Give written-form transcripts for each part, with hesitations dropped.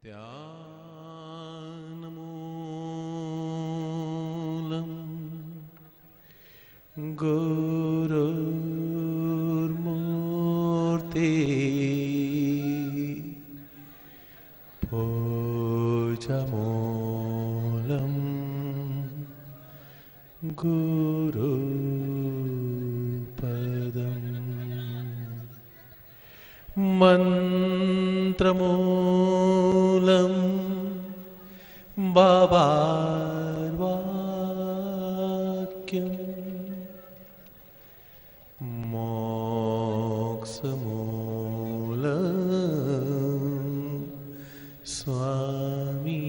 ध्यानमूलं गुरुर्मूर्ति पूजमूलं गुरुपदम् मंत्रमूलं बाबार्वाक्यं मोक्षमूलं स्वामी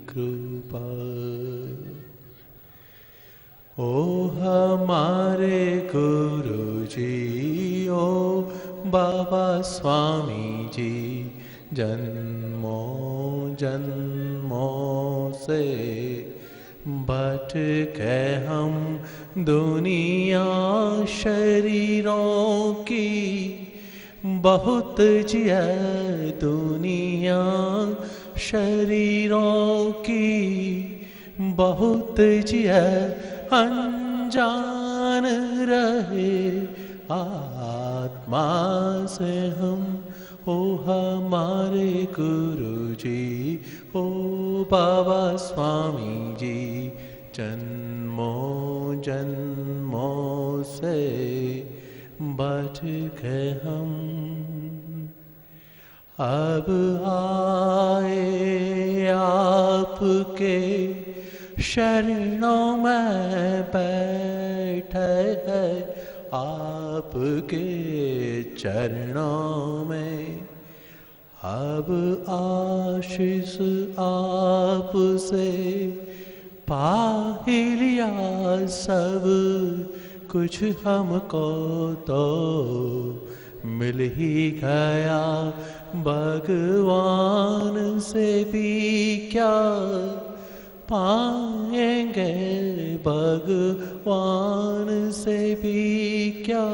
कृपा। ओ हमारे गुरुजी, ओ बाबा स्वामी जी, जन्मों जन्मों से भटके हम दुनिया शरीरों की, बहुत जिया दुनिया शरीरों की, बहुत जिया अनजान रहे आत्मा से हम। ओ हमारे गुरुजी, ओ बाबा स्वामी जी, जन्मों जन्मों से बच गए हम। अब आए आपके शरणों में बैठे हैं, आपके चरणों में अब आशीष आपसे पा ही लिया सब कुछ, हमको तो मिल ही गया भगवान से भी क्या पाएंगे, भगवान से भी क्या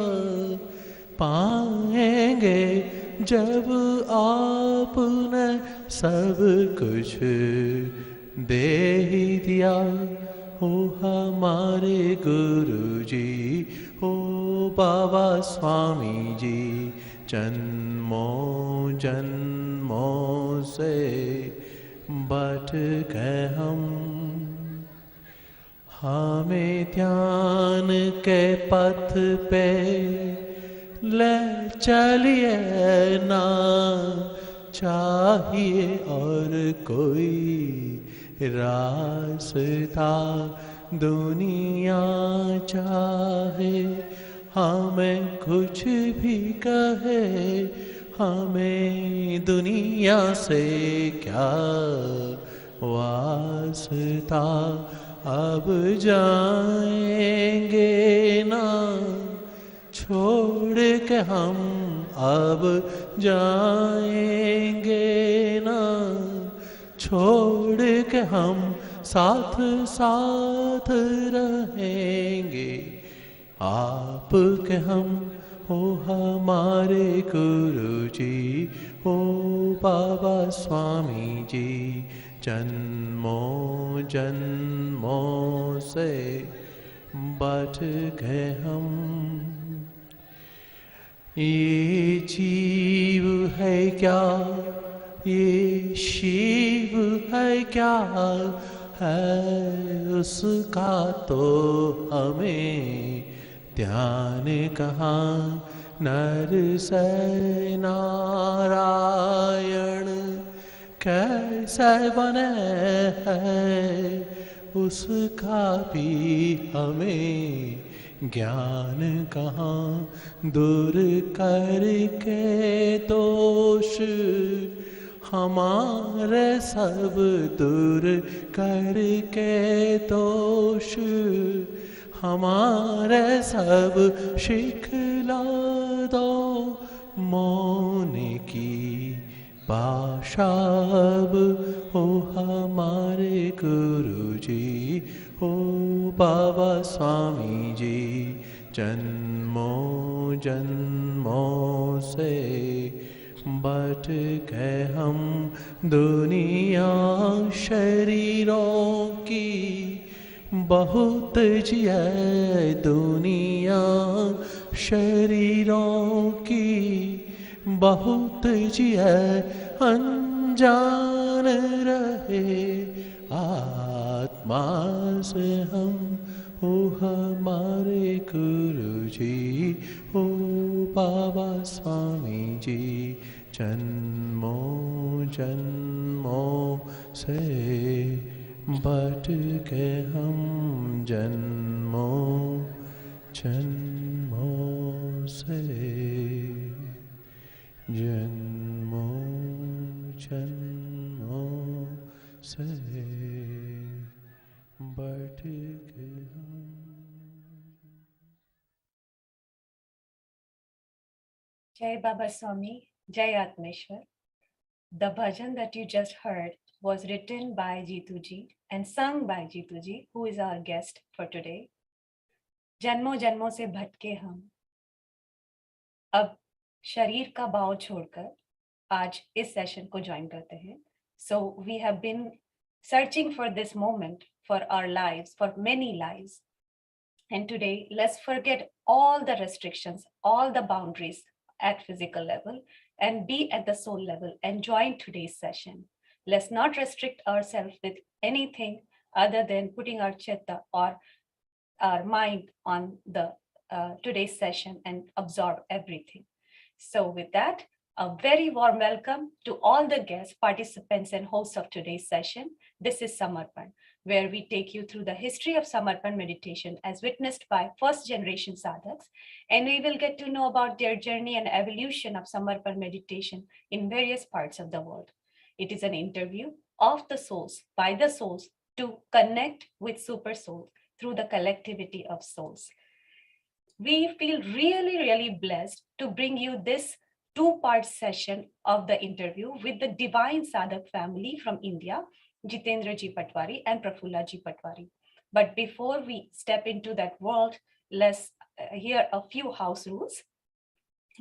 पाएंगे, जब आपने सब कुछ दे ही दिया। ओ हमारे गुरुजी, ओ बाबा स्वामी जी, जन्मों जन्मों से बट गए हम। हमें ध्यान के पथ पे ले चलिए ना चाहिए और कोई रास्ता, दुनिया चाहे हमें कुछ भी कहे, हमें दुनिया से क्या वास्ता। अब जाएंगे ना छोड़ के हम, अब जाएंगे ना छोड़ के हम, साथ साथ रहेंगे आपके हम। ओ हमारे गुरुजी, ओ बाबा स्वामी जी, जन्मों जन्मों से बच गए हम। ये जीव है क्या, ये शिव है क्या, है उसका तो हमें ध्यान कहाँ। नर से नारायण कैसे बने हैं, उसका भी हमें ज्ञान कहाँ। दूर करके दोष हमारे सब, दूर करके दोष हमारे सब, शिखला दो मौन की भाषा। ओ हमारे गुरुजी, ओ बाबा स्वामी जी, जन्मों जन्मों से बट गए हम दुनिया शरीरों की, बहुत जिया दुनिया शरीरों की, बहुत जिया अनजान रहे आत्मा से हम। ओ हमारे गुरु जी, ओ बाबा स्वामी जी, जन्मों जन्मों से बट के हम, जन्मों जन्मों से, जन्मों जन्मों से बट के हम। Jai Baba Swami, Jai Atmeshwar. The bhajan that you just heard was written by Jituji and sung by Jituji, who is our guest for today. जन्मों जन्मों से भटके हम, अब शरीर का भाव छोड़कर आज इस सेशन को ज्वाइन करते हैं. So we have been searching for this moment for our lives, for many lives. And today, let's forget all the restrictions, all the boundaries at physical level and be at the soul level and join today's session. Let's not restrict ourselves with anything other than putting our chitta or our mind on the today's session and absorb everything. So with that, a very warm welcome to all the guests, participants, and hosts of today's session. This is Samarpan, where we take you through the history of Samarpan meditation as witnessed by first generation sadhaks, and we will get to know about their journey and evolution of Samarpan meditation in various parts of the world. It is an interview of the souls, by the souls, to connect with super souls through the collectivity of souls. We feel really, really blessed to bring you this two-part session of the interview with the divine sadhak family from India, Jitendraji Patwari and Prafulla Patwari. But before we step into that world, let's hear a few house rules.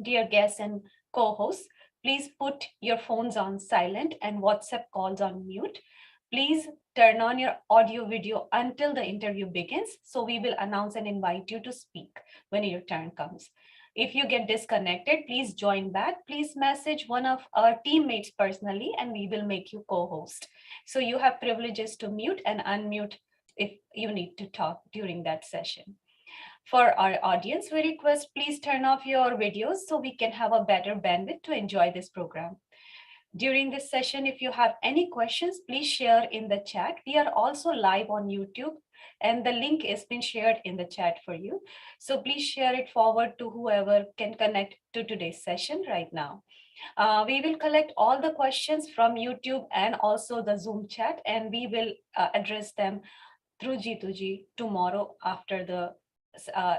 Dear guests and co-hosts, please put your phones on silent and WhatsApp calls on mute. Please turn on your audio video until the interview begins, so we will announce and invite you to speak when your turn comes. If you get disconnected, please join back. Please message one of our teammates personally and we will make you co-host. So you have privileges to mute and unmute if you need to talk during that session. For our audience, we request please turn off your videos so we can have a better bandwidth to enjoy this program. During this session, if you have any questions, please share in the chat. We are also live on YouTube and the link has been shared in the chat for you. So please share it forward to whoever can connect to today's session right now. We will collect all the questions from YouTube and also the Zoom chat, and we will address them through Jituji tomorrow after the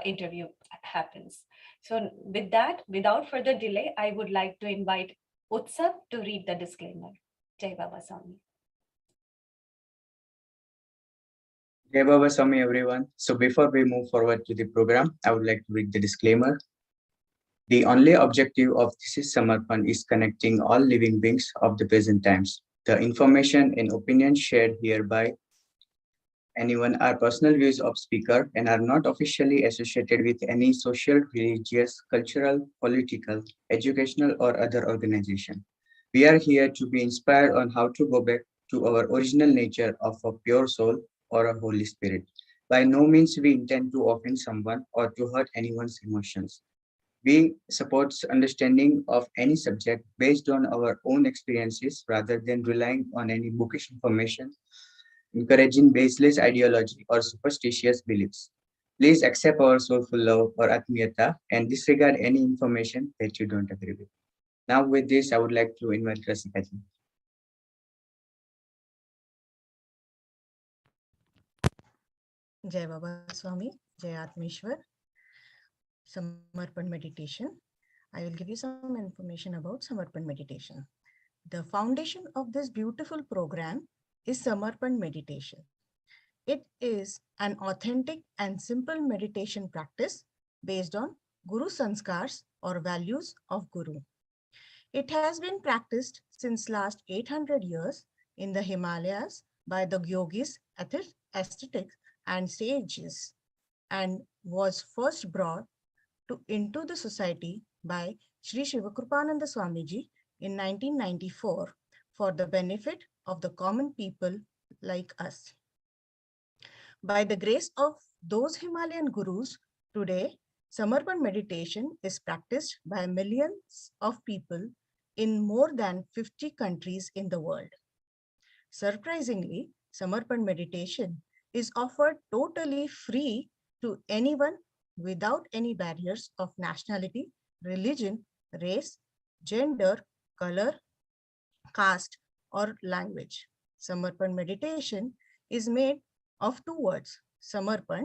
interview happens. So with that, without further delay, I would like to invite Utsav to read the disclaimer. Jai Baba Swami. Jai Baba Swami, everyone. So before we move forward to the program, I would like to read the disclaimer. The only objective of this Samarpan is connecting all living beings of the present times. The information and opinions shared hereby anyone are personal views of speaker and are not officially associated with any social, religious, cultural, political, educational, or other organization. We are here to be inspired on how to go back to our original nature of a pure soul or a Holy Spirit. By no means we intend to offend someone or to hurt anyone's emotions. We support understanding of any subject based on our own experiences rather than relying on any bookish information, encouraging baseless ideology or superstitious beliefs. Please accept our soulful love or atmiyata and disregard any information that you don't agree with. Now with this, I would like to invite Rasika ji. Jai Baba Swami, Jai Atmeshwar, Samarpan Meditation. I will give you some information about Samarpan Meditation. The foundation of this beautiful program is Samarpan Meditation. It is an authentic and simple meditation practice based on Guru Sanskars or values of Guru. It has been practiced since last 800 years in the Himalayas by the yogis, ascetics, and sages, and was first brought into the society by Sri Shivakrupananda Swamiji in 1994 for the benefit of the common people like us. By the grace of those Himalayan gurus, today Samarpan meditation is practiced by millions of people in more than 50 countries in the world. Surprisingly, Samarpan meditation is offered totally free to anyone without any barriers of nationality, religion, race, gender, color, caste, or language. Samarpan meditation is made of two words. Samarpan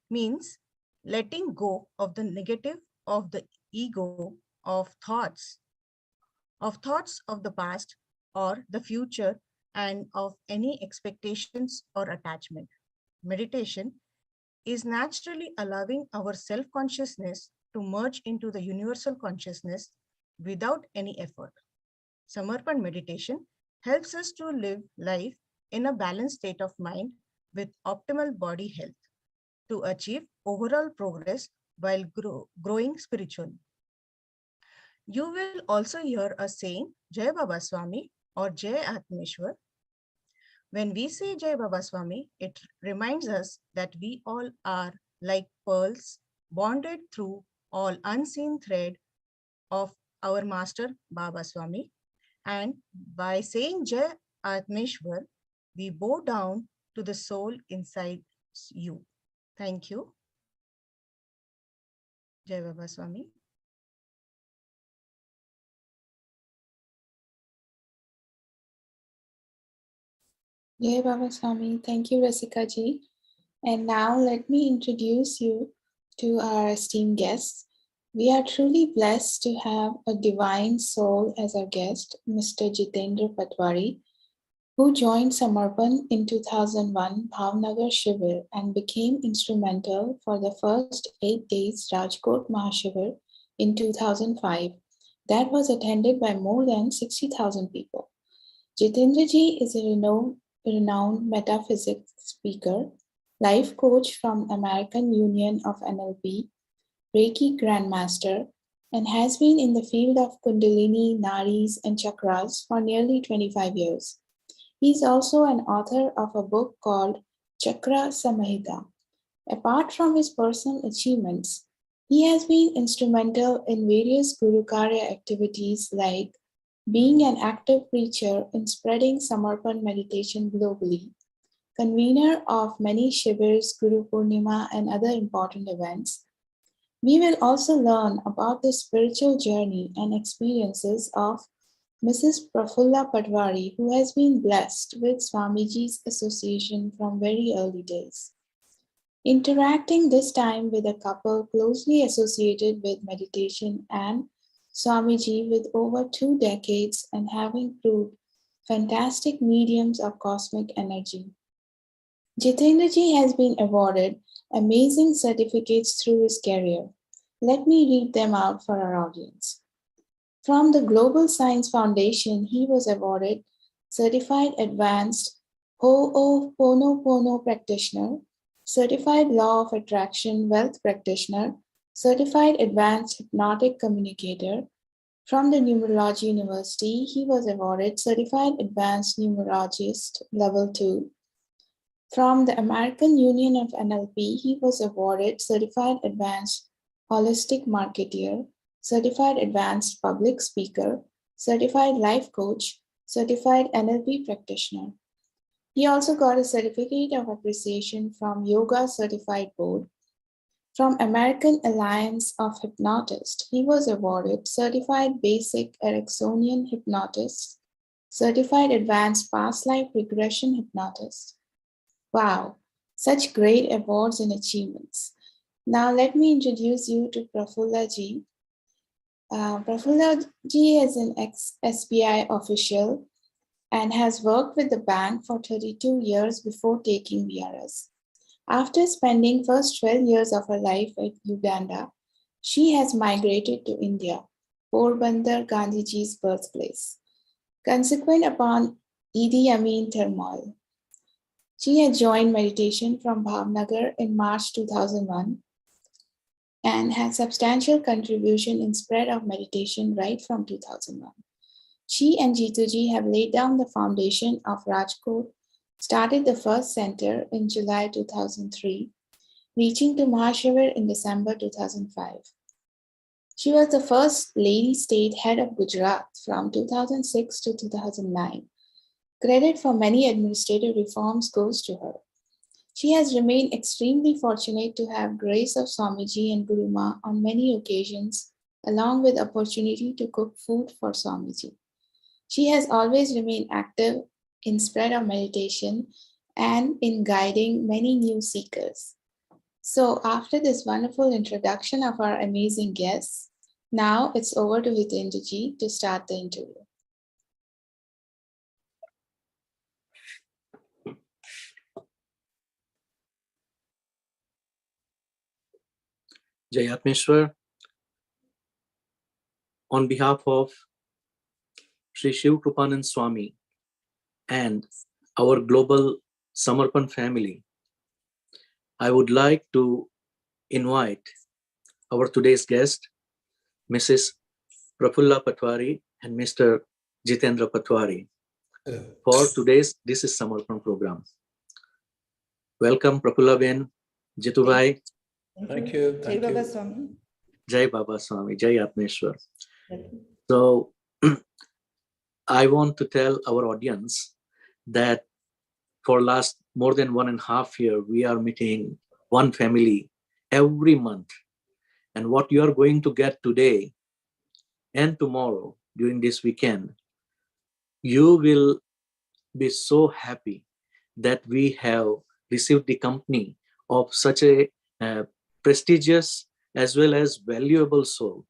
means letting go of the negative of the ego of thoughts of the past or the future and of any expectations or attachment. Meditation is naturally allowing our self-consciousness to merge into the universal consciousness without any effort. Samarpan meditation helps us to live life in a balanced state of mind with optimal body health to achieve overall progress while growing spiritually. You will also hear us saying Jai Baba Swami or Jai Atmeshwar. When we say Jai Baba Swami, it reminds us that we all are like pearls bonded through all unseen thread of our master Baba Swami. And by saying Jai Atmeshwar, we bow down to the soul inside you. Thank you. Jai Baba Swami. Jai Baba Swami. Thank you, Rasika ji. And now let me introduce you to our esteemed guests. We are truly blessed to have a divine soul as our guest, Mr. Jitendra Patwari, who joined Samarpan in 2001 Bhavnagar Shibir and became instrumental for the first 8 days Rajkot Mahashibir in 2005. That was attended by more than 60,000 people. Jitendraji is a renowned metaphysical speaker, life coach from American Union of NLP, Reiki Grand Master, and has been in the field of Kundalini, Nadis and Chakras for nearly 25 years. He is also an author of a book called Chakra Samhita. Apart from his personal achievements, he has been instrumental in various Gurukarya activities like being an active preacher in spreading Samarpan meditation globally, convener of many Shibirs, GuruPoornima, and other important events. We will also learn about the spiritual journey and experiences of Mrs. Prafulla Patwari, who has been blessed with Swamiji's association from very early days. Interacting this time with a couple closely associated with meditation and Swamiji with over 2 decades and having proved fantastic mediums of cosmic energy. Jitendraji has been awarded amazing certificates through his career. Let me read them out for our audience. From the Global Science Foundation, he was awarded Certified Advanced Ho'oponopono Practitioner, Certified Law of Attraction Wealth Practitioner, Certified Advanced Hypnotic Communicator. From the Numerology University, he was awarded Certified Advanced Numerologist Level 2. From the American Union of NLP, he was awarded Certified Advanced Holistic Marketeer, Certified Advanced Public Speaker, Certified Life Coach, Certified NLP Practitioner. He also got a Certificate of Appreciation from Yoga Certified Board. From American Alliance of Hypnotists, he was awarded Certified Basic Ericksonian Hypnotist, Certified Advanced Past Life Regression Hypnotist. Wow, such great awards and achievements. Now let me introduce you to Prafulla ji. Prafulla ji is an ex-SBI official and has worked with the bank for 32 years before taking VRS. After spending first 12 years of her life in Uganda, she has migrated to India. Porbandar, Gandhiji's birthplace. Consequent upon Idi Amin turmoil, she had joined meditation from Bhavnagar in March 2001 and had substantial contribution in spread of meditation right from 2001. She and Jituji have laid down the foundation of Rajkot, started the first center in July 2003, reaching to Mahashibir in December 2005. She was the first lady state head of Gujarat from 2006 to 2009. Credit for many administrative reforms goes to her. She has remained extremely fortunate to have grace of Swamiji and Guru Ma on many occasions, along with opportunity to cook food for Swamiji. She has always remained active in spread of meditation and in guiding many new seekers. So after this wonderful introduction of our amazing guests, now it's over to Jitendraji to start the interview. Jai Atmeshwar, on behalf of Sri Shiv Krupanand Swami and our global Samarpan family, I would like to invite our today's guest, Mrs. Prafulla Patwari and Mr. Jitendra Patwari, for today's This is Samarpan program. Welcome, Prafulla Ben, Jitu Bhai. Thank you. Jai Baba Swami. Jai Baba Swami, Jai Atmeshwar. So I want to tell our audience that for last more than 1.5 years, we are meeting one family every month. And what you are going to get today and tomorrow during this weekend, you will be so happy that we have received the company of such a prestigious as well as valuable soul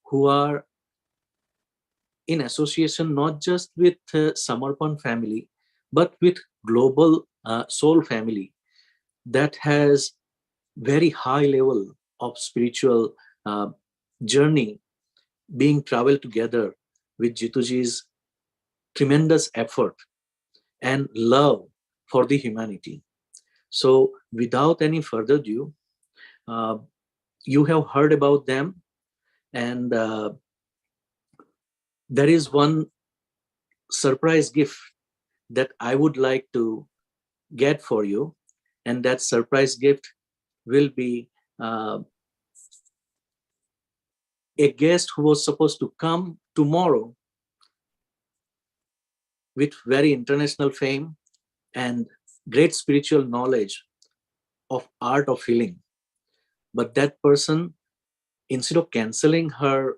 who are in association not just with Samarpan family, but with global soul family that has very high level of spiritual journey being traveled together with Jituji's tremendous effort and love for the humanity. So without any further ado, you have heard about them, and there is one surprise gift that I would like to get for you, and that surprise gift will be a guest who was supposed to come tomorrow with very international fame and great spiritual knowledge of art of healing. But that person, instead of canceling her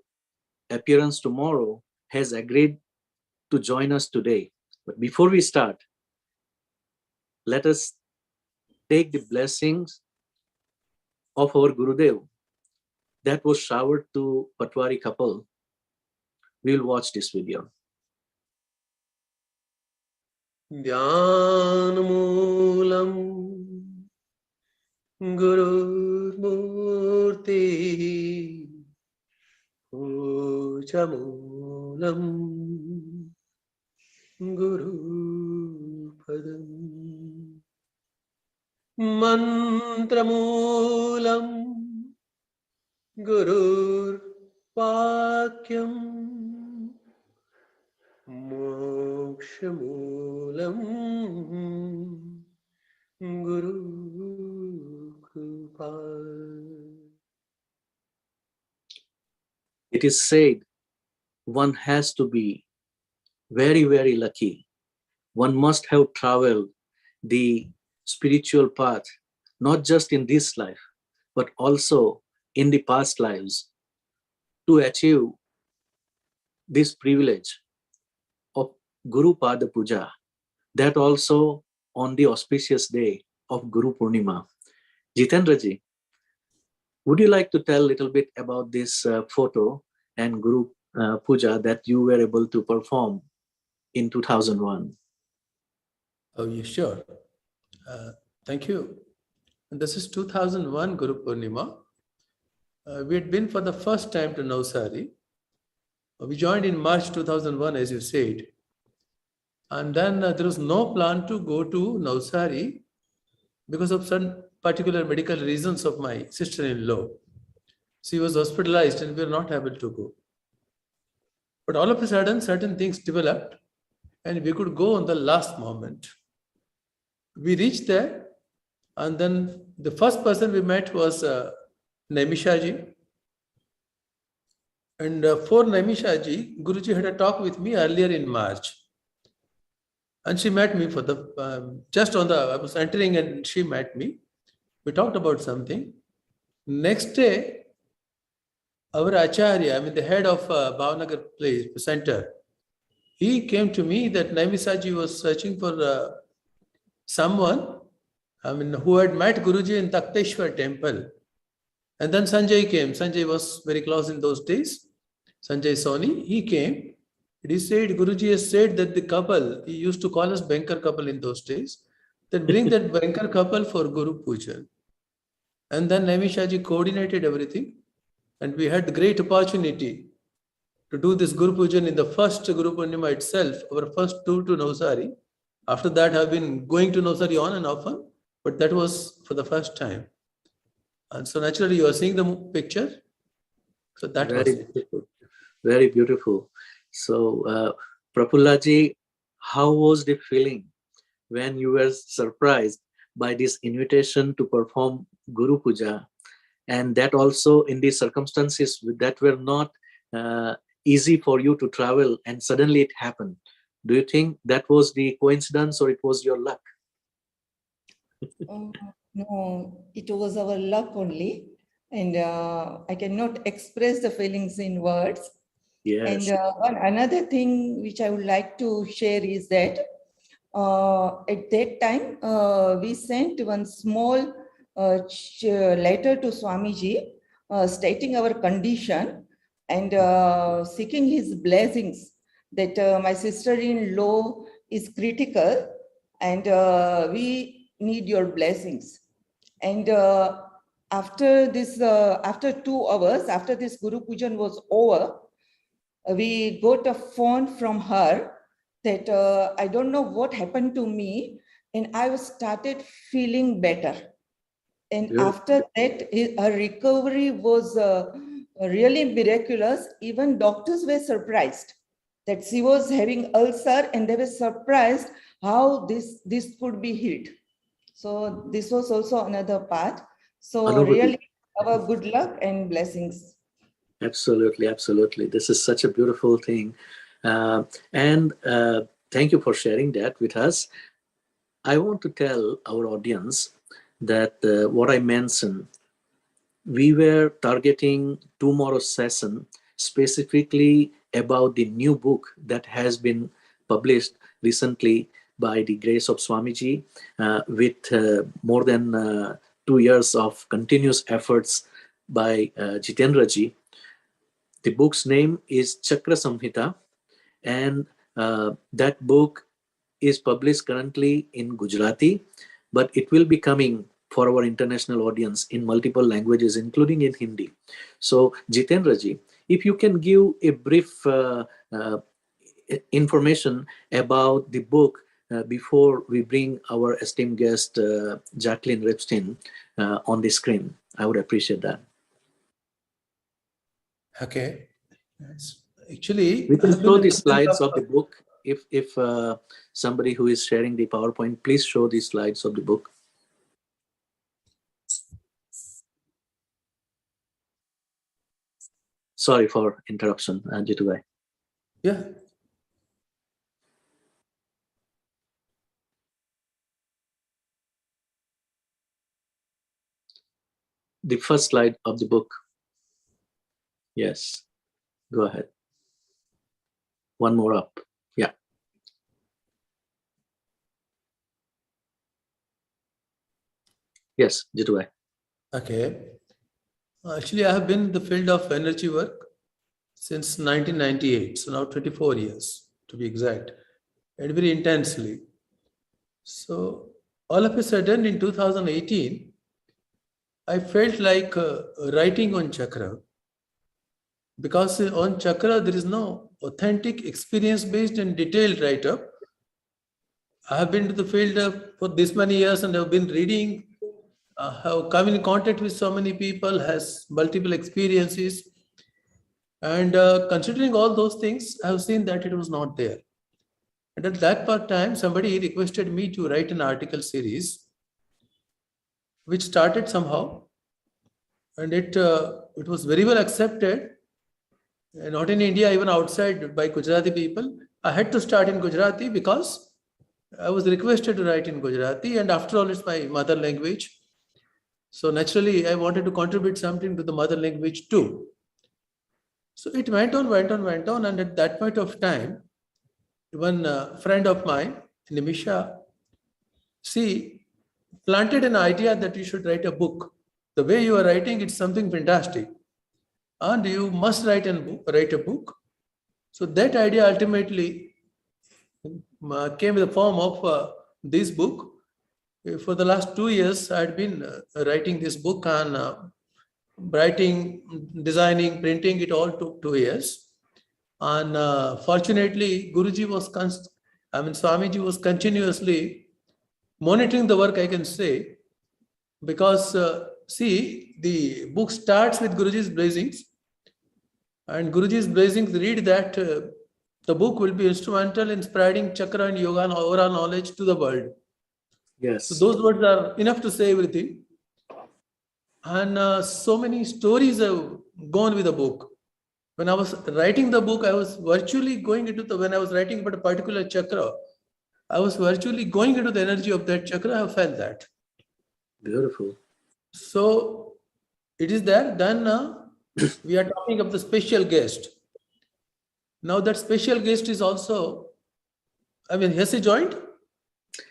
appearance tomorrow, has agreed to join us today. But before we start, let us take the blessings of our Gurudev that was showered to Patwari couple. We'll watch this video. Dhyanamoolam Gurumurti Pujamulam Gurupadam Mantramulam Gurur Vakyam Mokshamulam Guru Kripa. It is said one has to be very, very lucky. One must have traveled the spiritual path, not just in this life, but also in the past lives, to achieve this privilege of Guru Pada Puja, that also on the auspicious day of GuruPoornima. Jitendraji, would you like to tell a little bit about this photo and Guru Puja that you were able to perform in 2001? Oh, yeah, sure. Thank you. And this is 2001 GuruPoornima. We had been for the first time to Navsari, We joined in March 2001, as you said. And then there was no plan to go to Navsari because of some particular medical reasons of my sister-in-law. She was hospitalized and we were not able to go. But all of a sudden, certain things developed and we could go on the last moment. We reached there, and then the first person we met was Naimishaji. And for Naimishaji, Guruji had a talk with me earlier in March. And she met me for the, I was entering and she met me. We talked about something. Next day, our Acharya, the head of Bhavnagar place, center, he came to me that Naimishaji was searching for someone, who had met Guruji in Takteshwar temple. And then Sanjay came. Sanjay was very close in those days. Sanjay Soni, he came. He said, Guruji has said that the couple, he used to call us banker couple in those days, that bring that banker couple for Guru Pujan. And then Naimishaji coordinated everything. And we had the great opportunity to do this Guru Pujan in the first GuruPoornima itself, our first tour to Navsari. After that, I've been going to Navsari on and often, but that was for the first time. And so naturally, you are seeing the picture. So that was it. Beautiful. Very beautiful. So, Prafullaji, how was the feeling when you were surprised by this invitation to perform Guru Puja, and that also in these circumstances that were not easy for you to travel, and suddenly it happened? Do you think that was the coincidence or it was your luck? No, it was our luck only, and I cannot express the feelings in words. Yes. And another thing which I would like to share is that at that time we sent one small letter to Swamiji stating our condition and seeking his blessings that my sister-in-law is critical and we need your blessings. And after 2 hours, after this Guru Pujan was over, we got a phone from her that I don't know what happened to me, and I started feeling better. And Beautiful. after that, her recovery was really miraculous. Even doctors were surprised that she was having ulcer, and they were surprised how this could be healed. So this was also another part. So really, our good luck and blessings. Absolutely, absolutely. This is such a beautiful thing. And thank you for sharing that with us. I want to tell our audience that what I mentioned, we were targeting tomorrow's session specifically about the new book that has been published recently by the grace of Swamiji with more than 2 years of continuous efforts by Jitendraji. The book's name is Chakra Samhita, and that book is published currently in Gujarati, but it will be coming for our international audience in multiple languages, including in Hindi. So, Jitendraji, if you can give a brief information about the book before we bring our esteemed guest, Jacqueline Ripstein, on the screen, I would appreciate that. Okay. Yes. Actually, we can show the slides of the book. If somebody who is sharing the PowerPoint, please show the slides of the book. Sorry for interruption, Jitendra. Yeah. The first slide of the book. Yes. Go ahead. One more up. Yeah. Yes, Jitendra. Okay. Actually, I have been in the field of energy work since 1998, so now 24 years to be exact, and very intensely. So all of a sudden in 2018, I felt like writing on chakra. Because on chakra, there is no authentic experience-based and detailed write-up. I have been to the field for this many years and have been reading, have come in contact with so many people, has multiple experiences. And considering all those things, I have seen that it was not there. And at that part time, somebody requested me to write an article series, which started somehow. And it was very well accepted, not in India, even outside by Gujarati people. I had to start in Gujarati because I was requested to write in Gujarati, and after all, it's my mother language. So naturally, I wanted to contribute something to the mother language too. So it went on, and at that point of time, one friend of mine, Nimisha, she planted an idea that you should write a book. The way you are writing, it's something fantastic. And you must write a book. So that idea ultimately came in the form of this book. For the last 2 years, I had been writing this book, and writing, designing, printing, it all took 2 years. And fortunately, Swamiji was continuously monitoring the work, I can say, because see, the book starts with Guruji's blessings, and Guruji's blessings read that the book will be instrumental in spreading chakra and yoga and overall knowledge to the world. Yes. So those words are enough to say everything. And so many stories have gone with the book. When I was writing the book, I was virtually going into when I was writing about a particular chakra, I was virtually going into the energy of that chakra. I have felt that. Beautiful. So it is there. Then we are talking of the special guest. Now that special guest is also, has he joined?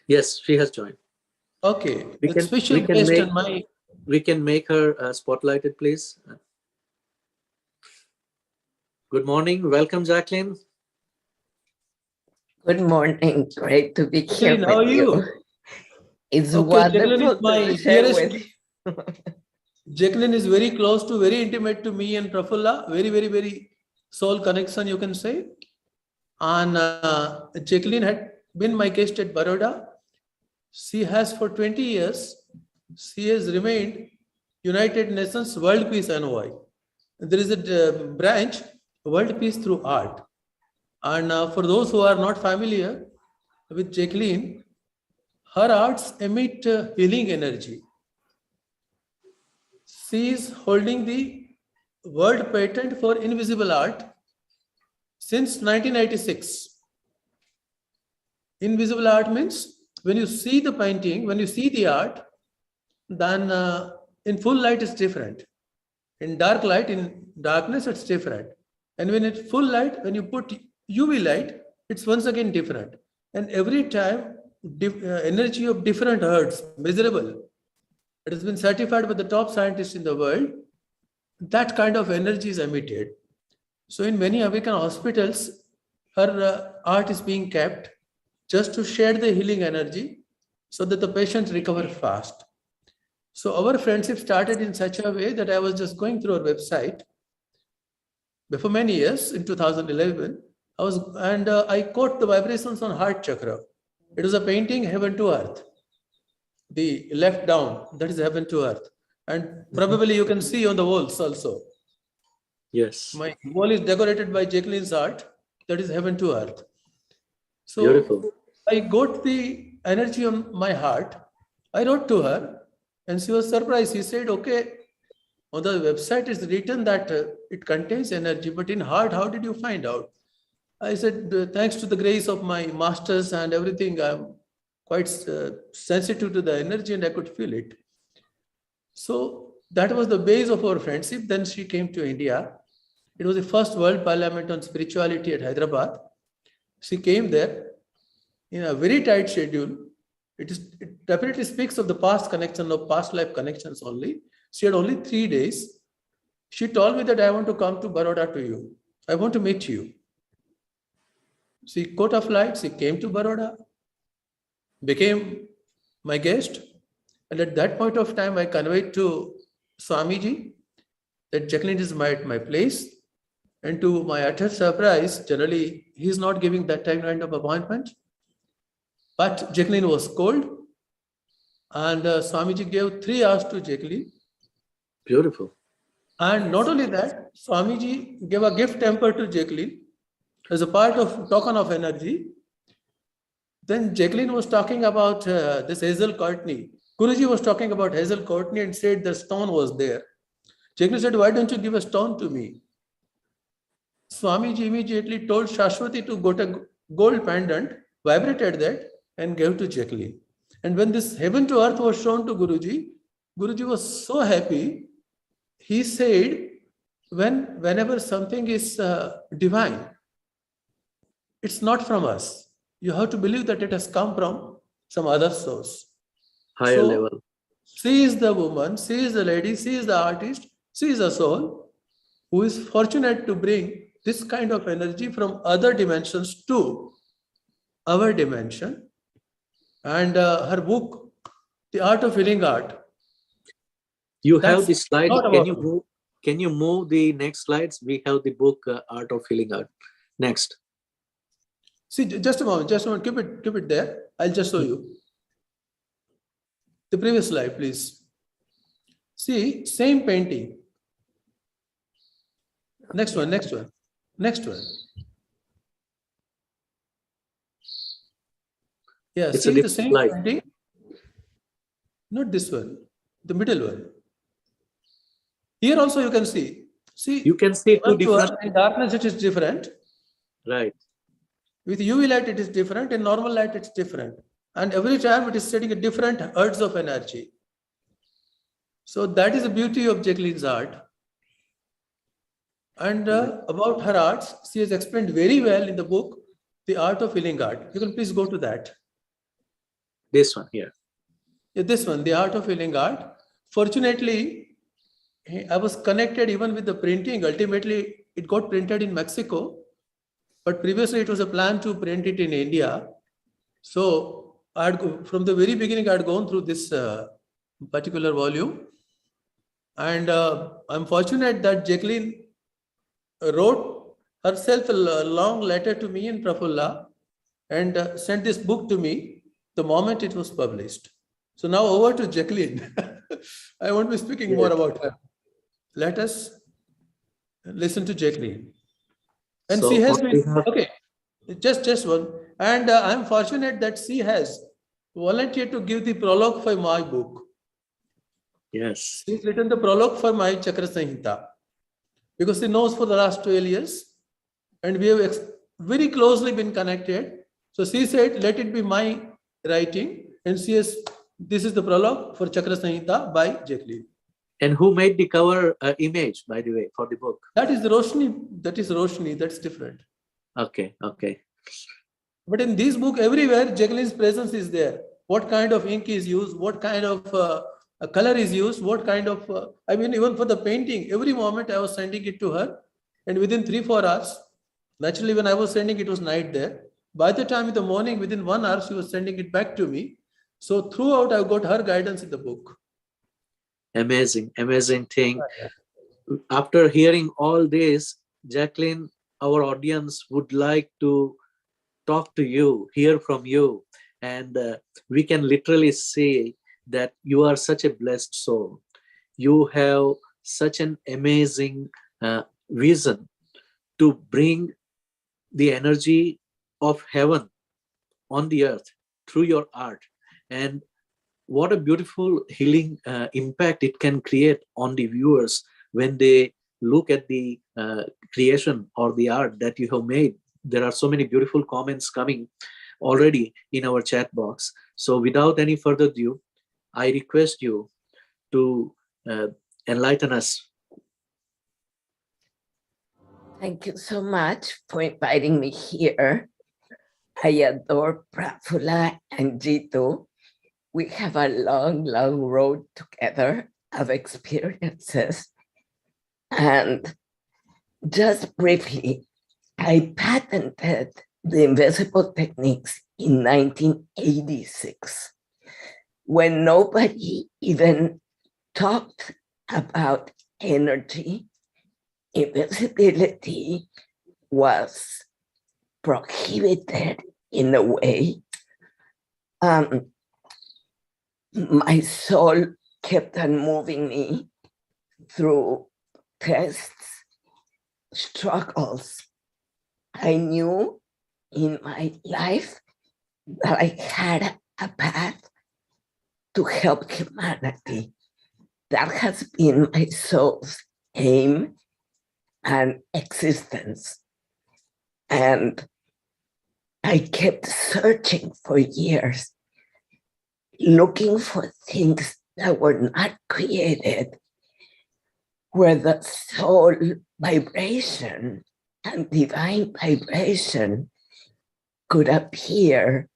Yes, she has joined. Okay. We can make her spotlighted, please. Good morning. Welcome, Jacqueline. Good morning. Great to be here Jacqueline, how are with you? It's Okay, wonderful Jacqueline is my to share dearest. with you. Jacqueline is very close to, very intimate to me and Prafulla. Very, very, very soul connection, you can say. And Jacqueline had been my guest at Baroda. She has for 20 years, she has remained United Nations World Peace Envoy. There is a branch, World Peace through Art. And for those who are not familiar with Jacqueline, her arts emit healing energy. She is holding the world patent for invisible art since 1996. Invisible art means when you see the painting, when you see the art, then in full light it's different. In dark light, in darkness, it's different. And when it's full light, when you put UV light, it's once again different. And every time, energy of different hertz, measurable. It has been certified by the top scientists in the world. That kind of energy is emitted. So in many American hospitals, her art is being kept just to share the healing energy so that the patients recover fast. So our friendship started in such a way that I was just going through her website before many years in 2011. I caught the vibrations on heart chakra. It was a painting, Heaven to Earth. The left down, that is Heaven to Earth. And probably you can see on the walls also. Yes. My wall is decorated by Jacqueline's art. That is Heaven to Earth. So beautiful. I got the energy on my heart. I wrote to her and she was surprised. She said, okay, on the website it's written that it contains energy, but in heart, how did you find out? I said, thanks to the grace of my masters and everything, I'm quite sensitive to the energy and I could feel it. So that was the base of our friendship. Then she came to India. It was the first World Parliament on Spirituality at Hyderabad. She came there in a very tight schedule. It definitely speaks of the past connection, of past life connections only. She had only 3 days. She told me that I want to come to Baroda to you. I want to meet you. She caught a flight. She came to Baroda, became my guest. And at that point of time, I conveyed to Swamiji that Jacqueline is at my place. And to my utter surprise, generally, he's not giving that kind of appointment. But Jacqueline was called, and Swamiji gave 3 hours to Jacqueline. Beautiful. And not only that, Swamiji gave a gift temper to Jacqueline as a part of token of energy. Then Jacqueline was talking about this Hazel Courtney. Guruji was talking about Hazel Courtney and said the stone was there. Jacqueline said, why don't you give a stone to me? Swamiji immediately told Shashwati to go to gold pendant, vibrated that and gave to Jacqueline. And when this heaven to earth was shown to Guruji, Guruji was so happy. He said, whenever something is divine, it's not from us. You have to believe that it has come from some other source. Higher level. She is the woman, she is the lady, she is the artist, she is a soul who is fortunate to bring this kind of energy from other dimensions to our dimension. And her book, The Art of Healing Art. You have the slide. not Can about you me. move? Can you move the next slides? We have the book Art of Healing Art. Next. See, just a moment, keep it there. I'll just show you. The previous slide, please. See, same painting. Next one. Yeah, It's a see the different same slide. painting. Not this one, the middle one. Here also you can see. See, You can see two even to us, different. in darkness it is different. Right. With UV light it is different, in normal light it's different. And every time it is setting a different hertz of energy. So that is the beauty of Jacqueline's art. And about her arts, she has explained very well in the book, The Art of Healing Art. You can please go to that. This one here. Yeah, this one, The Art of Healing Art. Fortunately, I was connected even with the printing. Ultimately, it got printed in Mexico. But previously, it was a plan to print it in India. So, from the very beginning, I had gone through this particular volume. And I'm fortunate that Jacqueline wrote herself a long letter to me in Prafulla and sent this book to me the moment it was published. So now over to Jacqueline. I won't be speaking more about her. Let us listen to Jacqueline. And So she has what we been, have- okay, just one. And I'm fortunate that she has volunteered to give the prologue for my book. Yes. She's written the prologue for my Chakra Samhita because she knows for the last 12 years and we have very closely been connected. So she said, let it be my writing. And she has, this is the prologue for Chakra Samhita by Jacqueline. And who made the cover image, by the way, for the book? That is Roshni, that's different. Okay, okay. But in this book, everywhere, Jacqueline's presence is there. What kind of ink is used, what kind of color is used, what kind of, I mean, even for the painting, every moment I was sending it to her. And within 3-4 hours, naturally, when I was sending, it was night there. By the time in the morning, within 1 hour, she was sending it back to me. So throughout, I got her guidance in the book. Amazing, amazing thing. After hearing all this, Jacqueline, our audience would like to talk to you, hear from you. And we can literally say that you are such a blessed soul. You have such an amazing vision to bring the energy of heaven on the earth through your art. And what a beautiful healing impact it can create on the viewers when they look at the creation or the art that you have made. There are so many beautiful comments coming already in our chat box. So without any further ado, I request you to enlighten us. Thank you so much for inviting me here. I adore Prafulla and Jitu. We have a long, long road together of experiences. And just briefly, I patented the invisible techniques in 1986, when nobody even talked about energy invisibility was prohibited in a way. My soul kept on moving me through tests, struggles. I knew in my life that I had a path to help humanity. That has been my soul's aim and existence. And I kept searching for years, looking for things that were not created, where the soul vibration and divine vibration could appear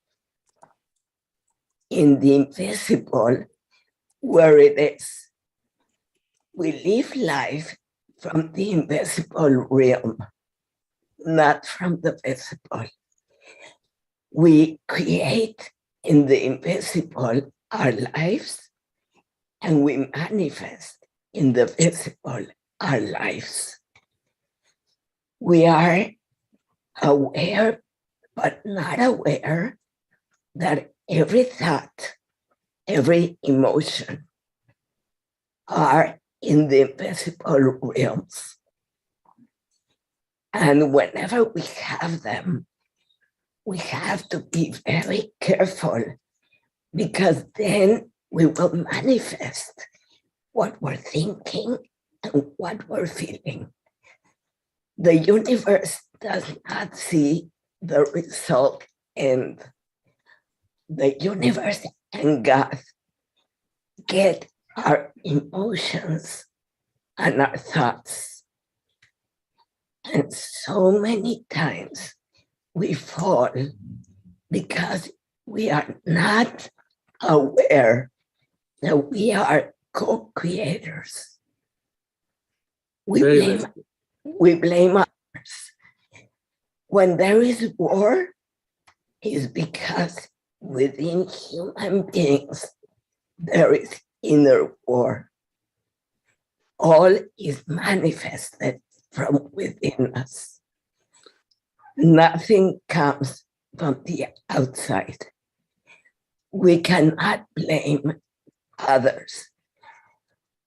in the invisible, where it is. We live life from the invisible realm, not from the visible. We create in the invisible our lives, and we manifest in the visible our lives. We are aware, but not aware that every thought, every emotion are in the invisible realms. And whenever we have them, we have to be very careful, because then we will manifest what we're thinking and what we're feeling. The universe does not see the result end. The universe and God get our emotions and our thoughts. And so many times we fall because we are not aware that we are co-creators. We blame others. When there is war, it's because within human beings there is inner war. All is manifested from within us. Nothing comes from the outside. We cannot blame others.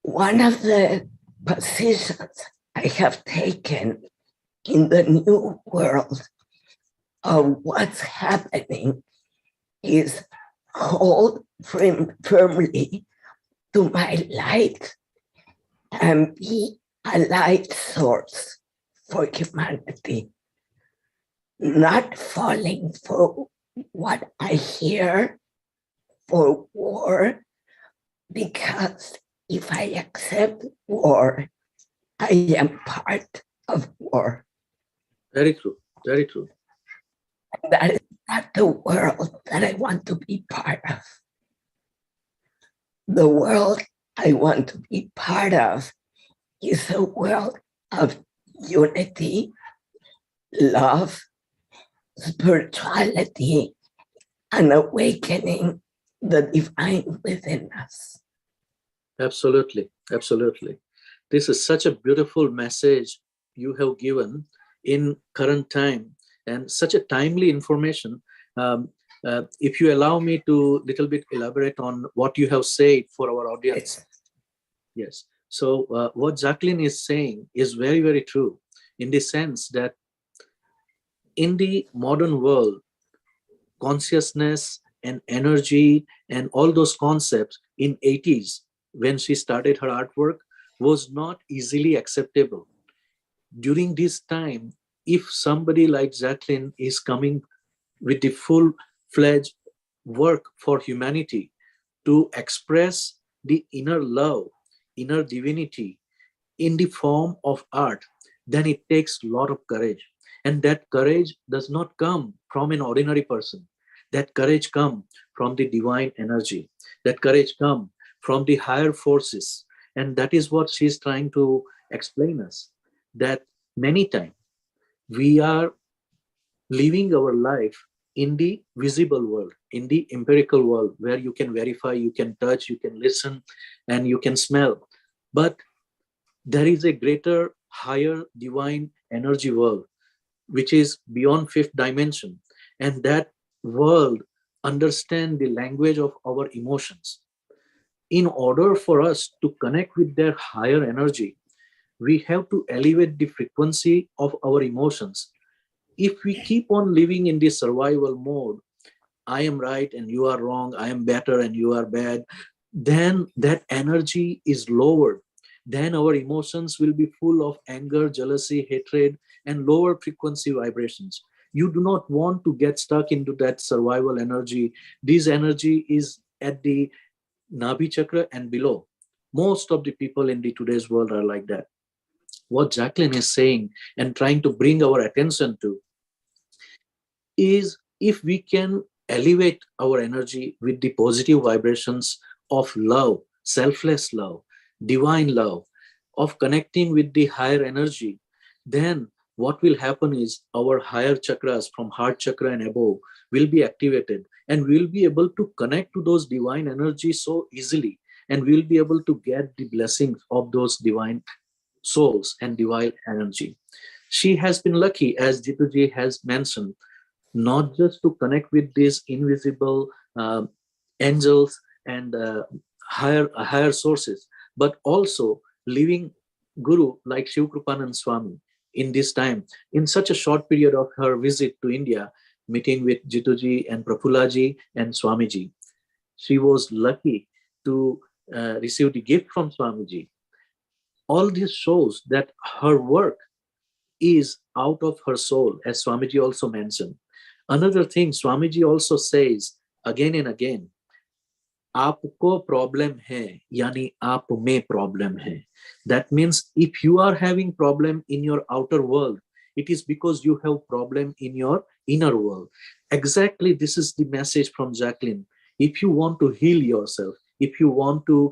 One of the positions I have taken in the new world of what's happening is hold firmly to my light and be a light source for humanity, not falling for what I hear for war, because if I accept war, I am part of war. Very true, very true. That is not the world that I want to be part of. The world I want to be part of is a world of unity, love, spirituality, and awakening the divine within us. Absolutely, absolutely. This is such a beautiful message you have given in current time, and such a timely information. If you allow me to little bit elaborate on what you have said for our audience. Yes. So what Jacqueline is saying is very, very true, in the sense that in the modern world, consciousness and energy and all those concepts in 80s, when she started her artwork, was not easily acceptable. During this time, if somebody like Jacqueline is coming with the full-fledged work for humanity to express the inner love, inner divinity in the form of art, then it takes a lot of courage. And that courage does not come from an ordinary person. That courage comes from the divine energy. That courage comes from the higher forces. And that is what she's trying to explain us, that many times we are living our life in the visible world, in the empirical world, where you can verify, you can touch, you can listen, and you can smell. But there is a greater higher divine energy world, which is beyond fifth dimension. And that world understand the language of our emotions. In order for us to connect with their higher energy, we have to elevate the frequency of our emotions. If we keep on living in this survival mode, I am right and you are wrong, I am better and you are bad, then that energy is lowered. Then our emotions will be full of anger, jealousy, hatred, and lower frequency vibrations. You do not want to get stuck into that survival energy. This energy is at the Nabi chakra and below. Most of the people in the today's world are like that. What Jacqueline is saying and trying to bring our attention to is, if we can elevate our energy with the positive vibrations of love, selfless love, divine love, of connecting with the higher energy, then what will happen is our higher chakras from heart chakra and above will be activated, and we'll be able to connect to those divine energies so easily, and we'll be able to get the blessings of those divine souls and divine energy. She has been lucky, as Jituji has mentioned, not just to connect with these invisible angels and higher sources, but also living Guru like Shiv Kripanand Swami in this time, in such a short period of her visit to India, meeting with Jituji and Prafullaji and Swamiji. She was lucky to receive the gift from Swamiji. All this shows that her work is out of her soul, as Swamiji also mentioned. Another thing, Swamiji also says again and again, आपको problem है, yani आप में problem है. That means if you are having problem in your outer world, it is because you have problem in your inner world. Exactly, this is the message from Jacqueline. If you want to heal yourself, if you want to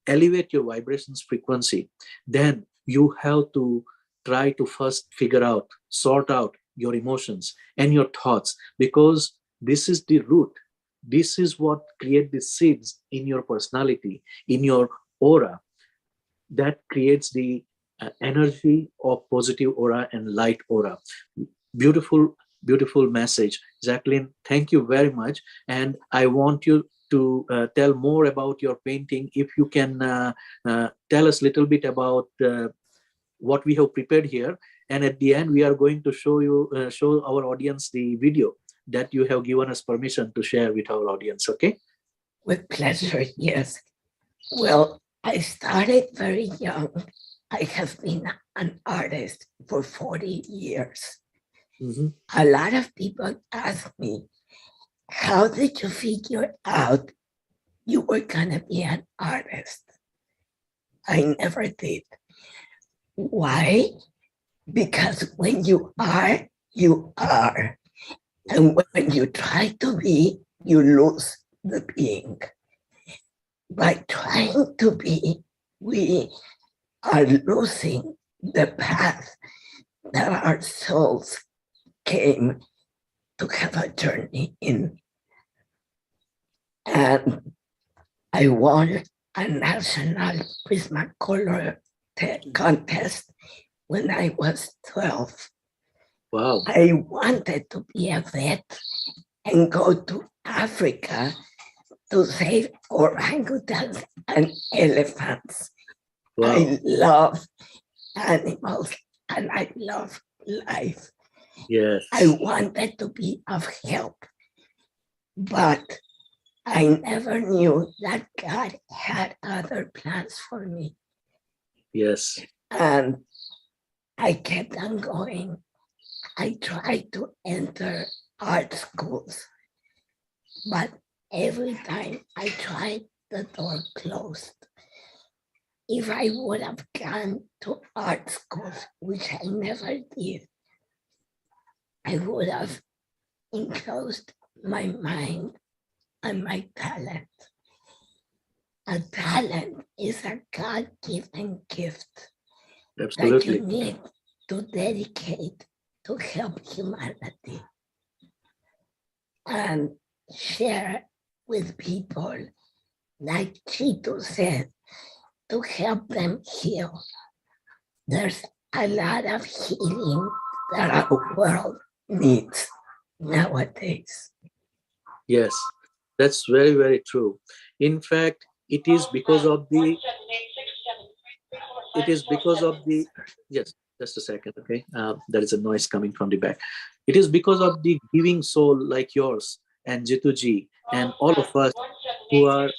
elevate your vibrations frequency, then you have to try to first figure out, sort out your emotions and your thoughts, because this is the root. This is what creates the seeds in your personality, in your aura, that creates the energy of positive aura and light aura. Beautiful, beautiful message. Jacqueline, thank you very much. And I want you to tell more about your painting. If you can tell us a little bit about what we have prepared here. And at the end, we are going to show our audience the video that you have given us permission to share with our audience, okay? With pleasure, yes. Well, I started very young. I have been an artist for 40 years. Mm-hmm. A lot of people ask me, how did you figure out you were gonna be an artist? I never did. Why? Because when you are, you are. And when you try to be, you lose the being. By trying to be, we are losing the path that our souls came to have a journey in. And I won a national Prismacolor contest when I was 12. Wow. I wanted to be a vet and go to Africa to save orangutans and elephants. Wow. I love animals and I love life. Yes. I wanted to be of help, but I never knew that God had other plans for me. Yes. And I kept on going. I tried to enter art schools, but every time I tried, the door closed. If I would have gone to art schools, which I never did, I would have enclosed my mind and my talent. A talent is a God-given gift. Absolutely. That you need to dedicate to help humanity and share with people, like Chito said, to help them heal. There's a lot of healing that our world needs nowadays. Yes, that's very, very true. In fact, it is because of the, yes, just a second, okay? There is a noise coming from the back. It is because of the giving soul like yours and Jituji and all of us who are,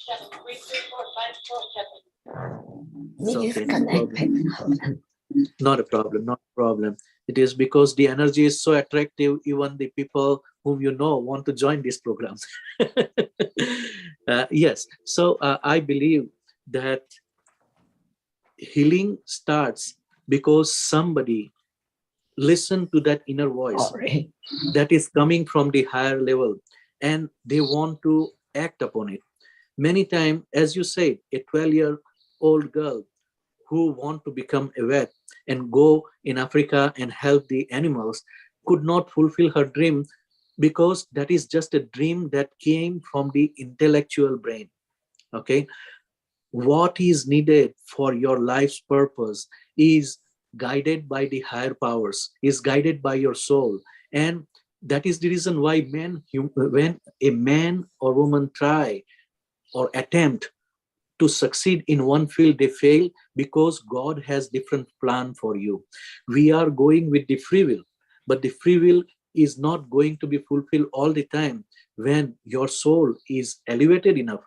okay, no problem. Not a problem, not a problem. It is because the energy is so attractive, even the people whom you know want to join this program. Yes, so I believe that healing starts because somebody listened to that inner voice that is coming from the higher level and they want to act upon it. Many times, as you said, a 12-year-old girl who want to become a vet and go in Africa and help the animals could not fulfill her dream because that is just a dream that came from the intellectual brain. Okay, what is needed for your life's purpose is guided by the higher powers, is guided by your soul. And that is the reason why when a man or woman try or attempt to succeed in one field, they fail because God has different plan for you. We are going with the free will, but the free will is not going to be fulfilled all the time when your soul is elevated enough,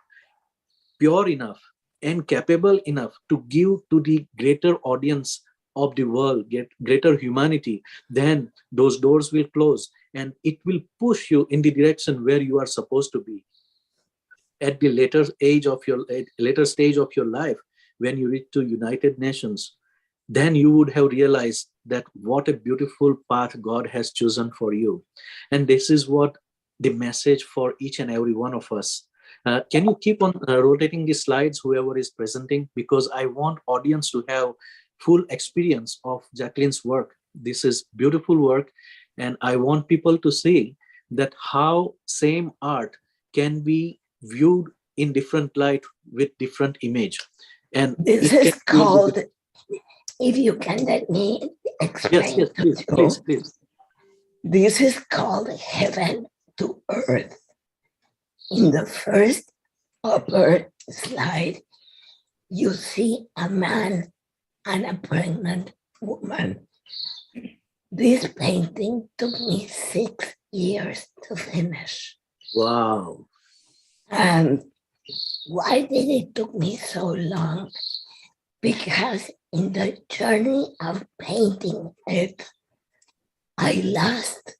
pure enough, and capable enough to give to the greater audience of the world, greater humanity. Then those doors will close and it will push you in the direction where you are supposed to be. At the later stage of your life, when you reach to United Nations, then you would have realized that what a beautiful path God has chosen for you. And this is what the message for each and every one of us. Can you keep on rotating the slides, whoever is presenting? Because I want audience to have full experience of Jacqueline's work. This is beautiful work. And I want people to see that how same art can be viewed in different light with different image. And this is called, if you can let me explain. Yes, please. This is called heaven to earth. In the first upper slide, you see a man and a pregnant woman. This painting took me 6 years to finish. Wow. And why did it took me so long? Because in the journey of painting it, I lost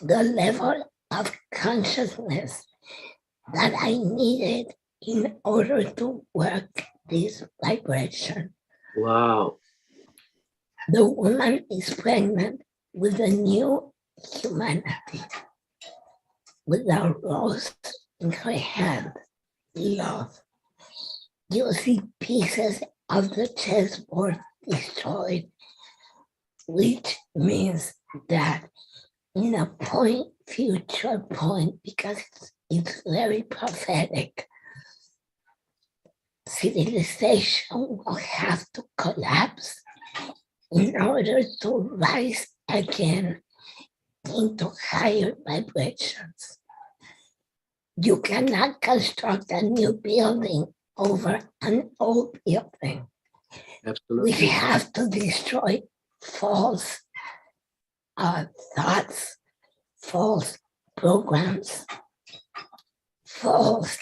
the level of consciousness that I needed in order to work this vibration. Wow. The woman is pregnant with a new humanity, with a rose in her hand, love. You see pieces of the chessboard destroyed, which means that in a future point, because it's very prophetic, civilization will have to collapse in order to rise again into higher vibrations. You cannot construct a new building over an old building. Absolutely. We have to destroy false thoughts, false programs, false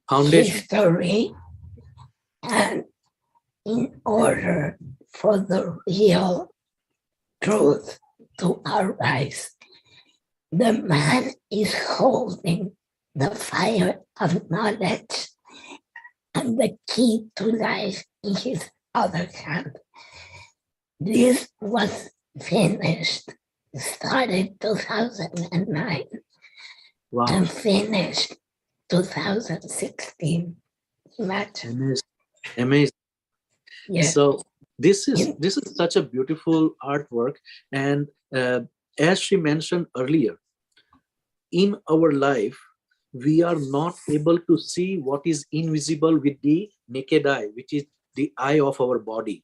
history, and in order for the real truth to arise, the man is holding the fire of knowledge and the key to life in his other hand. This was finished, started 2009, wow, and finished 2016. Imagine. Amazing. Yes. So this is such a beautiful artwork, and as she mentioned earlier, in our life we are not able to see what is invisible with the naked eye, which is the eye of our body.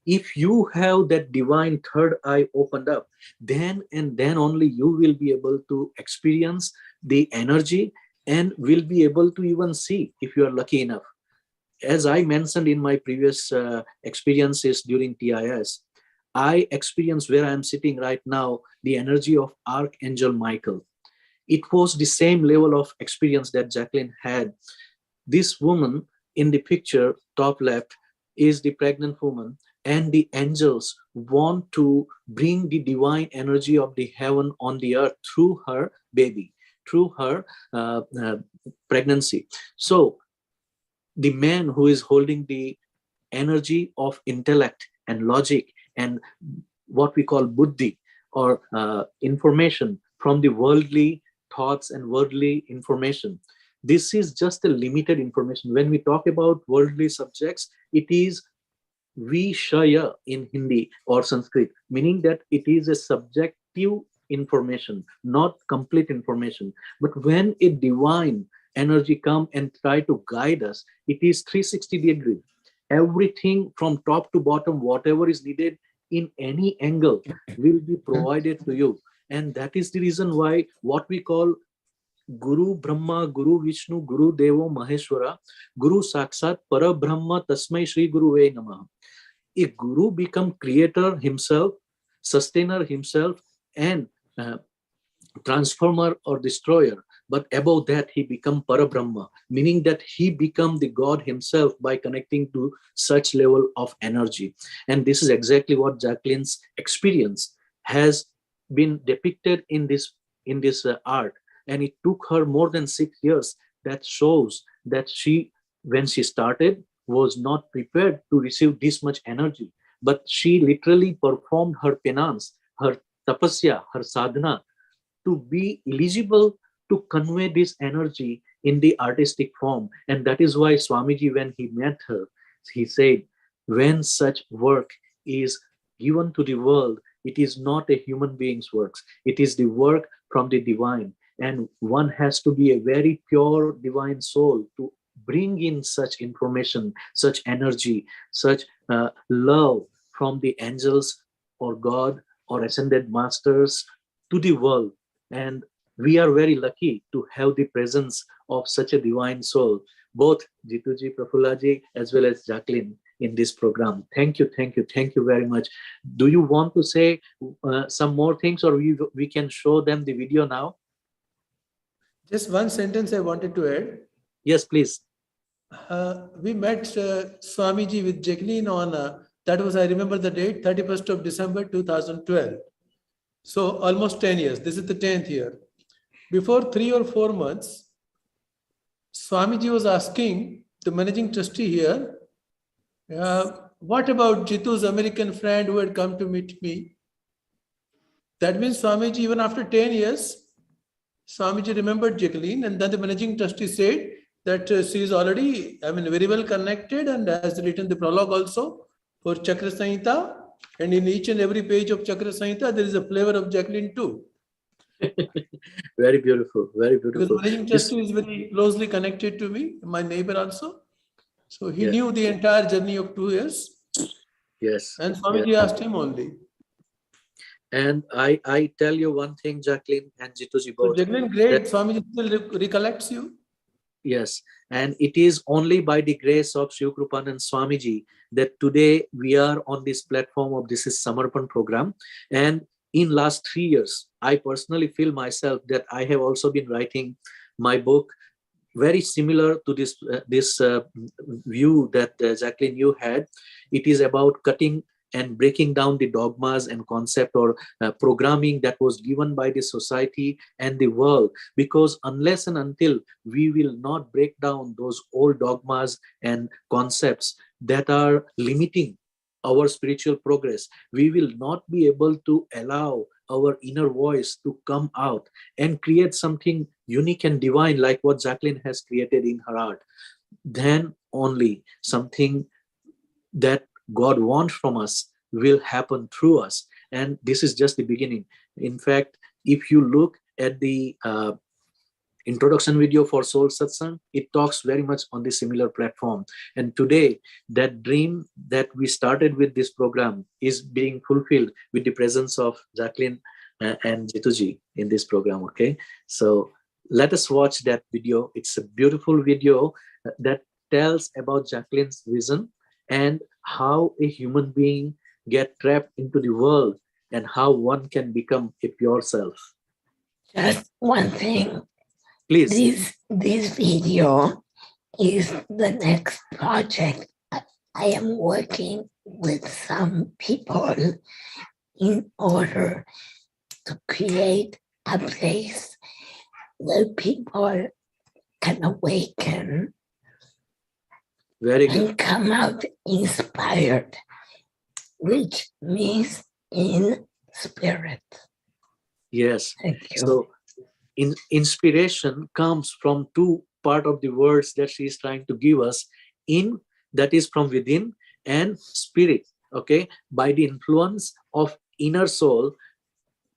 If you have that divine third eye opened up, then and then only you will be able to experience the energy and will be able to even see, if you are lucky enough. As I mentioned in my previous experiences during TIS, I experienced, where I am sitting right now, the energy of Archangel Michael. It was the same level of experience that Jacqueline had. This woman in the picture, top left, is the pregnant woman, and the angels want to bring the divine energy of the heaven on the earth through her baby, through her pregnancy. So the man who is holding the energy of intellect and logic and what we call buddhi, or information from the worldly thoughts and worldly information. This is just a limited information. When we talk about worldly subjects, it is Vishaya in Hindi or Sanskrit, meaning that it is a subjective information, not complete information. But when a divine energy come and try to guide us, it is 360 degree. Everything from top to bottom, whatever is needed in any angle will be provided to you. And that is the reason why what we call Guru Brahma, Guru Vishnu, Guru Devo Maheshwara, Guru Sakshat Para Brahma Tasmai Shri Guruve Namaha. A guru become creator himself, sustainer himself, and transformer or destroyer. But above that, he become Parabrahma, meaning that he become the God himself by connecting to such level of energy. And this is exactly what Jacqueline's experience has been depicted in this art. And it took her more than 6 years. That shows that she, when she started, was not prepared to receive this much energy. But she literally performed her penance, her tapasya, her sadhana, to be eligible to convey this energy in the artistic form. And that is why Swamiji, when he met her, he said, when such work is given to the world, it is not a human being's works. It is the work from the divine. And one has to be a very pure divine soul to bring in such information, such energy, such love from the angels or God or ascended masters to the world. And we are very lucky to have the presence of such a divine soul, both Jituji, Prafullaji, as well as Jacqueline in this program. Thank you, thank you, thank you very much. Do you want to say some more things, or we can show them the video now? Just one sentence I wanted to add. Yes, please. We met Swamiji with Jacqueline on, that was, I remember the date, 31st of December 2012. So almost 10 years. This is the 10th year. Before 3 or 4 months, Swamiji was asking the managing trustee here, what about Jitu's American friend who had come to meet me? That means Swamiji, even after 10 years, Swamiji remembered Jacqueline, and then the managing trustee said that she is already, very well connected and has written the prologue also for Chakra Samhita. And in each and every page of Chakra Samhita, there is a flavor of Jacqueline too. Very beautiful, very beautiful. Because the managing trustee is very closely connected to me, my neighbor also. So he knew the entire journey of 2 years. Yes. And Swamiji asked him only. And I tell you one thing, Jacqueline and Jituji both. So Jacqueline, great. Swamiji still recollects you. Yes, and it is only by the grace of Shiv Krupanand Swamiji that today we are on this platform of This is Samarpan program. And in last 3 years, I personally feel myself that I have also been writing my book, very similar to this view that Jacqueline you had. It is about cutting and breaking down the dogmas and concept or programming that was given by the society and the world. Because unless and until we will not break down those old dogmas and concepts that are limiting our spiritual progress, we will not be able to allow our inner voice to come out and create something unique and divine like what Jacqueline has created in her art. Then only something that God wants from us will happen through us. And this is just the beginning. In fact, if you look at the introduction video for Soul Satsang, it talks very much on the similar platform. And today, that dream that we started with this program is being fulfilled with the presence of Jacqueline and Jituji in this program. Okay, so let us watch that video. It's a beautiful video that tells about Jacqueline's vision and how a human being get trapped into the world and how one can become a pure self. Just one thing. Please. This video is the next project. I am working with some people in order to create a place where people can awaken Very good. and come out inspired, which means in spirit. Yes. Thank you. So inspiration comes from two part of the words that she is trying to give us. In, that is from within, and spirit, okay, by the influence of inner soul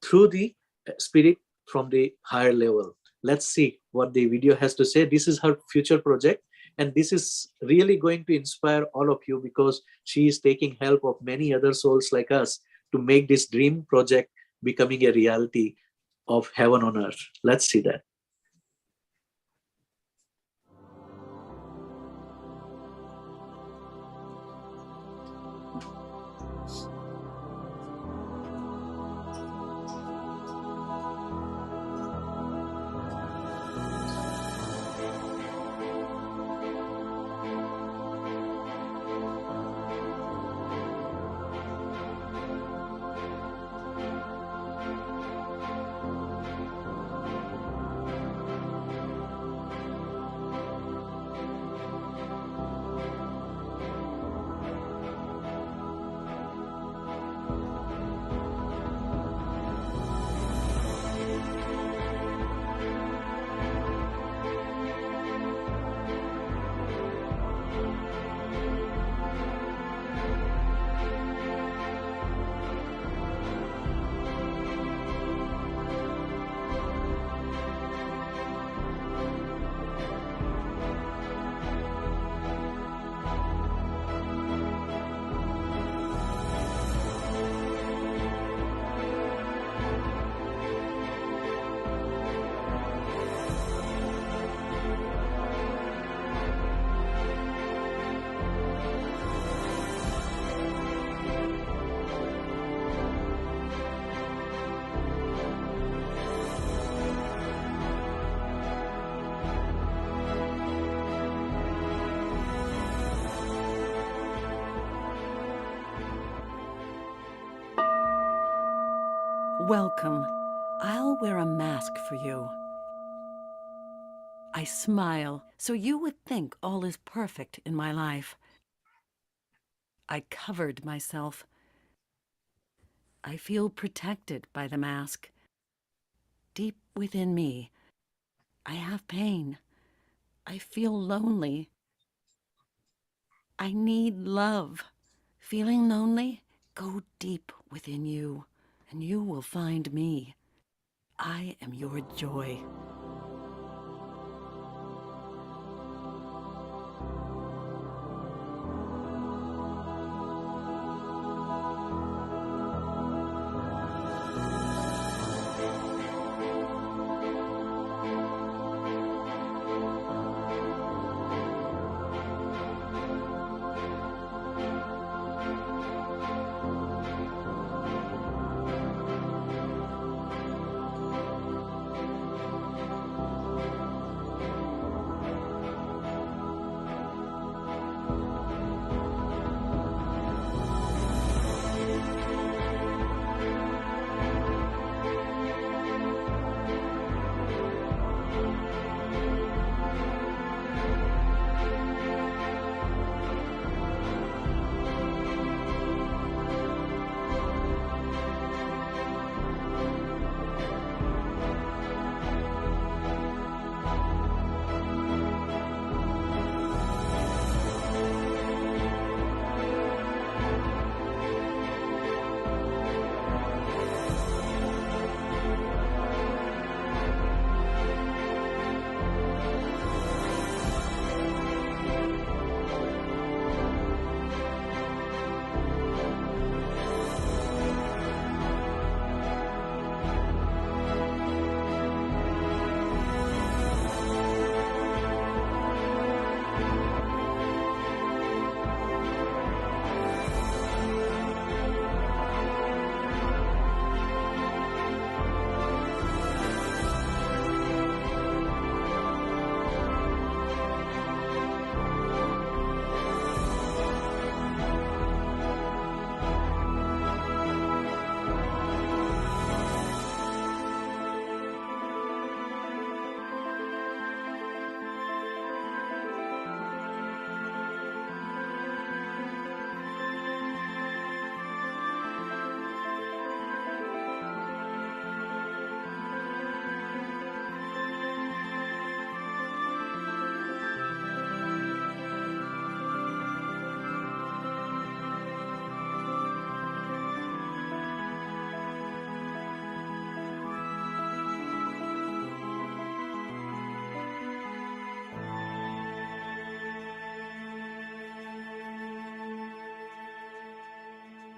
through the spirit from the higher level. Let's see what the video has to say. This is her future project, and this is really going to inspire all of you because she is taking help of many other souls like us to make this dream project becoming a reality of heaven on earth. Let's see that. Welcome. I'll wear a mask for you. I smile so you would think all is perfect in my life. I covered myself. I feel protected by the mask. Deep within me, I have pain. I feel lonely. I need love. Feeling lonely? Go deep within you, and you will find me. I am your joy.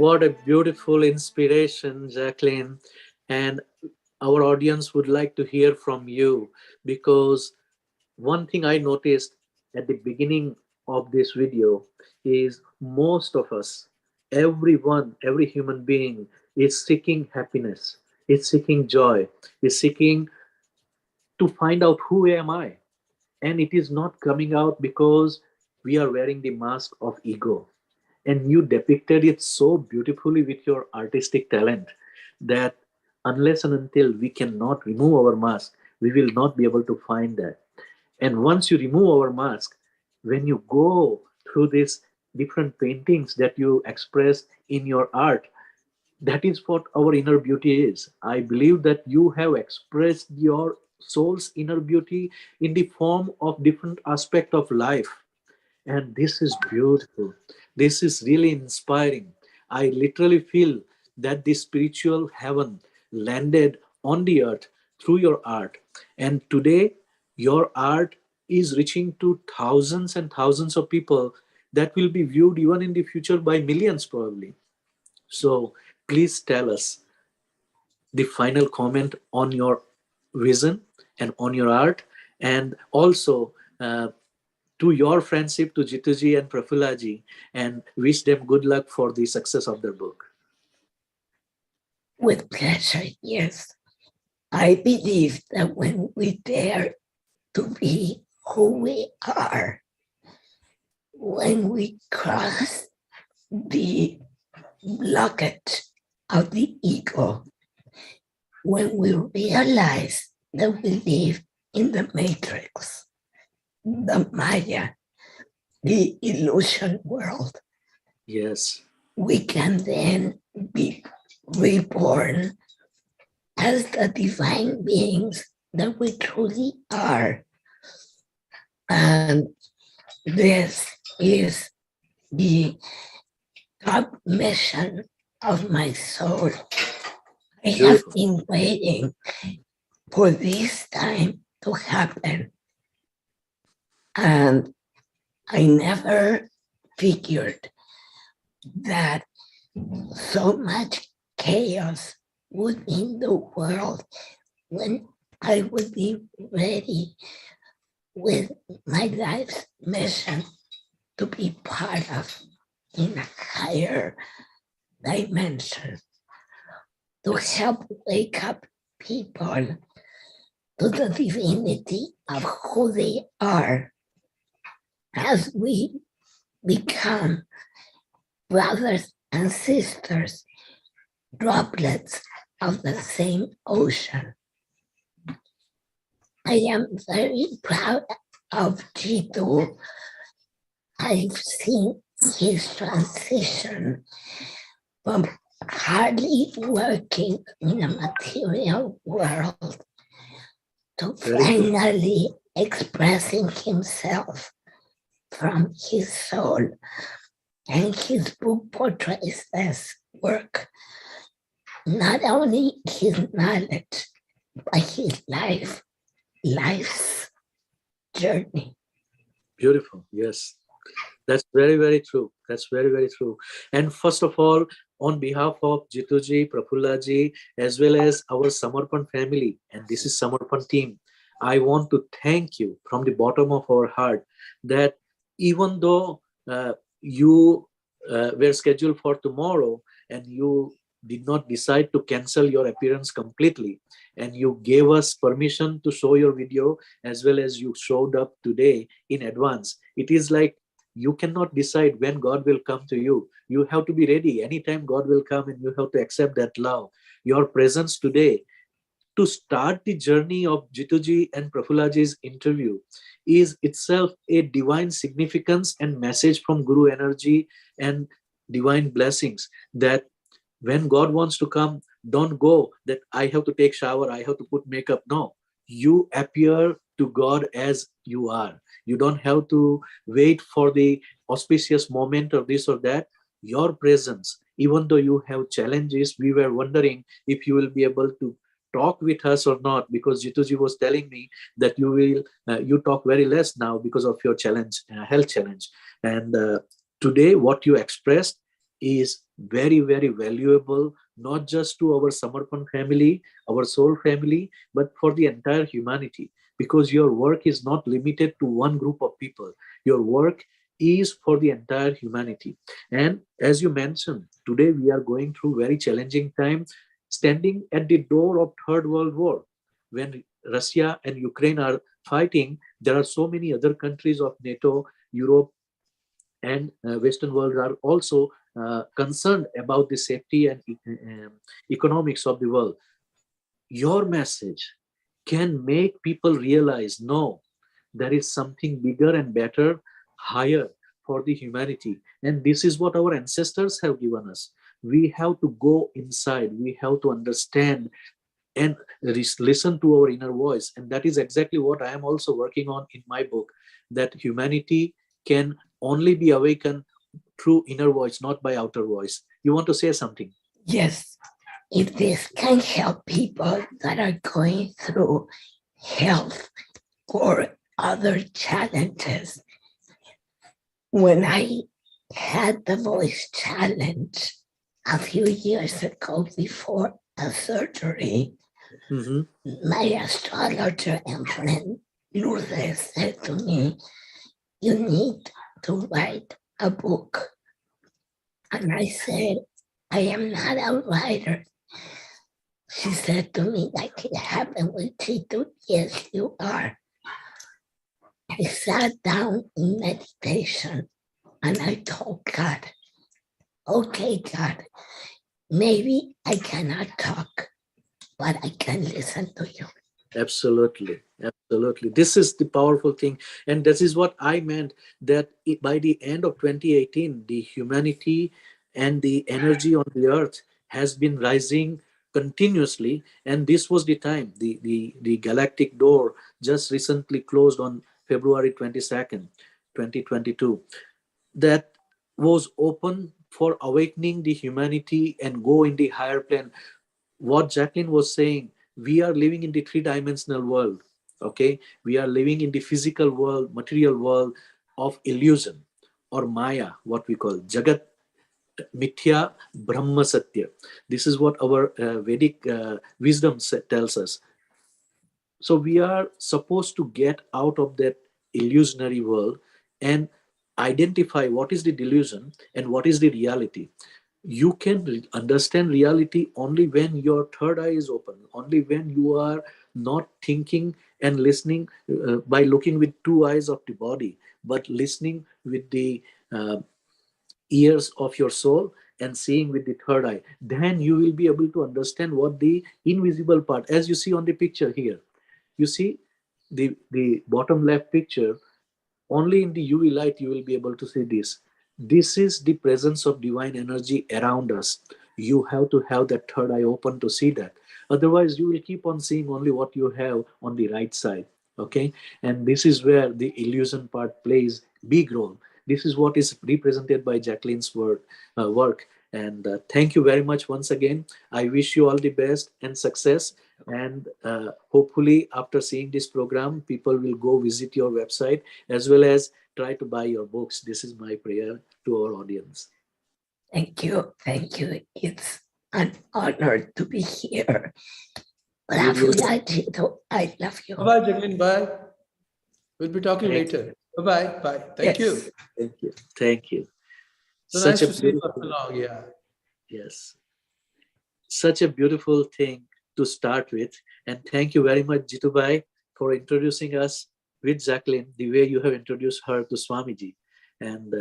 What a beautiful inspiration, Jacqueline. And our audience would like to hear from you, because one thing I noticed at the beginning of this video is most of us, everyone, every human being is seeking happiness, is seeking joy, is seeking to find out who am I. And it is not coming out because we are wearing the mask of ego. And you depicted it so beautifully with your artistic talent that unless and until we cannot remove our mask, we will not be able to find that. And once you remove our mask, when you go through these different paintings that you express in your art, that is what our inner beauty is. I believe that you have expressed your soul's inner beauty in the form of different aspect of life. And this is beautiful. This is really inspiring. I literally feel that the spiritual heaven landed on the earth through your art. And today, your art is reaching to thousands and thousands of people that will be viewed even in the future by millions probably. So please tell us the final comment on your vision and on your art, and also to your friendship to Jituji and Prafullaji, and wish them good luck for the success of their book. With pleasure, yes. I believe that when we dare to be who we are, when we cross the blockage of the ego, when we realize that we live in the matrix, the Maya, the illusion world, Yes. we can then be reborn as the divine beings that we truly are. And this is the top mission of my soul. I have been waiting for this time to happen. And I never figured that so much chaos would be in the world when I would be ready with my life's mission to be part of in a higher dimension, to help wake up people to the divinity of who they are as we become brothers and sisters, droplets of the same ocean. I am very proud of Jitu. I've seen his transition from hardly working in a material world to finally expressing himself from his soul. And his book portrays this work, not only his knowledge, but his life's journey. Beautiful. Yes. That's very, very true. That's very, very true. And first of all, on behalf of Jituji, Prafullaji, as well as our Samarpan family, and this is Samarpan team, I want to thank you from the bottom of our heart that even though you were scheduled for tomorrow and you did not decide to cancel your appearance completely, and you gave us permission to show your video as well as you showed up today in advance. It is like you cannot decide when God will come to you. You have to be ready. Anytime God will come, and you have to accept that love. Your presence today to start the journey of Jituji and Prafullaji's interview is itself a divine significance and message from Guru energy and divine blessings, that when God wants to come, don't go that I have to take shower, I have to put makeup. No, you appear to God as you are. You don't have to wait for the auspicious moment or this or that. Your presence, even though you have challenges, we were wondering if you will be able to talk with us or not, because Jituji was telling me that you will you talk very less now because of your challenge, health challenge. And today what you expressed is very, very valuable, not just to our Samarpan family, our soul family, but for the entire humanity, because your work is not limited to one group of people. Your work is for the entire humanity. And as you mentioned, today we are going through very challenging time, standing at the door of Third World War. When Russia and Ukraine are fighting, there are so many other countries of NATO, Europe, and Western world are also concerned about the safety and economics of the world. Your message can make people realize, no, there is something bigger and better, higher for the humanity. And this is what our ancestors have given us. We have to go inside, we have to understand and listen to our inner voice. And that is exactly what I am also working on in my book, that humanity can only be awakened through inner voice, not by outer voice. You want to say something? Yes, if this can help people that are going through health or other challenges. When I had the voice challenge a few years ago before a surgery, my astrologer and friend Lourdes said to me, you need to write a book. And I said, I am not a writer. She said to me, like it happened with Chitu, yes, you are. I sat down in meditation and I told God, okay, God, maybe I cannot talk, but I can listen to you. Absolutely, absolutely. This is the powerful thing. And this is what I meant, that by the end of 2018, the humanity and the energy on the earth has been rising continuously. And this was the time, the galactic door just recently closed on February 22nd, 2022. That was open for awakening the humanity and go in the higher plane. What Jacqueline was saying, we are living in the three-dimensional world. Okay, we are living in the physical world, material world of illusion or Maya, what we call Jagat Mithya Brahma Satya. This is what our Vedic wisdom tells us. So we are supposed to get out of that illusionary world and identify what is the delusion and what is the reality. You can understand reality only when your third eye is open, only when you are not thinking and listening by looking with two eyes of the body, but listening with the ears of your soul and seeing with the third eye. Then you will be able to understand what the invisible part, as you see on the picture here. You see the bottom left picture, only in the UV light you will be able to see this. This is the presence of divine energy around us. You have to have that third eye open to see that. Otherwise, you will keep on seeing only what you have on the right side. Okay? And this is where the illusion part plays big role. This is what is represented by Jacqueline's work. And thank you very much once again. I wish you all the best and success. And hopefully after seeing this program, people will go visit your website as well as try to buy your books. This is my prayer to our audience. Thank you. Thank you. It's an honor to be here. Prafulla, I love you. Bye, Jacqueline. Bye. We'll be talking Thank later. Bye. Bye. Thank you. Thank you. Thank you. So nice to see you after long. Yeah. Yes. Such a beautiful thing to start with. And thank you very much, Jitubai, for introducing us with Jacqueline, the way you have introduced her to Swamiji. And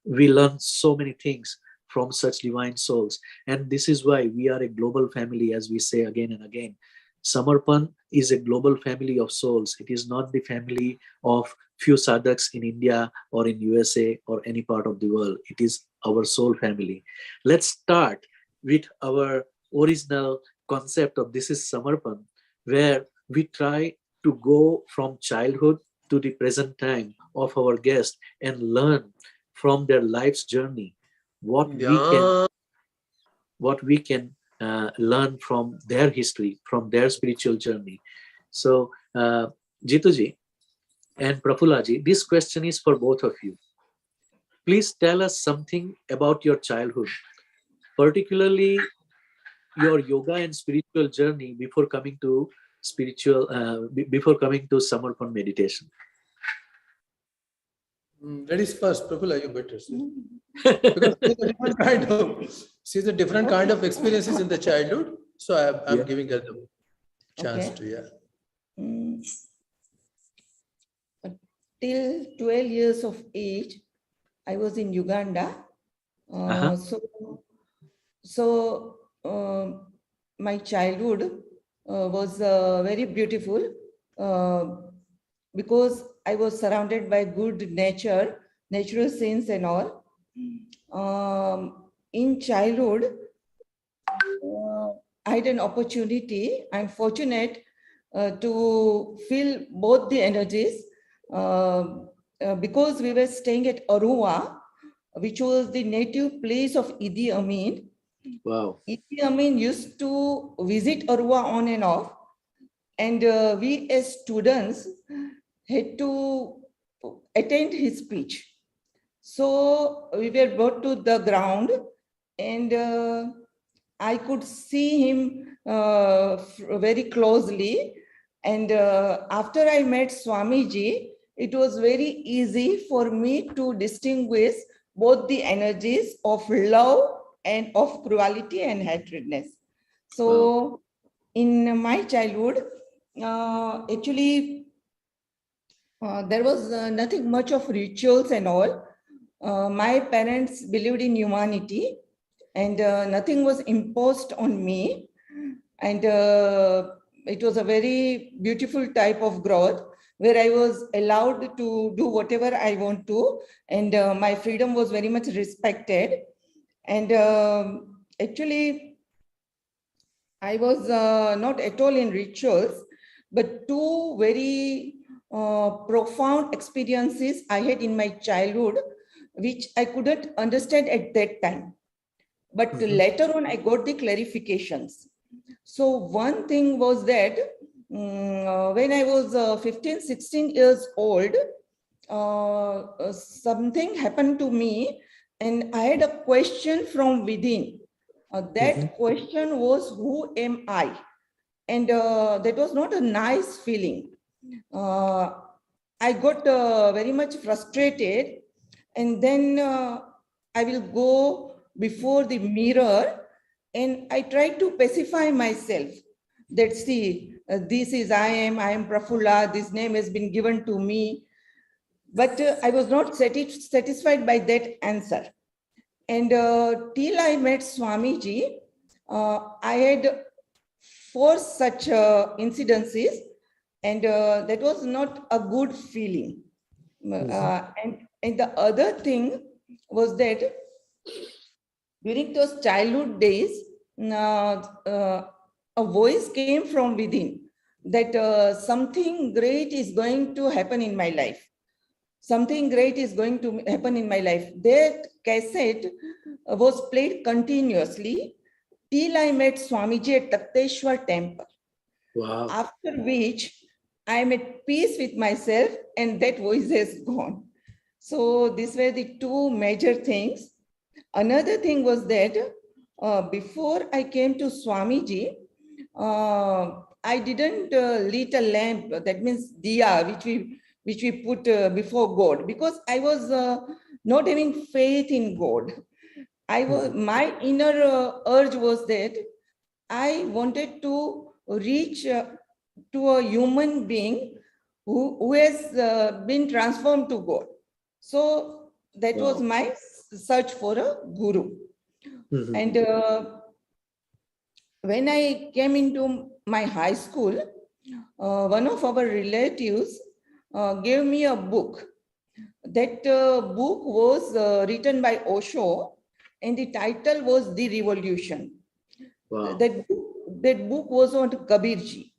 we learn so many things from such divine souls. And this is why we are a global family, as we say again and again. Samarpan is a global family of souls. It is not the family of few sadhaks in India or in USA or any part of the world. It is our soul family. Let's start with our original concept of this is Samarpan, where we try to go from childhood to the present time of our guests and learn from their life's journey what we can learn from their history, from their spiritual journey. So, Jituji and Prafullaji, this question is for both of you. please tell us something about your childhood, particularly your yoga and spiritual journey before coming to before coming to Samarpan meditation. Ladies first, Prafulla, you better say. Because she's a different kind of experiences in the childhood. So I'm giving her the chance to, Till 12 years of age, I was in Uganda. So my childhood was very beautiful because I was surrounded by good nature, natural scenes and all. In childhood, I had an opportunity. I'm fortunate to feel both the energies because we were staying at Arua, which was the native place of Idi Amin. Wow. Idi Amin used to visit Arua on and off, and we as students had to attend his speech. So we were brought to the ground, and I could see him very closely. And after I met Swamiji, it was very easy for me to distinguish both the energies of love and of cruelty and hatredness. So in my childhood, actually, there was nothing much of rituals and all. My parents believed in humanity, and nothing was imposed on me. And it was a very beautiful type of growth where I was allowed to do whatever I want to, and my freedom was very much respected. And actually, I was not at all in rituals, but two very profound experiences I had in my childhood, which I couldn't understand at that time. But later on, I got the clarifications. So one thing was that when I was 15, 16 years old, something happened to me, and I had a question from within. That question was, who am I? And that was not a nice feeling. I got very much frustrated, and then I will go before the mirror and I try to pacify myself that, see, this is I am Prafulla, this name has been given to me. But I was not satisfied by that answer. And till I met Swamiji, I had 4 such incidences, and that was not a good feeling. And the other thing was that during those childhood days, a voice came from within that something great is going to happen in my life. Something great is going to happen in my life. That cassette was played continuously till I met Swamiji at Takteshwar temple. Wow. After which I am at peace with myself, and that voice has gone. So these were the 2 major things. Another thing was that before I came to Swamiji, I didn't lit a lamp, that means diya, which we put before God, because I was not having faith in God. My inner urge was that I wanted to reach to a human being who has been transformed to God. So that was my search for a guru. And when I came into my high school, one of our relatives gave me a book. That book was written by Osho, and the title was The Revolution. Wow. That book was on Kabirji.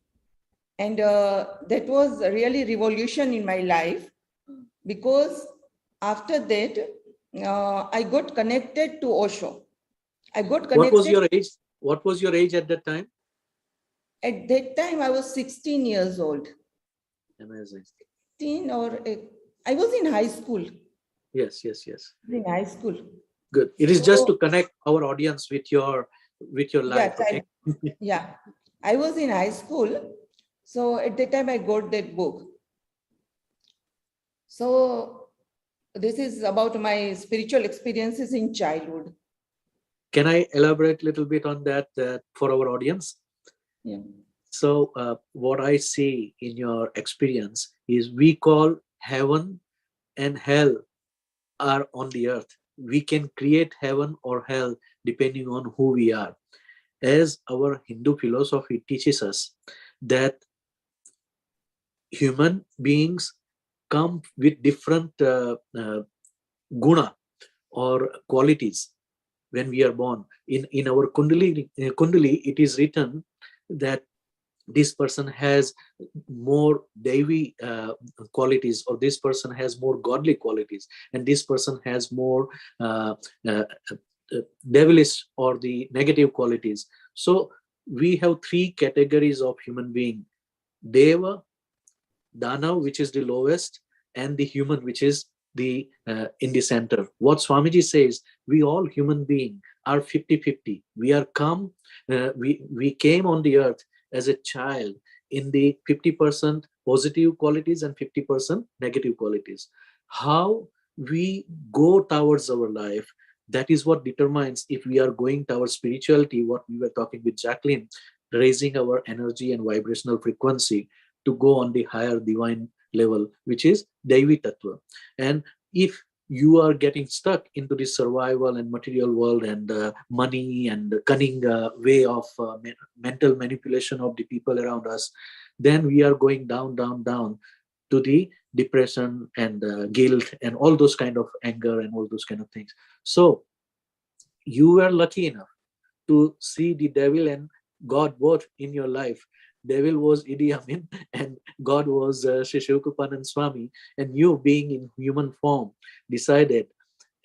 And that was really revolution in my life, because after that, I got connected to Osho. I got connected. What was your age? What was your age at that time? At that time, I was 16 years old. Amazing. 16 or I was in high school. Yes. In high school. Good. It is just So, to connect our audience with your life. Okay. yeah, I was in high school. So at that time I got that book. So this is about my spiritual experiences in childhood. Can I elaborate a little bit on that for our audience? Yeah. So what I see in your experience is we call heaven and hell are on the earth. We can create heaven or hell depending on who we are. As our Hindu philosophy teaches us that human beings come with different guna or qualities when we are born. In our Kundalini, it is written that this person has more Devi qualities, or this person has more godly qualities, and this person has more devilish or the negative qualities. So we have three categories of human being: Deva, Danav, which is the lowest, and the human, which is the in the center. What Swamiji says, we all human being are 50-50. We came on the earth as a child in the 50% positive qualities and 50% negative qualities. How we go towards our life, that is what determines if we are going towards spirituality, what we were talking with Jacqueline, raising our energy and vibrational frequency to go on the higher divine level, which is Devi Tattva. And if you are getting stuck into the survival and material world and money and cunning way of mental manipulation of the people around us, then we are going down to the depression and guilt and all those kind of anger and all those kind of things. So you were lucky enough to see the devil and God both in your life. Devil was Idi Amin and God was Sri Shivakupanand Swami, and you being in human form decided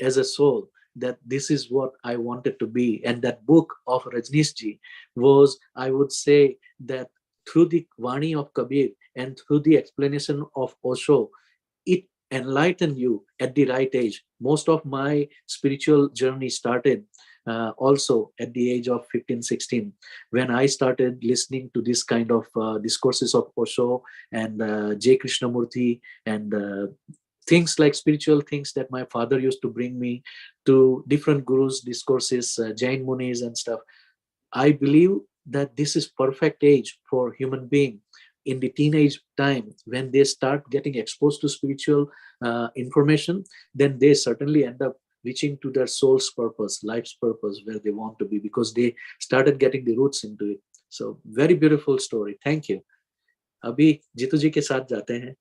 as a soul that this is what I wanted to be. And that book of Rajnishji was, I would say, that through the Vani of Kabir and through the explanation of Osho, it enlightened you at the right age. Most of my spiritual journey started also at the age of 15-16, when I started listening to this kind of discourses of Osho and J. Krishnamurti and things like spiritual things that my father used to bring me to different gurus' discourses, Jain Munis and stuff. I believe that this is perfect age for human being in the teenage time. When they start getting exposed to spiritual information, then they certainly end up reaching to their soul's purpose, life's purpose, where they want to be, because they started getting the roots into it. So very beautiful story. Thank you. Abhi Jitu ji ke saath jate hain.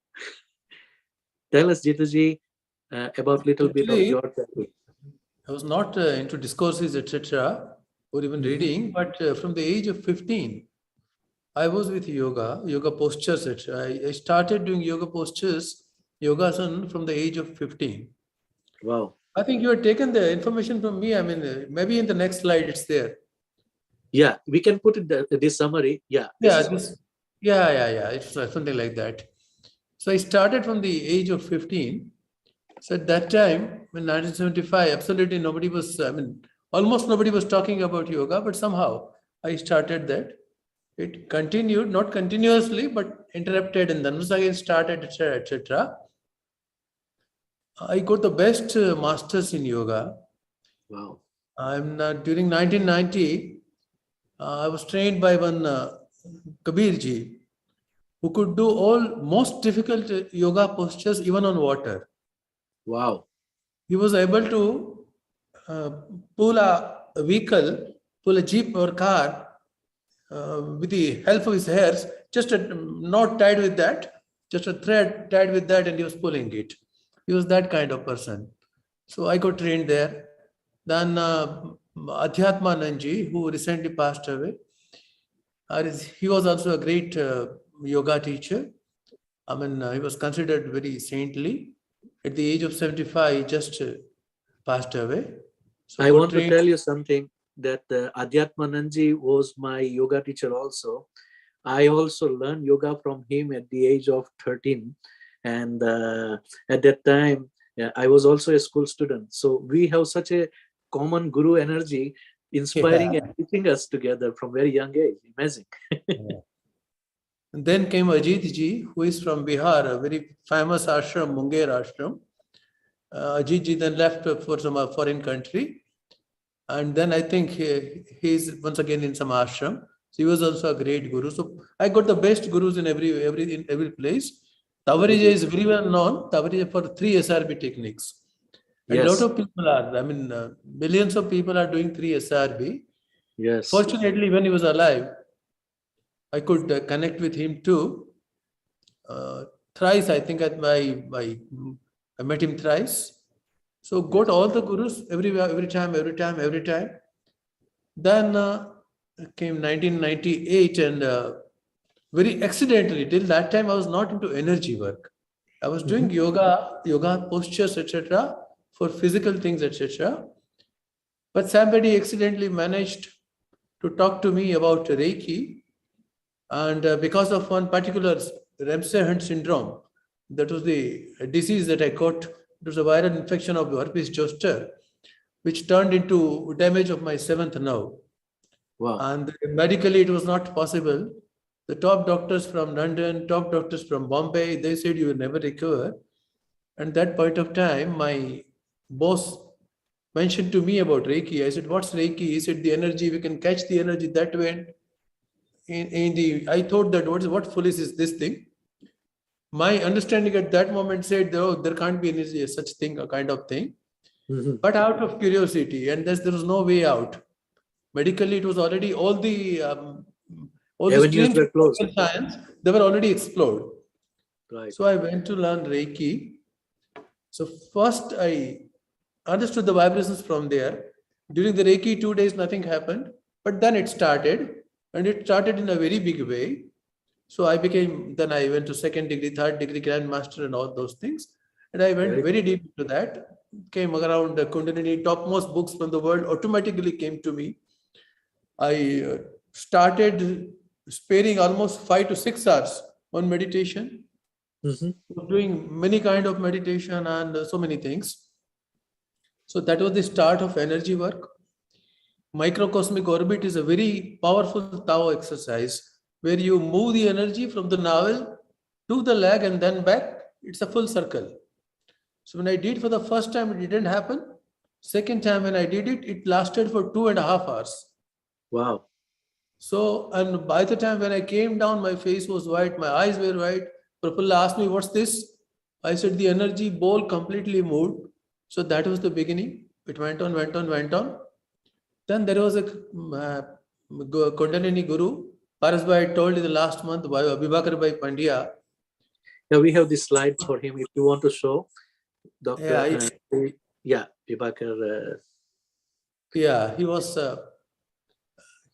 Tell us, Jitu ji, about little bit of your topic. I was not into discourses, etc., or even reading, but from the age of 15, I was with yoga postures, etc. I started doing yoga postures, yogasan from the age of 15. Wow. I think you have taken the information from me. I mean, maybe in the next slide it's there. Yeah, we can put it this summary. Yeah. Yeah. It's something like that. So I started from the age of 15. So at that time, in 1975, absolutely nobody was, almost nobody was talking about yoga, but somehow I started that. It continued, not continuously, but interrupted, and then once again started, etc., etc. I got the best masters in yoga. Wow. During 1990, I was trained by one Kabirji, who could do all most difficult yoga postures even on water. Wow. He was able to pull a vehicle, pull a jeep or car with the help of his hairs, just a knot tied with that, just a thread tied with that, and he was pulling it. He was that kind of person. So I got trained there. Then Adhyatmananji, who recently passed away, he was also a great yoga teacher. He was considered very saintly. At the age of 75, he just passed away. So I want to tell you something, that Adhyatmananji was my yoga teacher also. I also learned yoga from him at the age of 13. And at that time, Yeah, I was also a school student. So we have such a common guru energy, inspiring and teaching us together from very young age. Amazing. And then came Ajit ji, who is from Bihar, a very famous ashram, Munger ashram. Ajit ji then left for some foreign country. And then I think he's once again in some ashram. So he was also a great guru. So I got the best gurus in every place. Tavarija is very well known. Tavarija for 3 SRB techniques. And a lot of people are, millions of people are doing 3 SRB. Yes. Fortunately, when he was alive, I could connect with him too. Thrice, I think I met him thrice. So got all the gurus every time. Then came 1998 and very accidentally, till that time I was not into energy work. I was doing yoga postures, etc. for physical things, etc. But somebody accidentally managed to talk to me about Reiki. And because of one particular Ramsay Hunt syndrome, that was the disease that I got. It was a viral infection of herpes zoster, which turned into damage of my 7th nerve. Wow. And medically, it was not possible. The top doctors from London, top doctors from Bombay, they said you will never recover. And that point of time, my boss mentioned to me about Reiki. I said, what's Reiki? He said, the energy, we can catch the energy that way. I thought that what foolish is this thing? My understanding at that moment said, oh, there can't be any such thing, a kind of thing. But out of curiosity, and there was no way out. Medically, it was already all the streams were closed. of science, they were already explored. Right. So I went to learn Reiki. So first I understood the vibrations from there. During the Reiki 2 days, nothing happened. But then it started, and it started in a very big way. So I went to 2nd degree, 3rd degree Grand Master and all those things. And I went very deep into that. Came around the Kundalini, topmost books from the world automatically came to me. I started sparing almost 5 to 6 hours on meditation. Doing many kind of meditation and so many things. So that was the start of energy work. Microcosmic Orbit is a very powerful Tao exercise where you move the energy from the navel to the leg and then back. It's a full circle. So when I did for the first time, it didn't happen. Second time when I did it, it lasted for 2.5 hours. Wow. So, and by the time when I came down, my face was white, my eyes were white. Prafulla asked me, what's this? I said, the energy ball completely moved. So that was the beginning. It went on. Then there was a Kundalini Guru. Parasbhai told in the last month, Bhavnagar Pandya. Yeah, we have this slide for him if you want to show. Dr. Vibhakar.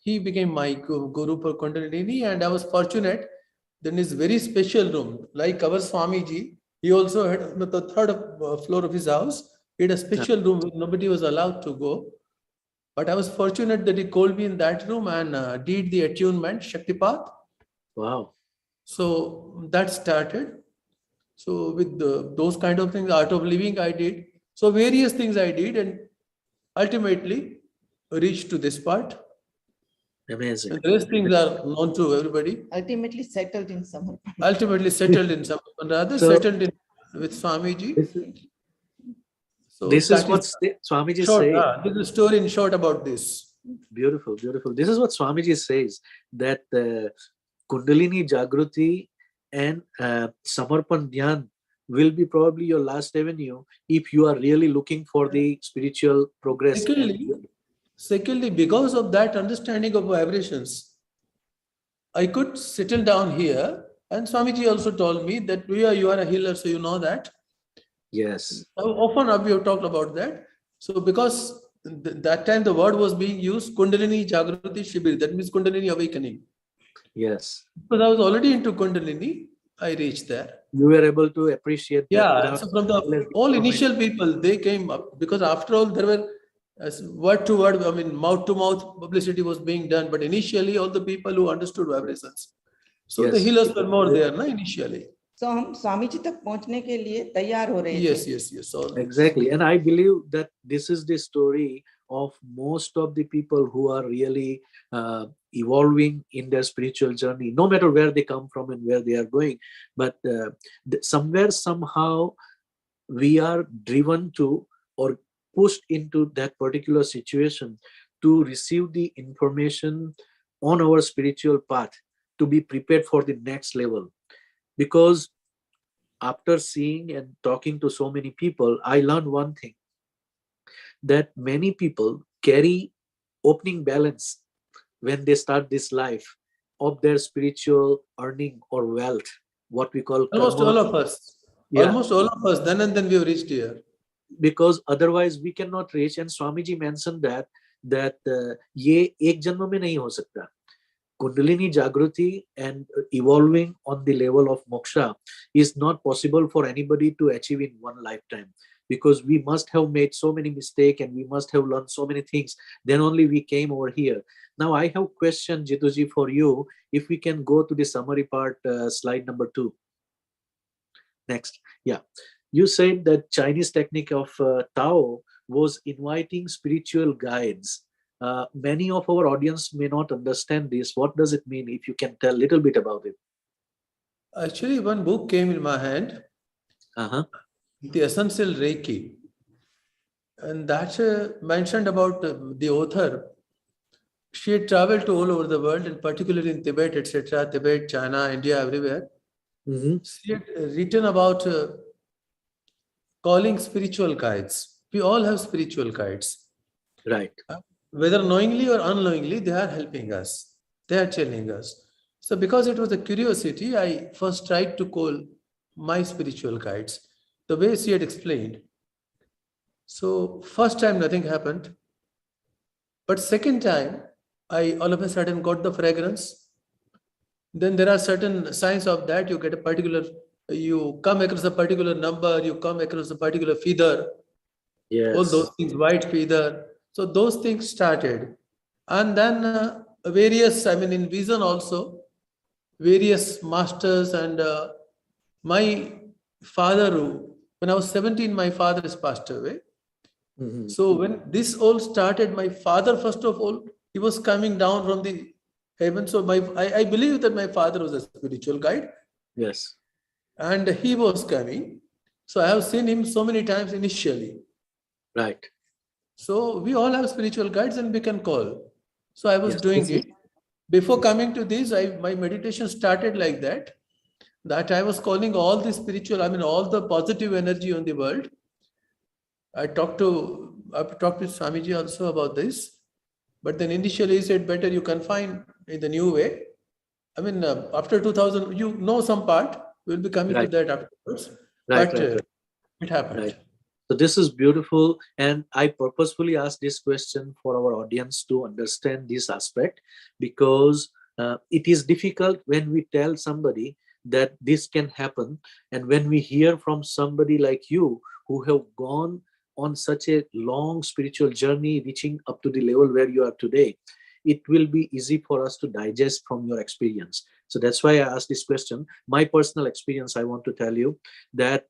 He became my guru for Kundalini, and I was fortunate. Then his very special room, like our Swamiji, he also had the 3rd floor of his house. He had a special room where nobody was allowed to go. But I was fortunate that he called me in that room and did the attunement, Shaktipat. Wow. So that started. So with those kind of things, art of living I did. So various things I did and ultimately reached to this part. Amazing. And the rest things are known to everybody. Ultimately settled in Samarpan. Settled in with Swamiji. So this is what Swamiji says. This is a story in short about this. Beautiful, beautiful. This is what Swamiji says, that Kundalini Jagruti and Samarpan Dhyan will be probably your last avenue if you are really looking for the spiritual progress. Secondly, because of that understanding of vibrations, I could settle down here. And Swamiji also told me that you are a healer, so you know that. Yes. Often we have talked about that. So because that time the word was being used, Kundalini Jagruti Shibir, that means Kundalini awakening. Yes. Because I was already into Kundalini, I reached there. You were able to appreciate that. Yeah, so from all initial people, they came up because after all there were word to word, mouth to mouth publicity was being done. But initially all the people who understood vibrations. So the healers were more there initially. तो हम स्वामी जी तक पहुंचने के लिए तैयार हो रहे थे. Yes. All Exactly. And I believe that this is the story of most of the people who are really evolving in their spiritual journey, no matter where they come from and where they are going. But somewhere, somehow, we are driven to or pushed into that particular situation to receive the information on our spiritual path, to be prepared for the next level. Because after seeing and talking to so many people, I learned one thing, that many people carry opening balance when they start this life of their spiritual earning or wealth, what we call almost karma. all of us. Yeah. Almost all of us. Then and then we have reached here. Because otherwise we cannot reach. And Swamiji mentioned that ye ek janma mein nahi ho sakta. Kundalini Jagruti and evolving on the level of moksha is not possible for anybody to achieve in one lifetime, because we must have made so many mistakes and we must have learned so many things. Then only we came over here. Now I have a question, Jituji, for you. If we can go to the summary part, slide number 2. Next. Yeah. You said that Chinese technique of Tao was inviting spiritual guides. Many of our audience may not understand this. What does it mean? If you can tell a little bit about it. Actually, one book came in my hand, The Essential Reiki. And that mentioned about the author. She had traveled to all over the world, and particularly in Tibet, etc., Tibet, China, India, everywhere. She had written about calling spiritual guides. We all have spiritual guides. Right. Whether knowingly or unknowingly, they are helping us. They are telling us. So because it was a curiosity, I first tried to call my spiritual guides, the way she had explained. So first time nothing happened. But second time, I all of a sudden got the fragrance. Then there are certain signs of that. You get a particular, you come across a particular number, you come across a particular feather. Yes. All those things, white feather. So those things started. And then various, in vision also, various masters and my father, when I was 17, my father has passed away. So when this all started, my father, first of all, he was coming down from the heaven. So I believe that my father was a spiritual guide. Yes. And he was coming. So I have seen him so many times initially. Right. So we all have spiritual guides and we can call. So I was doing this it. Before coming to this, my meditation started like that I was calling all the spiritual, all the positive energy on the world. I've talked with Swamiji also about this. But then initially he said, better you confine in the new way. After 2000, you know some part, we'll be coming to that afterwards. Right, But right. it happened. Right. So this is beautiful. And I purposefully asked this question for our audience to understand this aspect, because it is difficult when we tell somebody that this can happen. And when we hear from somebody like you who have gone on such a long spiritual journey, reaching up to the level where you are today, it will be easy for us to digest from your experience. So that's why I asked this question. My personal experience, I want to tell you that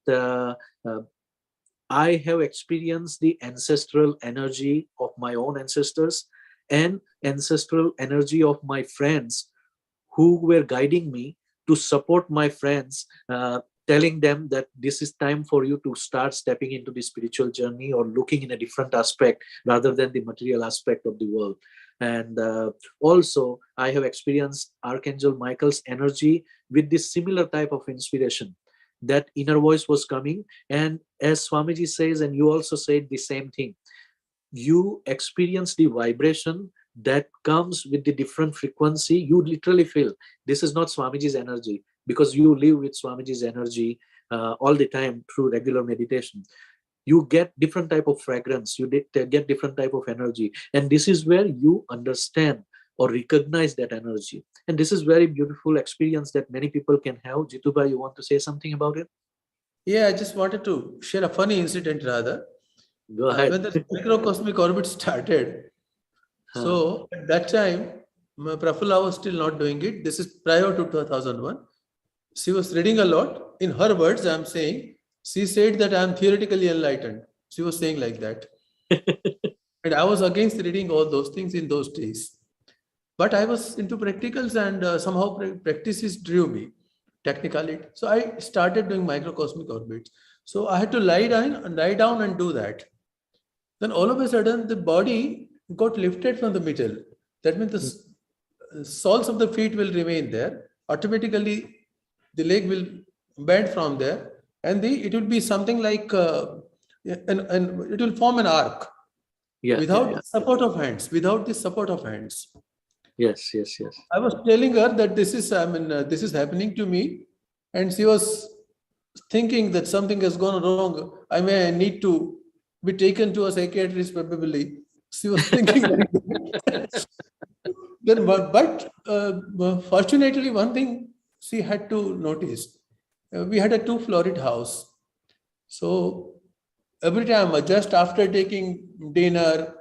I have experienced the ancestral energy of my own ancestors and ancestral energy of my friends who were guiding me to support my friends, telling them that this is time for you to start stepping into the spiritual journey or looking in a different aspect rather than the material aspect of the world. And also, I have experienced Archangel Michael's energy with this similar type of inspiration. That inner voice was coming, and as Swamiji says, and you also said the same thing, you experience the vibration that comes with the different frequency. You literally feel this is not Swamiji's energy, because you live with Swamiji's energy all the time through regular meditation. You get different type of fragrance, you get different type of energy, and this is where you understand or recognize that energy. And this is very beautiful experience that many people can have. Jitubai, you want to say something about it? Yeah, I just wanted to share a funny incident rather. Go ahead. When the Microcosmic Orbit started, so at that time, Prafulla was still not doing it. This is prior to 2001. She was reading a lot. In her words, I'm saying, she said that I'm theoretically enlightened. She was saying like that. And I was against reading all those things in those days. But I was into practicals, and somehow practices drew me technically. So I started doing microcosmic orbits. So I had to lie down and do that. Then all of a sudden, the body got lifted from the middle. That means the soles of the feet will remain there. Automatically, the leg will bend from there, and it will be something like, and it will form an arc without support of hands. Without the support of hands. Yes. I was telling her that this is happening to me, and she was thinking that something has gone wrong. I may need to be taken to a psychiatrist probably. She was thinking like that. Then, but fortunately, one thing she had to notice. We had a 2-floored house. So every time, just after taking dinner,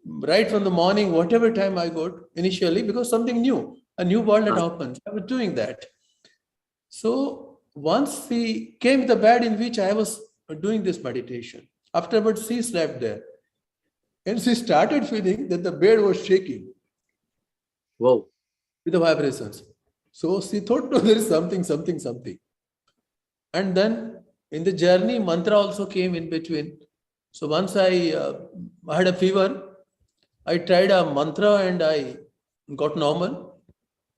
right from the morning, whatever time I got initially, because something new, a new world had opened. I was doing that. So once she came to the bed in which I was doing this meditation, afterwards she slept there. And she started feeling that the bed was shaking. Whoa. With the vibrations. So she thought, no, there is something. And then in the journey, mantra also came in between. So once I had a fever, I tried a mantra and I got normal.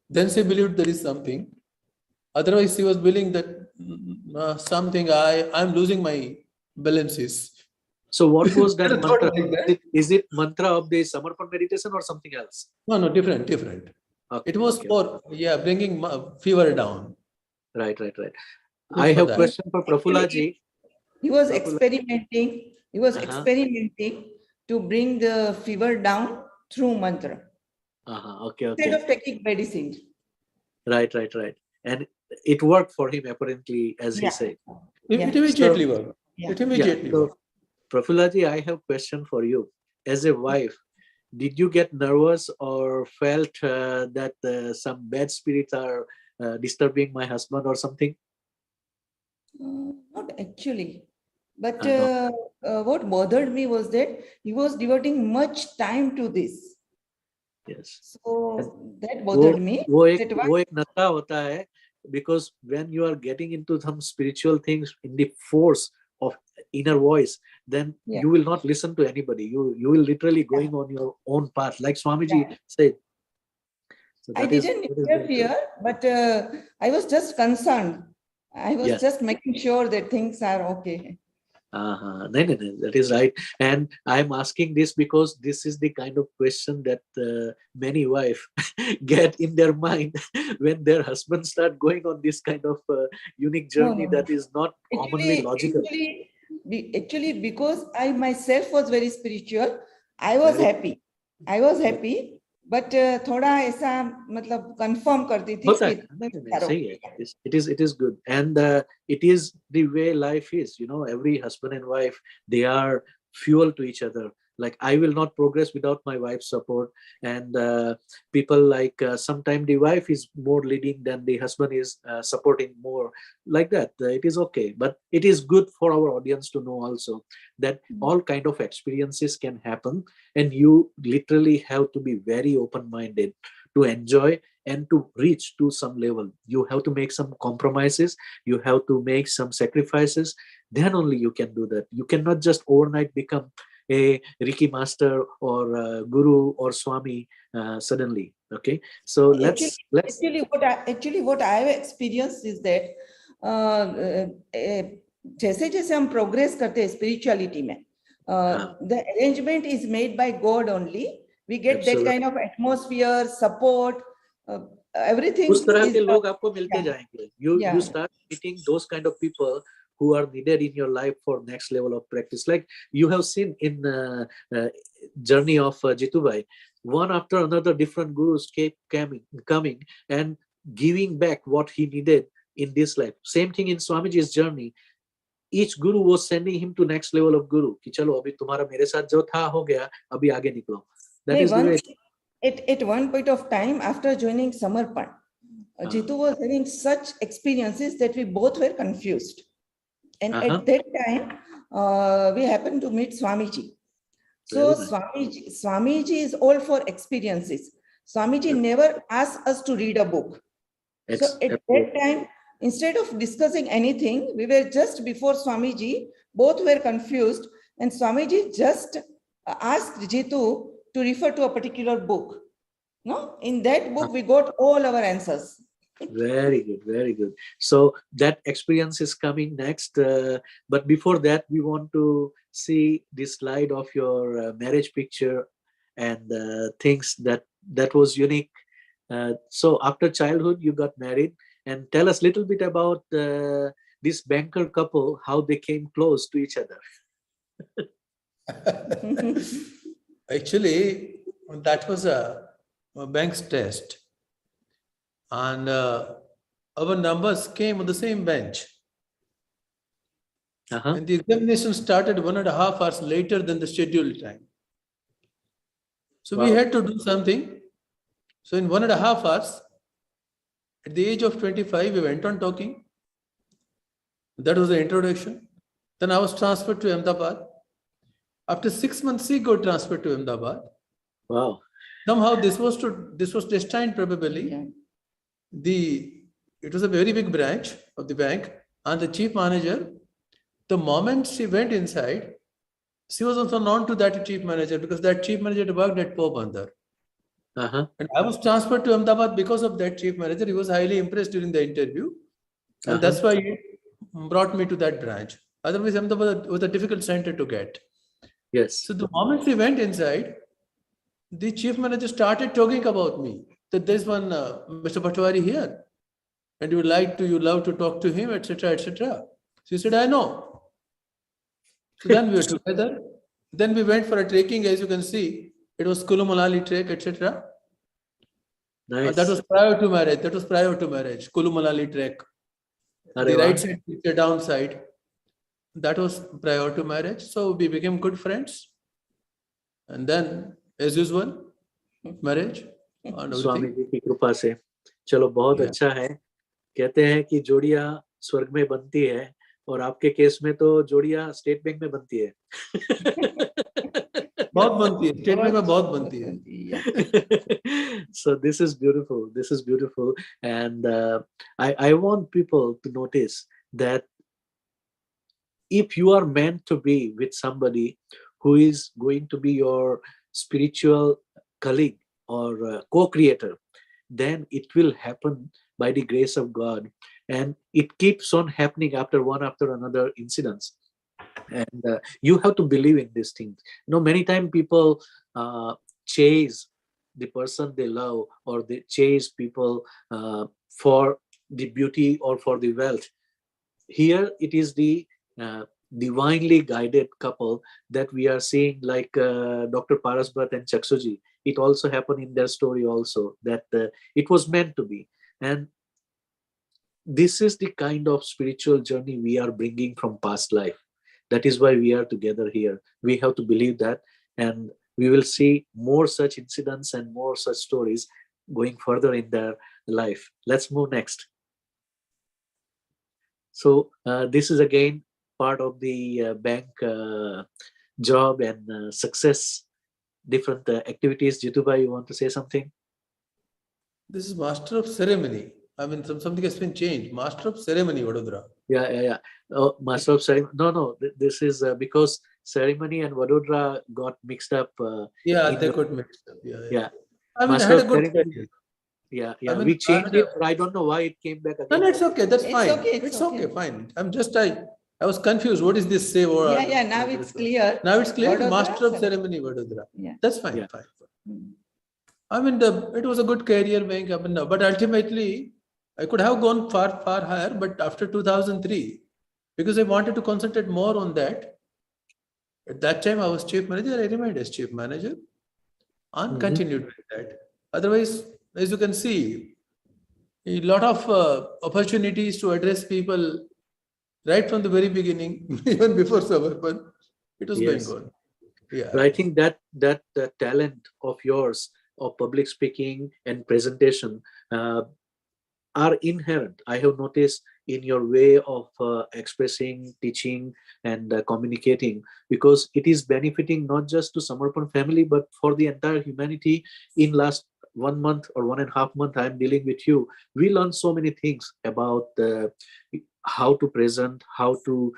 Then she believed there is something. Otherwise, she was believing that something, I'm losing my balances. So what was that Thought mantra? like that. Is it mantra of the Samarpan meditation or something else? No, different. Okay, It was for bringing fever down. Right. I have a question for Prafulla ji. He was experimenting. He was experimenting to bring the fever down through mantra. Okay. Instead of taking medicine. Right. And it worked for him apparently, as he said. It immediately worked. It immediately worked. Prafulla ji, I have a question for you. As a wife, did you get nervous or felt that some bad spirits are disturbing my husband or something? Not actually. But what bothered me was that he was devoting much time to this. Yes. So that bothered me. वो एक नशा होता है, because when you are getting into some spiritual things in the force of inner voice, then you will not listen to anybody. You will literally going on your own path, like Swamiji said. So I didn't interfere, but I was just concerned. I was just making sure that things are okay. No, that is right. And I'm asking this because this is the kind of question that many wives get in their mind when their husbands start going on this kind of unique journey that is not commonly logical. Actually, because I myself was very spiritual, I was happy. But थोड़ा ऐसा मतलब confirm करती थी कि it is good, and it is the way life is. Every husband and wife, they are fuel to each other. Like, I will not progress without my wife's support, and people like sometimes the wife is more leading than the husband is supporting more, like that. It is okay, but it is good for our audience to know also that all kind of experiences can happen, and you literally have to be very open-minded to enjoy and to reach to some level. You have to make some compromises, you have to make some sacrifices, then only you can do that. You cannot just overnight become a Reiki master or guru or swami suddenly. Okay, so let's actually what I have experienced is that जैसे जैसे हम progress करते हैं spirituality में, the arrangement is made by God only. We get that kind of atmosphere, support, everything. उस तरह के लोग आपको मिलते जाएंगे. You start meeting those kind of people who are needed in your life for next level of practice. Like you have seen in journey of Jitubhai, one after another different gurus kept coming and giving back what he needed in this life. Same thing in Swamiji's journey. Each guru was sending him to next level of guru. कि चलो अभी तुम्हारा मेरे साथ जो था हो गया, अभी आगे निकलो. That is the way. At one point of time, after joining Samarpan, Jitu was having such experiences that we both were confused. And at that time, we happened to meet Swamiji. So Swamiji is all for experiences. Swamiji never asked us to read a book. So at that time, instead of discussing anything, we were just before Swamiji, both were confused, and Swamiji just asked Jitu to refer to a particular book. No, in that book, we got all our answers. Very good, very good. So that experience is coming next. But before that, we want to see this slide of your marriage picture and things that was unique. So after childhood, you got married, and tell us a little bit about this banker couple, how they came close to each other. Actually, that was a bank's test. And our numbers came on the same bench. And the examination started 1.5 hours later than the scheduled time. So we had to do something. So in 1.5 hours, at the age of 25, we went on talking. That was the introduction. Then I was transferred to Ahmedabad. After 6 months, he got transferred to Ahmedabad. Wow. Somehow this was destined probably. Yeah. It was a very big branch of the bank, and the chief manager, the moment she went inside, she was also known to that chief manager because that chief manager worked at Pobandar. And I was transferred to Ahmedabad because of that chief manager. He was highly impressed during the interview, and that's why he brought me to that branch. Otherwise, Ahmedabad was a difficult center to get. Yes. So the moment we went inside, the chief manager started talking about me. That there's one Mr. Patwari here, and you love to talk to him, etc., etc. She said, I know. So then we were together. Then we went for a trekking, as you can see. It was Kulu Manali trek, etc. Nice. That was prior to marriage. Kulu Manali trek. The right side, the downside. That was prior to marriage. So we became good friends. And then, as usual, marriage. Swami ji की कृपा से चलो बहुत अच्छा है। कहते हैं कि जोड़ियां स्वर्ग में बनती है, और आपके केस में तो जोड़ियां स्टेट बैंक में बनती है। बहुत बनती है, स्टेट बैंक में बहुत बनती है। So this is beautiful, and I want people to notice that if you are meant to be with somebody who is going to be your spiritual colleague or co-creator, then it will happen by the grace of God, and it keeps on happening after another incidents. And you have to believe in these things. Many times people chase the person they love, or they chase people for the beauty or for the wealth. Here it is the divinely guided couple that we are seeing, like Dr. Parasbat and Chaksuji. It also happened in their story also, that it was meant to be. And this is the kind of spiritual journey we are bringing from past life. That is why we are together here. We have to believe that, and we will see more such incidents and more such stories going further in their life. Let's move next. So this is again part of the bank job and success, different activities. Jitubai, you want to say something? This is Master of Ceremony. I mean, something has been changed. Master of Ceremony, Vadodara. Yeah. Oh, Master of Ceremony. No. This is because ceremony and Vadodara got mixed up. They got mixed up. Yeah. I mean, Master I had a good Ceremony. career. Yeah. I mean, We changed it, but I don't know why it came back again. No, it's okay. That's It's fine. okay, It's okay. Fine. I was confused. What is this say? Yeah. Now it's clear. Now it's clear. Vadodara, Master of Ceremony, Vadodara. Yeah. That's fine. Yeah. Fine. I mean, it was a good career bank, but ultimately, I could have gone far higher. But after 2003, because I wanted to concentrate more on that, at that time I was chief manager. I remained as chief manager and continued with that. Otherwise, as you can see, a lot of opportunities to address people right from the very beginning, even before Samarpan, it was going on. Yeah. But I think that talent of yours of public speaking and presentation are inherent. I have noticed in your way of expressing, teaching, and communicating, because it is benefiting not just to Samarpan family, but for the entire humanity. In last 1 month or 1.5 months, I am dealing with you. We learned so many things about how to present, how to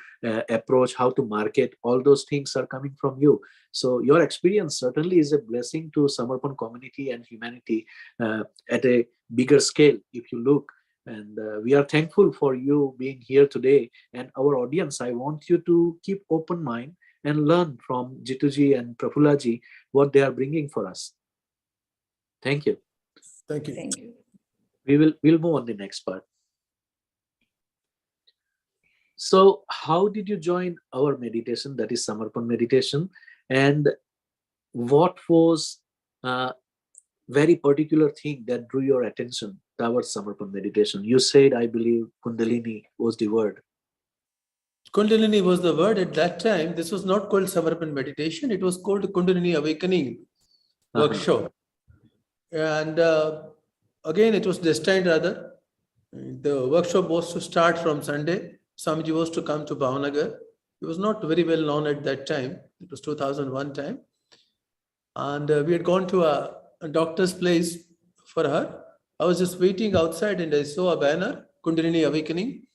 approach, how to market. All those things are coming from you. So your experience certainly is a blessing to Samarpan community and humanity at a bigger scale, if you look. And we are thankful for you being here today. And our audience, I want you to keep open mind and learn from Jituji and Prafullaji what they are bringing for us. Thank you. Thank you. Thank you. We'll move on the next part. So how did you join our meditation, that is Samarpan meditation, and what was very particular thing that drew your attention towards Samarpan meditation? You said, I believe, Kundalini was the word. Kundalini was the word at that time. This was not called Samarpan meditation. It was called Kundalini Awakening Workshop. And again, it was destined rather. The workshop was to start from Sunday. Swamiji was to come to Bhavnagar. He was not very well known at that time. It was 2001 time. And we had gone to a doctor's place for her. I was just waiting outside and I saw a banner, Kundalini Awakening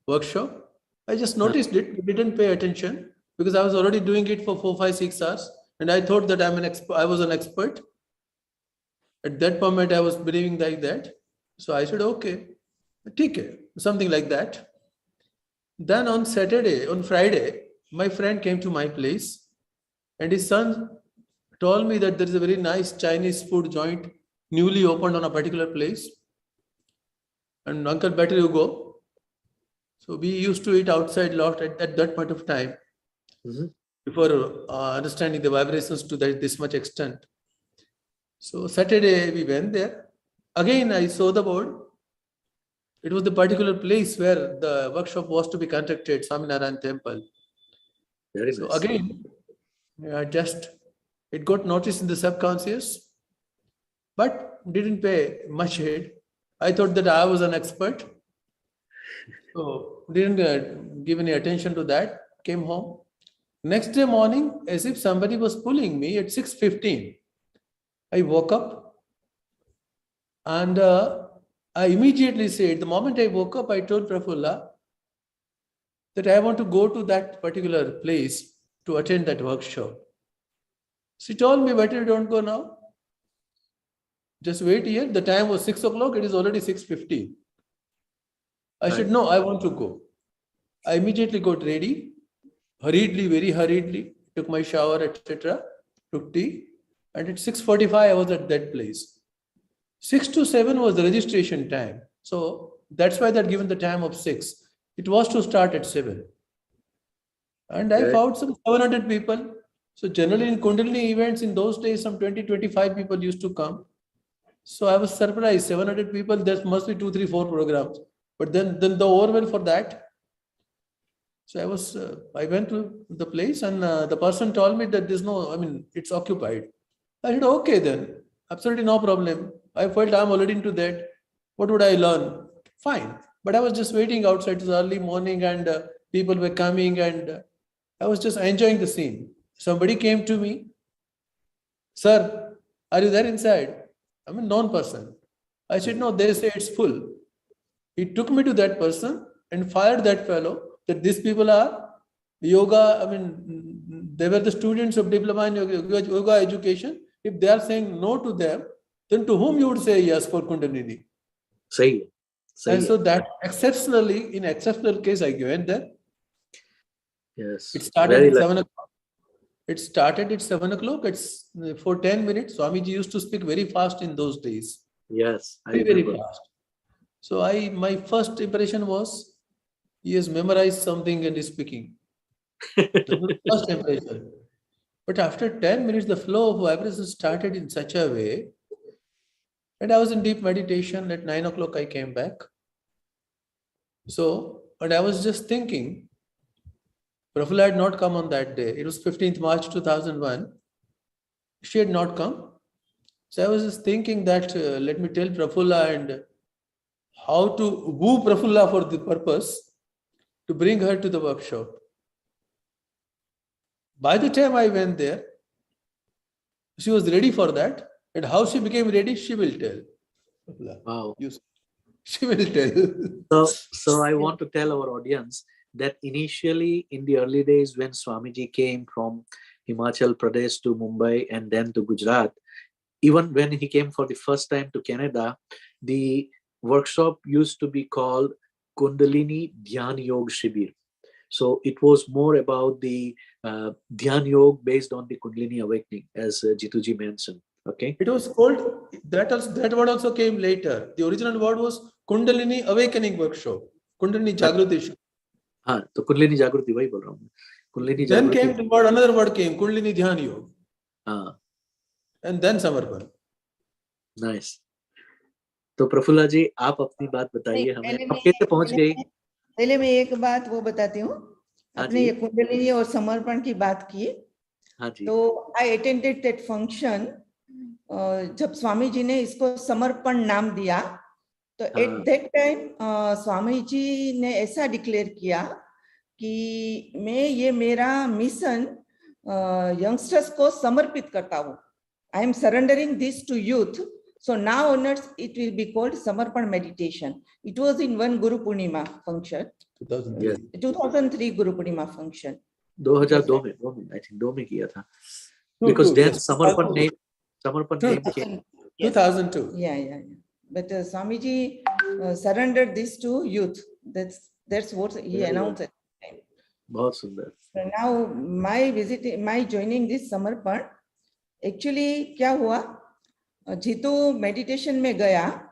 Workshop. I just noticed it, didn't pay attention because I was already doing it for 4, 5, 6 hours. And I thought that I was an expert. At that moment, I was believing like that. So I said, okay, take it, something like that. Then on Friday, my friend came to my place and his son told me that there is a very nice Chinese food joint newly opened on a particular place. And Uncle, better you go. So we used to eat outside a lot at that point of time before understanding the vibrations to this much extent. So Saturday we went there. Again, I saw the board. It was the particular place where the workshop was to be conducted, Swaminarayan Temple. Very So nice. again, it got noticed in the subconscious, but didn't pay much heed. I thought that I was an expert. So didn't give any attention to that, came home. Next day morning, as if somebody was pulling me at 6:15, I woke up and I immediately said, the moment I woke up, I told Prafulla that I want to go to that particular place to attend that workshop. She told me, better you don't go now. Just wait here. The time was 6 o'clock. It is already 6:15. I said, no, I want to go. I immediately got ready, very hurriedly, took my shower, etc., took tea. And at 6:45, I was at that place. 6 to 7 was the registration time. So that's why they're given the time of 6. It was to start at 7. And I found some 700 people. So generally in Kundalini events in those days, some 20-25 people used to come. So I was surprised, 700 people, there must be 2, 3, 4 programs. But then the overwhelm for that. So I went to the place and the person told me that it's occupied. I said, okay then, absolutely no problem. I felt I'm already into that. What would I learn? Fine. But I was just waiting outside. It was early morning and people were coming and I was just enjoying the scene. Somebody came to me. Sir, are you there inside? I'm a known person. I said, no, they say it's full. He took me to that person and fired that fellow that these people are yoga. They were the students of diploma in yoga education. If they are saying no to them, then to whom you would say yes for Kundalini? Say. And so that in exceptional case, I went there. Yes. It started at 7 o'clock. It started at 7 o'clock. It's for 10 minutes. Swamiji used to speak very fast in those days. Yes. Very fast. So my first impression was he has memorized something and is speaking. That was the first impression. But after 10 minutes, the flow of vibration started in such a way. And I was in deep meditation. At 9 o'clock, I came back. And I was just thinking, Prafulla had not come on that day. It was 15th March 2001. She had not come. So I was just thinking that let me tell Prafulla and how to woo Prafulla for the purpose to bring her to the workshop. By the time I went there, she was ready for that. And how she became ready, she will tell. Prafulla, Wow. she will tell. So I want to tell our audience that initially in the early days when Swamiji came from Himachal Pradesh to Mumbai and then to Gujarat, even when he came for the first time to Canada, the workshop used to be called Kundalini Dhyan Yog Shibir. So it was more about the Dhyan Yoga based on the Kundalini awakening, as Jituji mentioned. Okay. It was called, that word also came later. The original word was Kundalini Awakening Workshop. Kundalini Jagruti. हाँ, तो कुंडलिनी जागृति वही बोल रहा हूँ. Kundalini Then जागृति. came the word, another word came, Kundalini Dhyan Yoga. हाँ. And then Samarpan. Nice. तो प्रफुल्ला जी आप अपनी बात बताइए हमें. आप कैसे पहुंच गई? पहले मैं एक बात वो बताती हूँ. आपने ये कुंडलिनी और समर्पण की बात की. हाँ जी. तो I attended that function. जब स्वामी जी ने इसको समर्पण नाम दिया, तो at that time Swami ji ने ऐसा डिक्लेयर किया कि मैं ये मेरा मिशन यंगस्टर्स को समर्पित करता हूँ. I am surrendering this to youth. So now onwards it will be called Samarpan Meditation. It was in one GuruPoornima function. 2003 GuruPoornima function. 2002 में, I think 2 में किया था. Because then Samarpan name came. 2002. Yeah. But Swamiji surrendered this to youth. That's what he announced at the time. बहुत सुंदर. So now my joining this Samarpan, actually क्या हुआ? Jitu meditation में गया,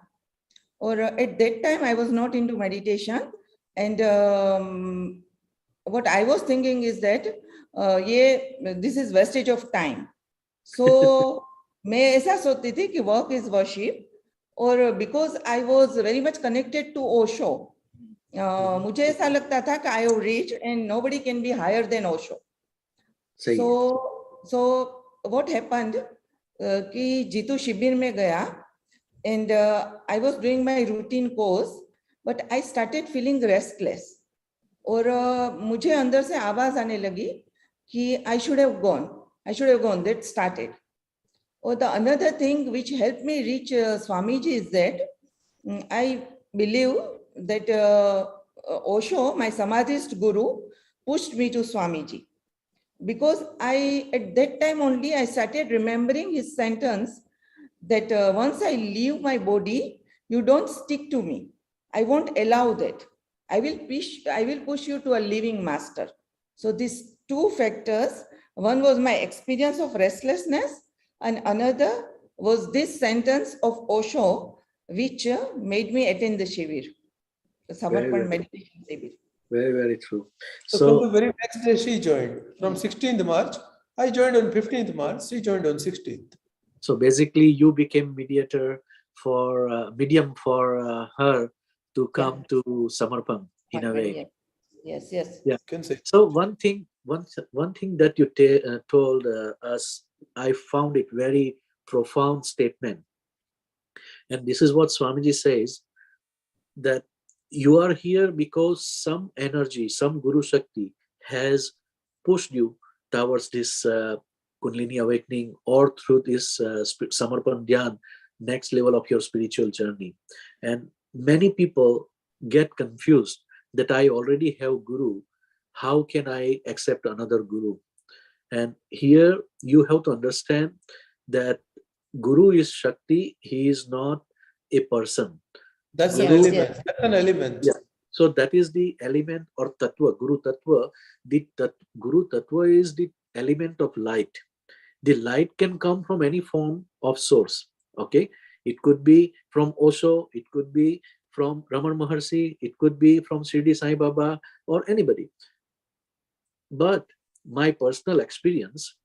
और at that time I was not into meditation, and what I was thinking is that this is wastage of time. So मैं ऐसा सोचती थी कि work is worship, और because I was very much connected to Osho, मुझे ऐसा लगता था कि I have reached and nobody can be higher than Osho. So what happened? कि जीतू शिबिर में गया, and I was doing my routine course, but I started feeling restless. और मुझे अंदर से आवाज आने लगी कि I should have gone. That started. Or the another thing which helped me reach Swamiji is that I believe that Osho, my Samadhist guru, pushed me to Swamiji. Because at that time only, I started remembering his sentence that once I leave my body, you don't stick to me. I won't allow that. I will push you to a living master. So these two factors, one was my experience of restlessness, and another was this sentence of Osho, which made me attend the Shibir, the Samarpan Meditation Shibir. Very, very true. So from the very next day she joined. From 16th March, I joined on 15th March, she joined on 16th. So basically you became medium for her to come to Samarpan in a way. Yes. Yeah. So one thing that you told us, I found it very profound statement. And this is what Swamiji says, that you are here because some energy, some Guru Shakti has pushed you towards this Kundalini awakening, or through this Samarpan Dhyan, next level of your spiritual journey. And many people get confused that I already have Guru. How can I accept another Guru? And here you have to understand that Guru is Shakti. He is not a person. That's an element. That's an element. Yeah. So that is the element or tattva, Guru Tattva. Guru Tattva is the element of light. The light can come from any form of source. Okay. It could be from Osho, it could be from Ramana Maharshi, it could be from Shirdi Sai Baba, or anybody. But my personal experience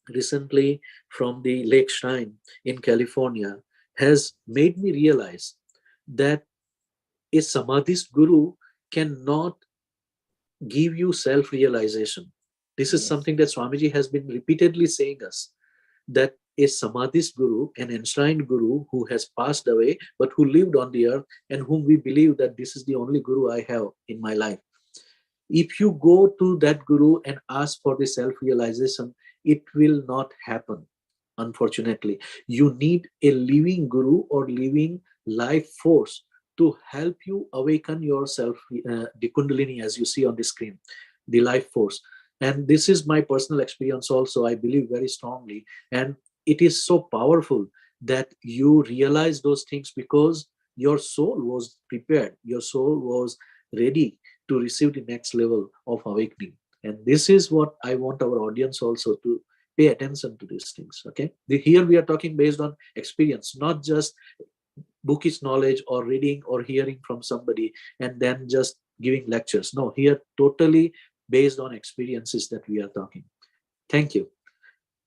recently from the Lake Shrine in California has made me realize that a Samadhist Guru cannot give you self-realization. This is something that Swamiji has been repeatedly saying us, that a Samadhist Guru, an enshrined Guru who has passed away, but who lived on the earth and whom we believe that this is the only Guru I have in my life. If you go to that Guru and ask for the self-realization, it will not happen, unfortunately. You need a living Guru or living life force to help you awaken yourself, the Kundalini, as you see on the screen, the life force. And this is my personal experience also. I believe very strongly. And it is so powerful that you realize those things because your soul was prepared. Your soul was ready to receive the next level of awakening. And this is what I want our audience also to pay attention to these things. Okay. Here we are talking based on experience, not just bookish knowledge or reading or hearing from somebody and then just giving lectures. No, here totally based on experiences that we are talking. Thank you.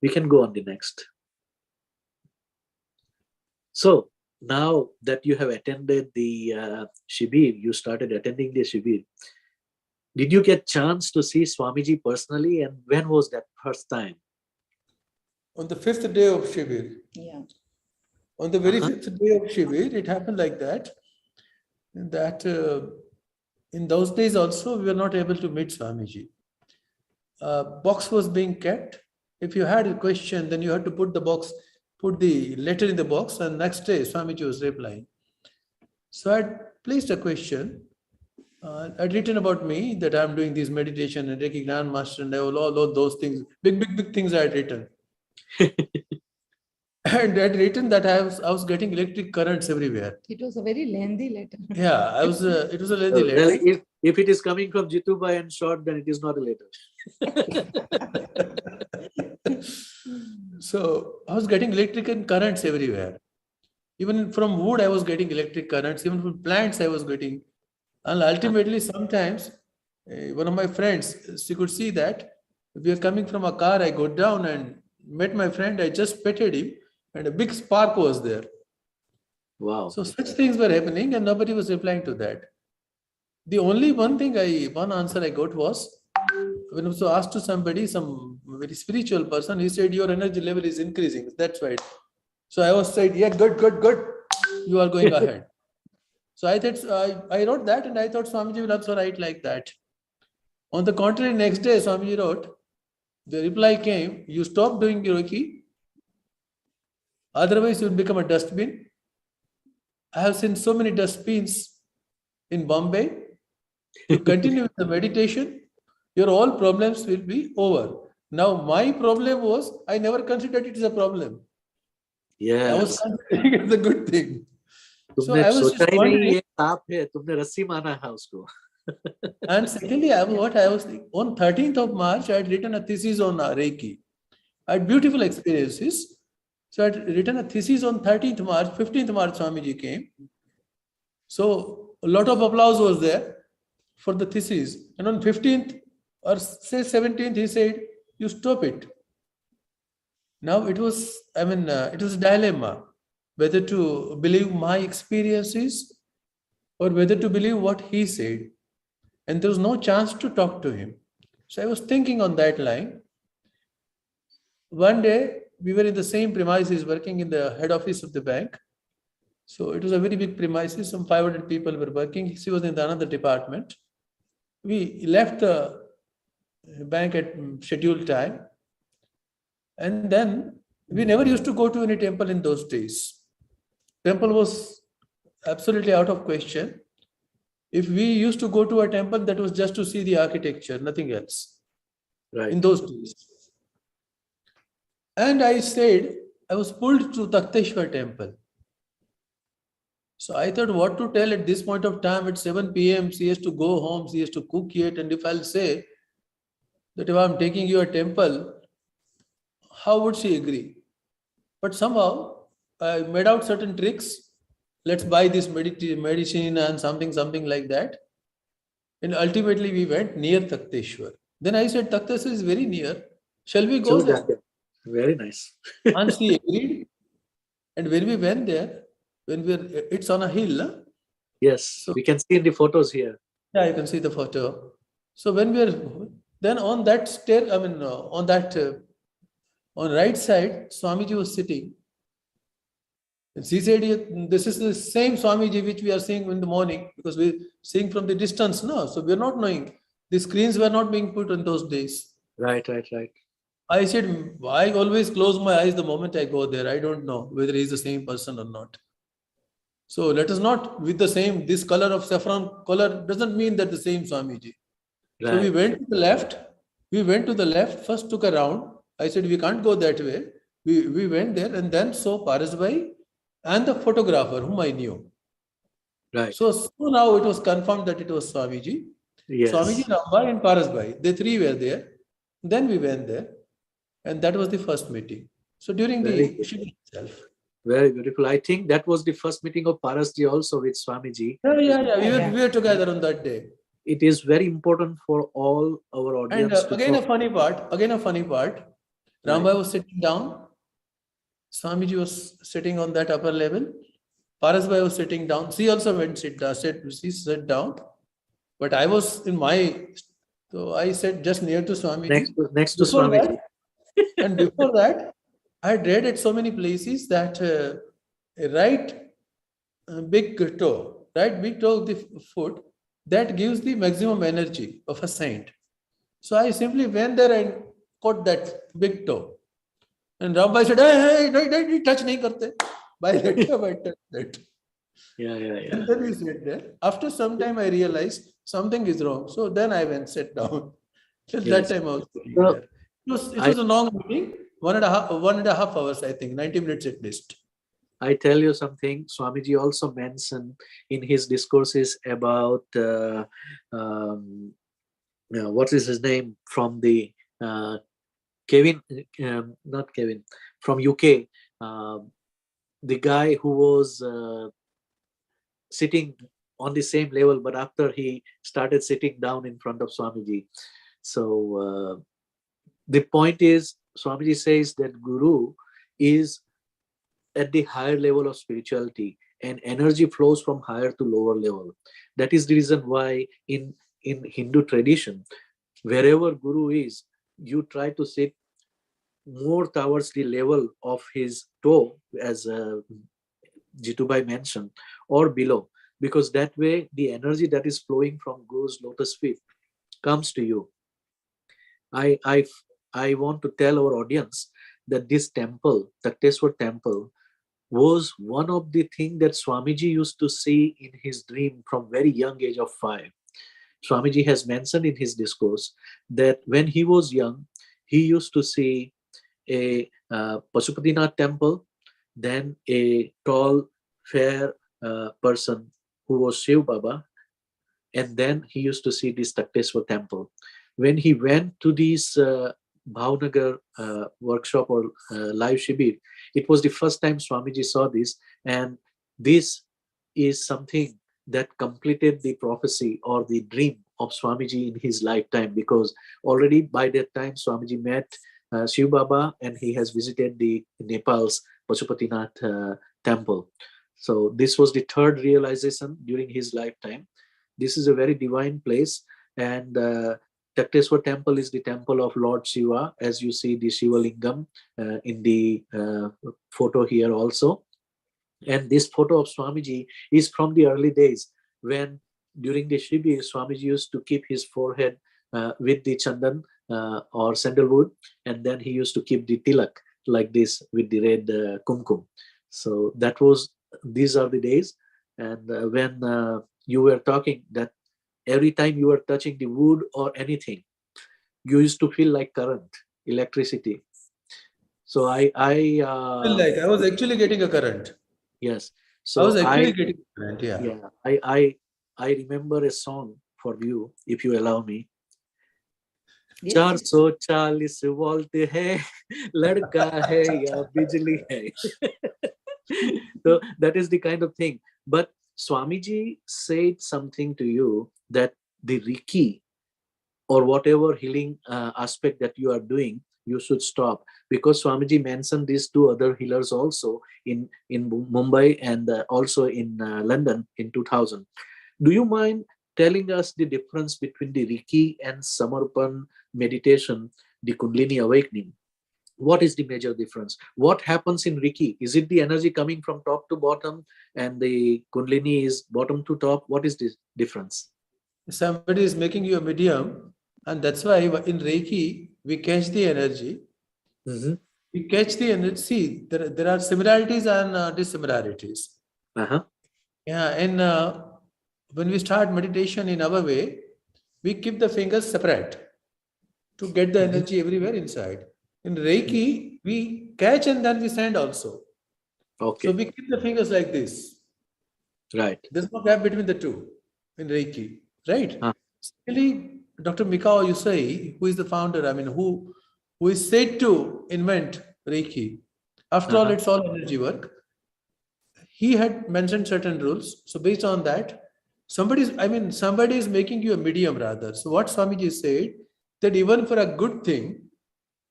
We can go on the next. So now that you have attended the Shibir, you started attending the Shibir. Did you get chance to see Swamiji personally, and when was that first time? On the 5th day of Shibir. Yeah. On the very 5th day of Shibir, it happened like that, in those days also, we were not able to meet Swamiji. Box was being kept. If you had a question, then you had to put the letter in the box, and next day Swamiji was replying. So I placed a question. I'd written about me that I'm doing this meditation and Reiki Grand Master and all those things, big things I had written. And I'd written that I was getting electric currents everywhere. It was a very lengthy letter. Yeah, it was a lengthy Well, letter. if it is coming from Jitubai and short, then it is not a letter. So I was getting electric currents everywhere. Even from wood, I was getting electric currents. Even from plants, I was getting. And ultimately, sometimes, one of my friends, she could see that we are coming from a car. I got down and met my friend. I just petted him, and a big spark was there. Wow. So such things were happening, and nobody was replying to that. The only one answer I got was, when I was asked to somebody, some very spiritual person, he said, your energy level is increasing. That's right. So I was said, yeah, good. You are going ahead. So I thought, I wrote that, and I thought Swamiji will also write like that. On the contrary, next day, Swamiji wrote, the reply came, you stop doing Reiki, otherwise you will become a dustbin. I have seen so many dustbins in Bombay. You continue with the meditation, your all problems will be over. Now, my problem was, I never considered it as a problem. Yes. I was considering it as a good thing. So तुमने I was सोचा just ही नहीं wondering, ये सांप है, तुमने रस्सी माना है उसको. and secondly, what I was thinking, on 13th of March, I had written a thesis on Reiki. I had beautiful experiences. So I had written a thesis on 13th March, 15th March, Swamiji came. So a lot of applause was there for the thesis. And on 15th or say 17th, he said, you stop it. Now it was a dilemma, whether to believe my experiences or whether to believe what he said. And there was no chance to talk to him. So I was thinking on that line. One day, we were in the same premises, working in the head office of the bank. So it was a very big premises. Some 500 people were working. She was in another department. We left the bank at scheduled time. And then we never used to go to any temple in those days. Temple was absolutely out of question. If we used to go to a temple, that was just to see the architecture, nothing else. Right. In those days. And I said, I was pulled to Takhteshwar temple. So I thought what to tell at this point of time at 7 p.m. She has to go home, she has to cook yet. And if I'll say that if I'm taking you a temple, how would she agree? But somehow I made out certain tricks. Let's buy this medicine and something like that. And ultimately we went near Takhteshwar. Then I said, Takhteshwar is very near. Shall we go there? Very nice. And she agreed. And when we went there, it's on a hill. Huh? Yes, So, we can see in the photos here. Yeah, you can see the photo. So when then on that On right side, Swamiji was sitting. And she said, this is the same Swamiji which we are seeing in the morning, because we're seeing from the distance now. So we're not knowing. The screens were not being put in those days. Right. I said, I always close my eyes the moment I go there. I don't know whether he's the same person or not. So let us not, with the same, this color of saffron color doesn't mean that the same Swamiji. Right. So we went to the left. We went to the left, first took a round. I said, we can't go that way. We went there and then saw Parasbhai and the photographer whom I knew. Right. So now it was confirmed that it was Swamiji. Yes. Swamiji, Rambai and Parasbhai. The three were there. Then we went there. And that was the first meeting. So during Very the good. Shibir itself. Very beautiful. I think that was the first meeting of Parasji also with Swamiji. Yeah. We were together on that day. It is very important for all our And audience to again know. a funny part. Rambai was sitting down. Swamiji was sitting on that upper level. Parasbhai was sitting down. She also went she sat down. But I was in so I sat just near to Swamiji. Next to Swamiji. And before that, I had read at so many places that big toe of the foot, that gives the maximum energy of a saint. So I simply went there and caught that big toe. And Rambai said, hey, no, touch nahi karte. By that time I touched that. Yeah. And then we sat there. After some time I realized something is wrong. So then I went sit down. Till that time I was sitting there. It was a long meeting, 1.5 hours, I think, 90 minutes at least. I tell you something, Swamiji also mentioned in his discourses about, what is his name, from the from UK, the guy who was sitting on the same level, but after he started sitting down in front of Swamiji. So the point is, Swamiji says that Guru is at the higher level of spirituality, and energy flows from higher to lower level. That is the reason why in Hindu tradition, wherever Guru is, you try to sit more towards the level of his toe, as Jitubai mentioned, or below, because that way the energy that is flowing from Guru's lotus feet comes to you. I want to tell our audience that this temple, Takteswar temple, was one of the things that Swamiji used to see in his dream from very young age of 5. Swamiji has mentioned in his discourse that when he was young, he used to see a Pashupatinath temple, then a tall, fair person who was Shiv Baba, and then he used to see this Takteswar temple. When he went to this Bhavnagar workshop or live Shibir, it was the first time Swamiji saw this, and this is something that completed the prophecy or the dream of Swamiji in his lifetime, because already by that time Swamiji met Shiv Baba and he has visited the Nepal's Pashupatinath temple. So this was the third realization during his lifetime. This is a very divine place, and Takteswar temple is the temple of Lord Shiva, as you see the Shiva Lingam in the photo here also. And this photo of Swamiji is from the early days when during the Shibir, Swamiji used to keep his forehead with the chandan or sandalwood, and then he used to keep the tilak like this with the red kumkum. So these are the days. And when you were talking that every time you were touching the wood or anything, you used to feel like current, electricity. So I was actually getting a current. Yes. So I was actually getting a current, yeah. I remember a song for you, if you allow me. 440 volt है, लड़का है या बिजली है. So that is the kind of thing. But Swamiji said something to you that the Reiki or whatever healing aspect that you are doing, you should stop, because Swamiji mentioned these two other healers also in Mumbai and also in London in 2000. Do you mind telling us the difference between the Reiki and Samarpan meditation, the Kundalini awakening? what is the major difference? What happens in Reiki? Is it the energy coming from top to bottom and the Kundalini is bottom to top? What is the difference? Somebody is making you a medium, and that's why in Reiki we catch the energy. Mm-hmm. We catch the energy. See, there are similarities and dissimilarities. Uh-huh. Yeah, and when we start meditation in our way, we keep the fingers separate to get the energy everywhere inside. In Reiki, we catch and then we send also. Okay. So we keep the fingers like this. Right. There's no gap between the two in Reiki, right? Huh. Secondly, Dr. Mikao Yusai, who is the founder, who is said to invent Reiki. After all, it's all energy work. He had mentioned certain rules. So based on that, somebody is making you a medium rather. So what Swamiji said, that even for a good thing,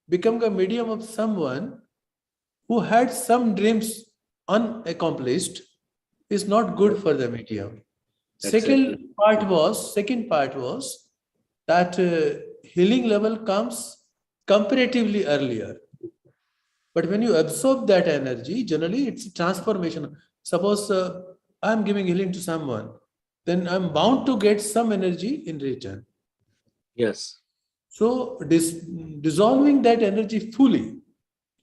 become a medium of someone who had some dreams unaccomplished is not good for the medium. Exactly. Second part was that healing level comes comparatively earlier. But when you absorb that energy, generally it's a transformation. Suppose I'm giving healing to someone, then I'm bound to get some energy in return. Yes. So dissolving that energy fully,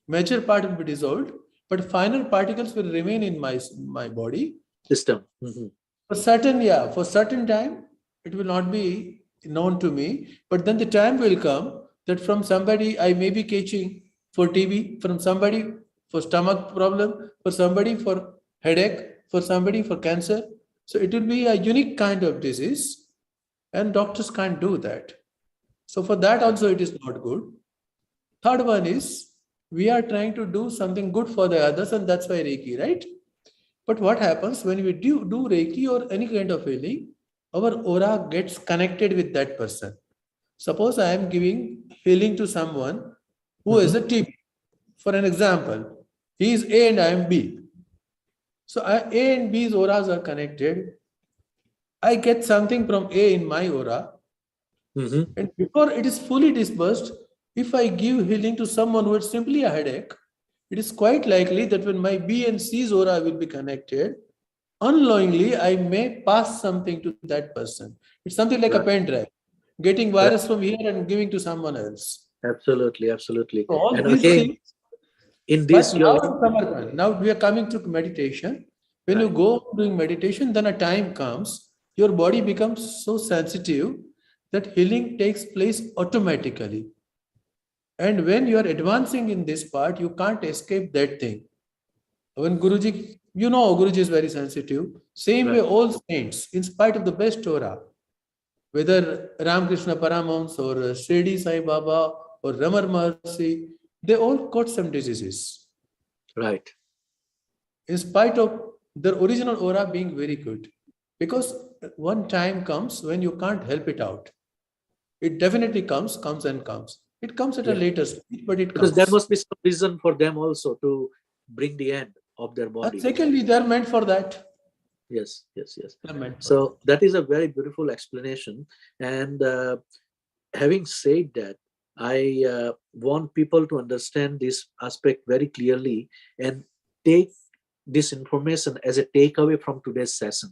major part will be dissolved, but final particles will remain in my body. System. Mm-hmm. For certain time, it will not be known to me, but then the time will come that from somebody I may be catching for TB, from somebody for stomach problem, for somebody for headache, for somebody for cancer. So it will be a unique kind of disease, and doctors can't do that. So for that also it is not good. Third one is we are trying to do something good for the others, and that's why Reiki, right? But what happens when we do Reiki or any kind of healing, our aura gets connected with that person. Suppose I am giving healing to someone who is a TB. For an example, he is A and I am B. So A and B's auras are connected. I get something from A in my aura. And before it is fully dispersed, if I give healing to someone who has simply a headache, it is quite likely that when my B and C's aura will be connected, unknowingly I may pass something to that person. It's something like a pen drive, getting virus from here and giving to someone else. Absolutely, absolutely. So all And these again, things. in this, Now we are coming to meditation. When you go doing meditation, then a time comes, your body becomes so sensitive that healing takes place automatically. And when you are advancing in this part, you can't escape that thing. When Guruji, Guruji is very sensitive. Same way, all saints, in spite of the best aura, whether Ramakrishna Paramahans or Shirdi Sai Baba or Ramar Maharshi, they all caught some diseases. Right. In spite of their original aura being very good. Because one time comes when you can't help it out. It definitely comes. It comes at a later stage, but it because comes. there must be some reason for them also to bring the end of their body. And secondly, they are meant for that. Yes. So that is a very beautiful explanation. And having said that, I want people to understand this aspect very clearly and take this information as a takeaway from today's session.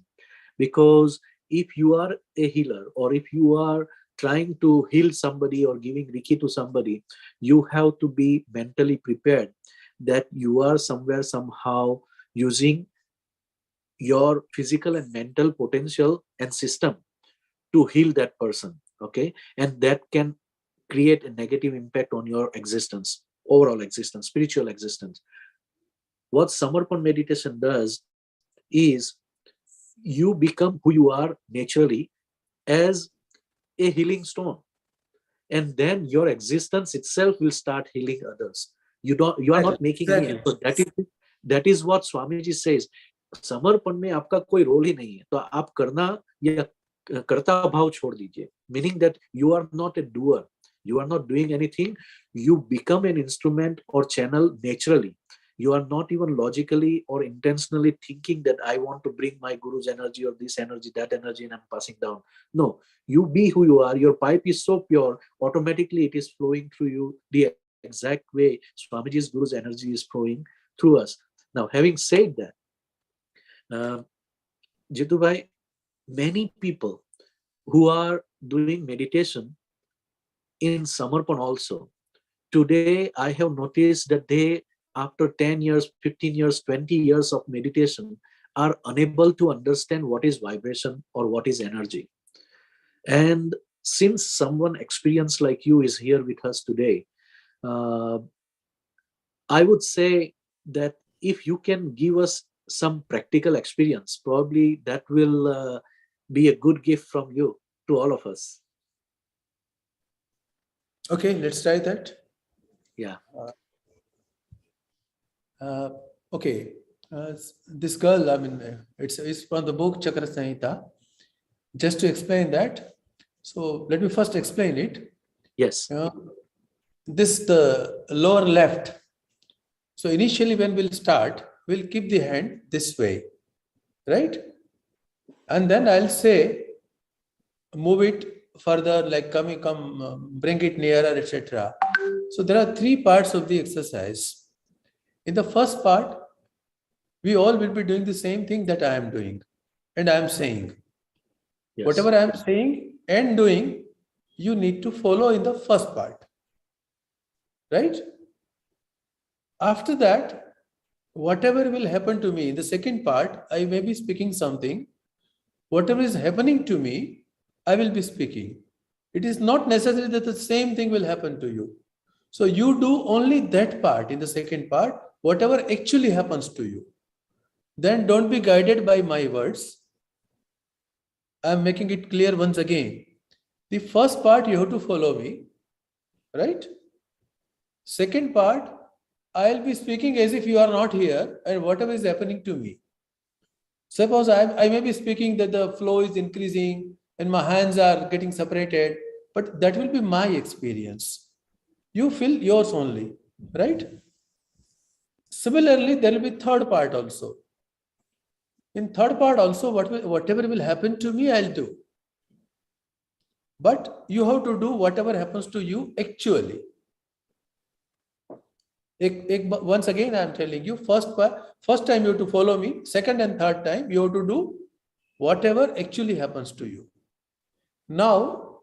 Because if you are a healer or if you are trying to heal somebody or giving Reiki to somebody, you have to be mentally prepared that you are somewhere, somehow using your physical and mental potential and system to heal that person. Okay. And that can create a negative impact on your existence, overall existence, spiritual existence. What Samarpan meditation does is you become who you are naturally as a healing stone, and then your existence itself will start healing others. You are not making any effort. That is what Swamiji says. समर्पण में आपका कोई role ही नहीं है, तो आप करना या कर्ता भाव छोड़ दीजिए. Meaning that you are not a doer, you are not doing anything, you become an instrument or channel naturally. You are not even logically or intentionally thinking that I want to bring my Guru's energy or this energy, that energy, and I'm passing down. No, you be who you are. Your pipe is so pure, automatically it is flowing through you. The exact way Swamiji's Guru's energy is flowing through us. Now, having said that, Jitu bhai, many people who are doing meditation in Samarpan also, today I have noticed that they, after 10 years, 15 years, 20 years of meditation, are unable to understand what is vibration or what is energy. And since someone experienced like you is here with us today, I would say that if you can give us some practical experience, probably that will be a good gift from you to all of us. Okay, let's try that. Yeah. Okay, this girl, I mean, it's from the book Chakra Samhita. Just to explain that, so let me first explain it. Yes. This the lower left. So initially when we'll start, we'll keep the hand this way, right? And then I'll say, move it further, like bring it nearer, etc. So there are three parts of the exercise. In the first part, we all will be doing the same thing that I am doing and I am saying. Yes. Whatever I am saying and doing, you need to follow in the first part, right? After that, whatever will happen to me in the second part, I may be speaking something. Whatever is happening to me, I will be speaking. It is not necessary that the same thing will happen to you. So you do only that part in the second part, whatever actually happens to you. Then don't be guided by my words. I'm making it clear once again. The first part, you have to follow me, right? Second part, I'll be speaking as if you are not here and whatever is happening to me. Suppose I may be speaking that the flow is increasing and my hands are getting separated, but that will be my experience. You feel yours only, right? Similarly, there will be third part also. In third part also, whatever will happen to me, I'll do. But you have to do whatever happens to you actually. Once again, I am telling you, first time you have to follow me. Second and third time, you have to do whatever actually happens to you. Now,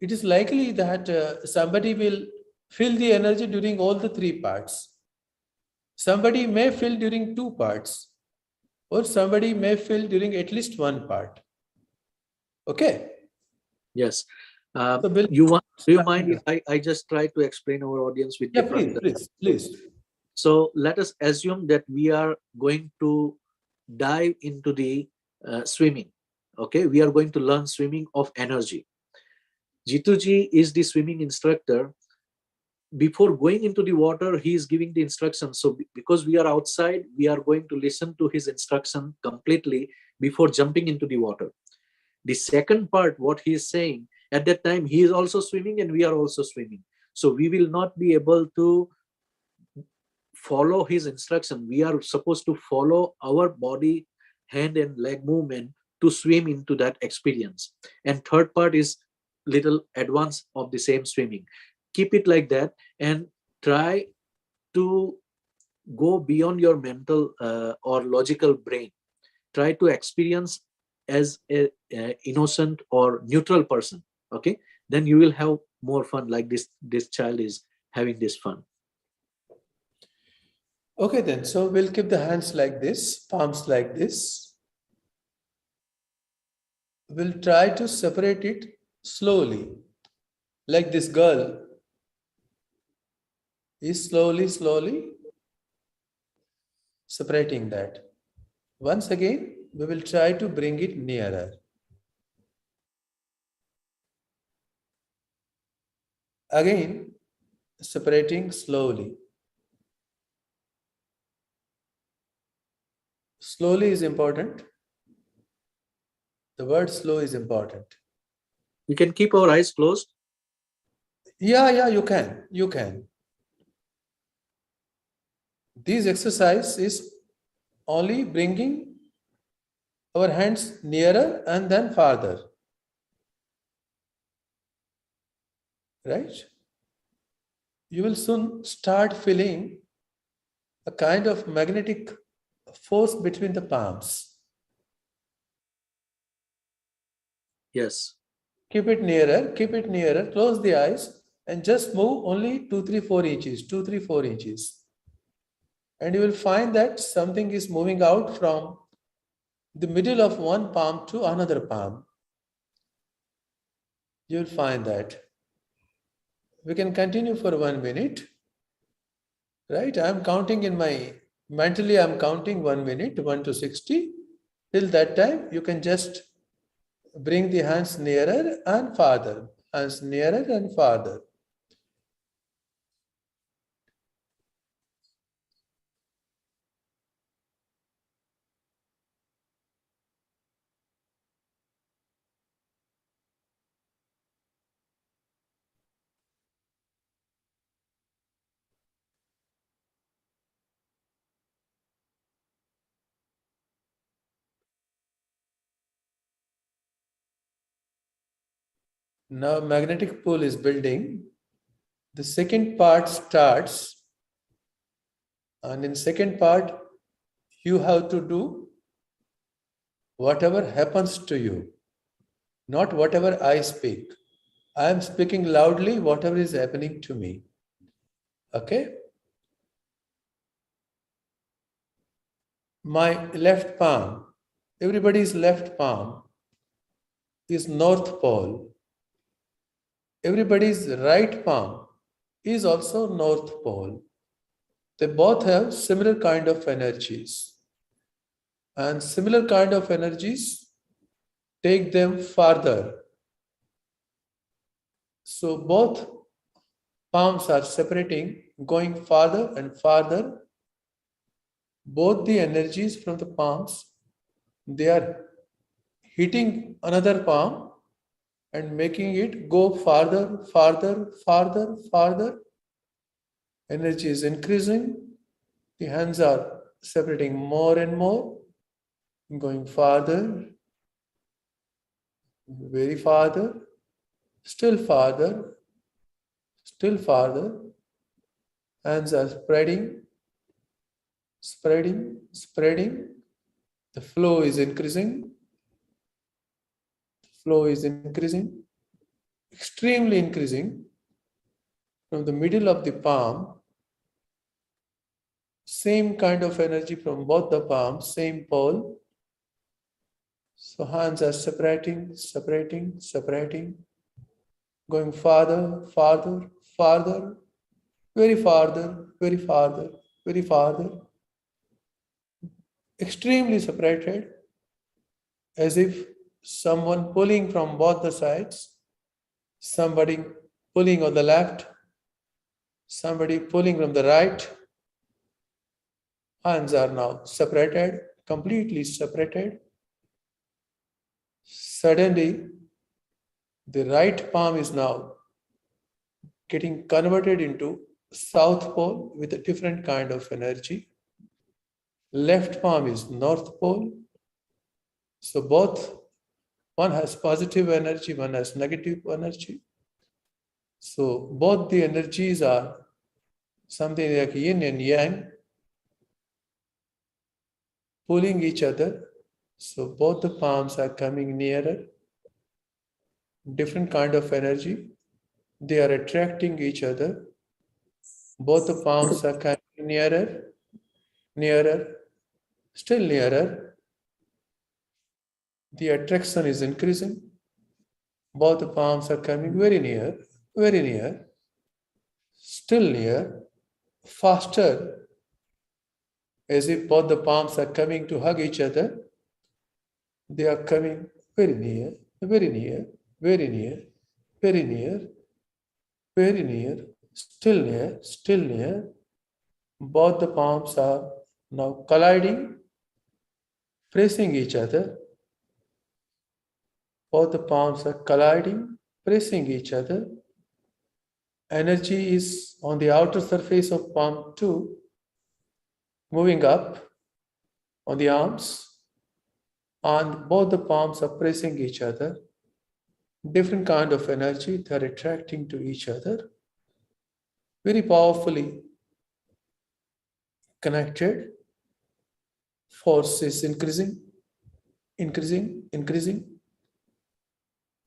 it is likely that somebody will feel the energy during all the three parts. Somebody may feel during two parts, or somebody may feel during at least one part. Okay? Yes. So do you mind if I just try to explain our audience with different... Please. So let us assume that we are going to dive into the swimming. Okay, we are going to learn swimming of energy. Jituji is the swimming instructor. Before going into the water, he is giving the instructions. So because we are outside, we are going to listen to his instruction completely before jumping into the water. The second part, what he is saying, at that time, he is also swimming and we are also swimming. So we will not be able to follow his instruction. We are supposed to follow our body, hand and leg movement to swim into that experience. And third part is little advance of the same swimming. Keep it like that and try to go beyond your mental or logical brain. Try to experience as a innocent or neutral person. Okay, then you will have more fun, like this child is having this fun. Okay, then. So we'll keep the hands like this, palms like this. We'll try to separate it slowly, like this girl is slowly separating that. Once again, we will try to bring it nearer. Again, separating slowly. Slowly is important. The word slow is important. We can keep our eyes closed. Yeah, you can. This exercise is only bringing our hands nearer and then farther. Right? you will soon start feeling a kind of magnetic force between the palms. Yes. Keep it nearer, close the eyes and just move only 2, 3, 4 inches, 2, 3, 4 inches. And you will find that something is moving out from the middle of one palm to another palm. You will find that. We can continue for 1 minute. Right? I am counting mentally I am counting 1 minute, 1 to 60. Till that time, you can just bring the hands nearer and farther. Hands nearer and farther. Now magnetic pole is building. The second part starts, and in second part, you have to do whatever happens to you, not whatever I speak. I am speaking loudly whatever is happening to me. Okay? My left palm, everybody's left palm is North Pole. Everybody's right palm is also North Pole. They both have similar kind of energies. And similar kind of energies take them farther. So both palms are separating, going farther and farther. Both the energies from the palms, they are hitting another palm and making it go farther, farther, farther, farther. Energy is increasing. The hands are separating more and more, going farther, very farther, still farther, still farther. Hands are spreading, spreading, spreading. The flow is increasing. The flow is increasing, extremely increasing. From the middle of the palm, same kind of energy from both the palms, same pole. So hands are separating, separating, separating, going farther, farther, farther, very farther, very farther, very farther. Extremely separated, as if someone pulling from both the sides, somebody pulling on the left, somebody pulling from the right. Hands are now separated, completely separated. Suddenly, the right palm is now getting converted into South Pole with a different kind of energy. Left palm is North Pole. So both, one has positive energy, one has negative energy. So both the energies are something like yin and yang, pulling each other. So both the palms are coming nearer. Different kind of energy. They are attracting each other. Both the palms are coming nearer, nearer, still nearer. The attraction is increasing. Both the palms are coming very near, still near, faster, as if both the palms are coming to hug each other. They are coming very near, very near, very near, very near, very near, still near, still near. Both the palms are now colliding, pressing each other. Both the palms are colliding, pressing each other. Energy is on the outer surface of palm 2, moving up on the arms, and both the palms are pressing each other. Different kind of energy, they are attracting to each other. very powerfully connected. Force is increasing, increasing, increasing.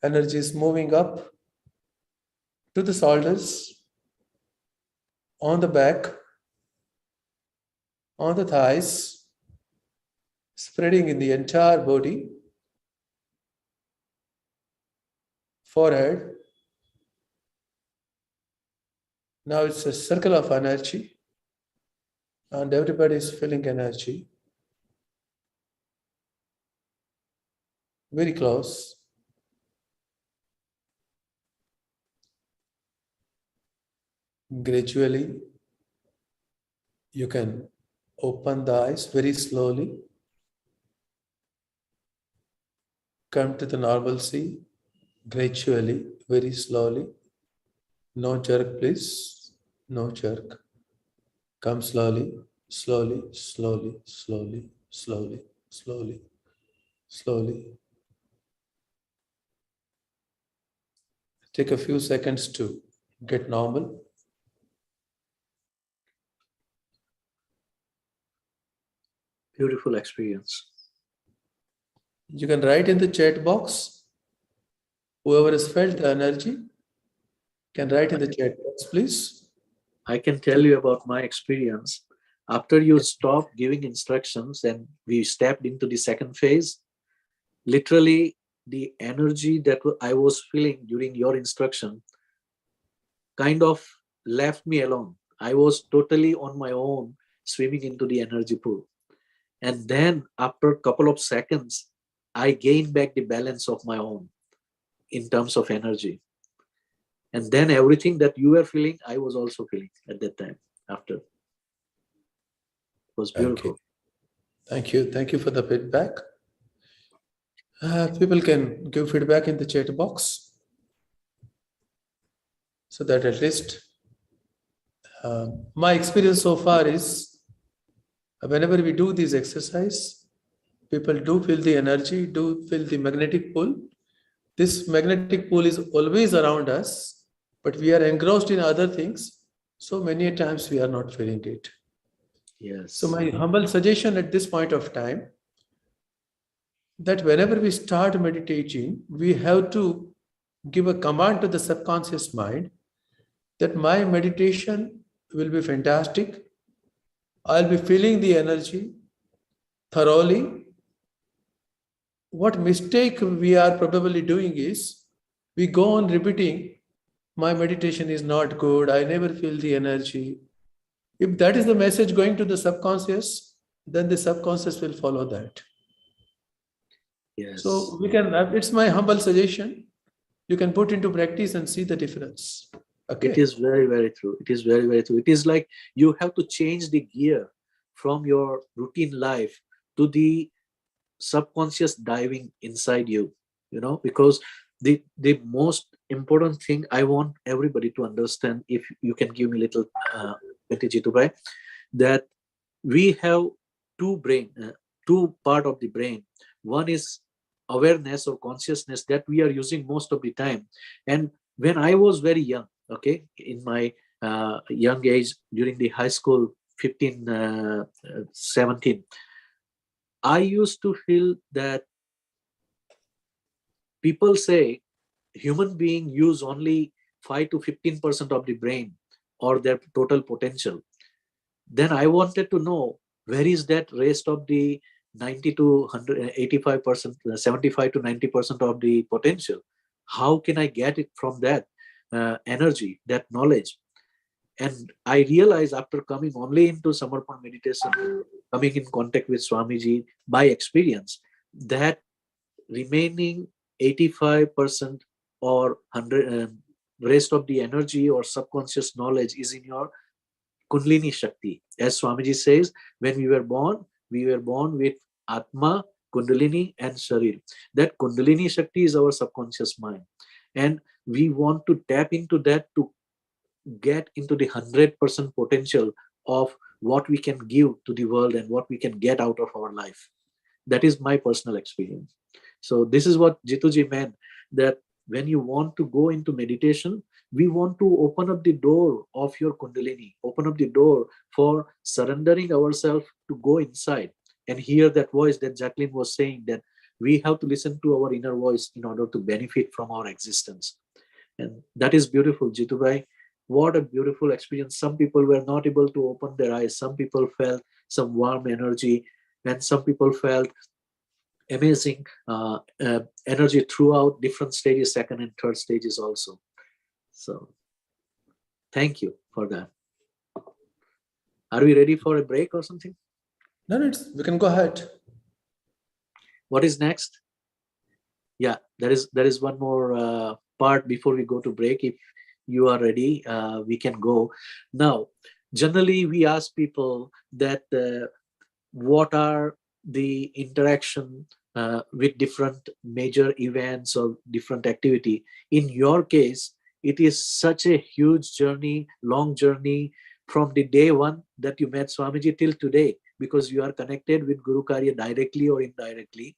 Energy is moving up to the shoulders, on the back, on the thighs, spreading in the entire body, forehead. Now it's a circle of energy, and everybody is feeling energy. Very close. Gradually, you can open the eyes very slowly. Come to the normalcy, gradually, very slowly. No jerk, please. No jerk. Come slowly, slowly, slowly, slowly, slowly, slowly, slowly. Take a few seconds to get normal. Beautiful experience. You can write in the chat box. Whoever has felt the energy can write in the chat box, please. I can tell you about my experience. After you stopped giving instructions and we stepped into the second phase, literally the energy that I was feeling during your instruction kind of left me alone. I was totally on my own, swimming into the energy pool. And then after a couple of seconds, I gained back the balance of my own in terms of energy. And then everything that you were feeling, I was also feeling at that time after. It was beautiful. Okay. Thank you. Thank you for the feedback. People can give feedback in the chat box so that at least my experience so far is whenever we do this exercise, people do feel the energy, do feel the magnetic pull. This magnetic pull is always around us, but we are engrossed in other things. So many times we are not feeling it. Yes. So my humble suggestion at this point of time, that whenever we start meditating, we have to give a command to the subconscious mind that my meditation will be fantastic. I'll be feeling the energy thoroughly. What mistake we are probably doing is we go on repeating, my meditation is not good, I never feel the energy. If that is the message going to the subconscious, then the subconscious will follow that. Yes. So we can, it's my humble suggestion. You can put into practice and see the difference. Okay. It is very, very true. It is very, very true. It is like you have to change the gear from your routine life to the subconscious diving inside you, because the most important thing I want everybody to understand, if you can give me a little Jitendra, that we have two part of the brain. One is awareness or consciousness that we are using most of the time. And when I was very young, in my young age, during the high school, 15, 17, I used to feel that people say human beings use only 5 to 15% of the brain or their total potential. Then I wanted to know, where is that rest of the 90 to 185%, 75 to 90% of the potential? How can I get it from that energy, that knowledge? And I realized after coming only into Samarpan meditation, coming in contact with Swamiji by experience, that remaining 85% or 100 rest of the energy or subconscious knowledge is in your Kundalini Shakti. As Swamiji says, when we were born with Atma, Kundalini and Sharir. That Kundalini Shakti is our subconscious mind. And we want to tap into that to get into the 100% potential of what we can give to the world and what we can get out of our life. That is my personal experience. So this is what Jituji meant, that when you want to go into meditation, We want to open up the door of your Kundalini, open up the door for surrendering ourselves to go inside and hear that voice that Jacqueline was saying, that we have to listen to our inner voice in order to benefit from our existence. And that is beautiful, Jitubhai. What a beautiful experience. Some people were not able to open their eyes. Some people felt some warm energy, and some people felt amazing energy throughout different stages, second and third stages also. So thank you for that. Are we ready for a break or something? No, we can go ahead. What is next? Yeah, there is one more part before we go to break. If you are ready, we can go. Now, generally we ask people that what are the interaction with different major events or different activity. In your case, it is such a huge journey, long journey from the day one that you met Swamiji till today, because you are connected with Gurukarya directly or indirectly.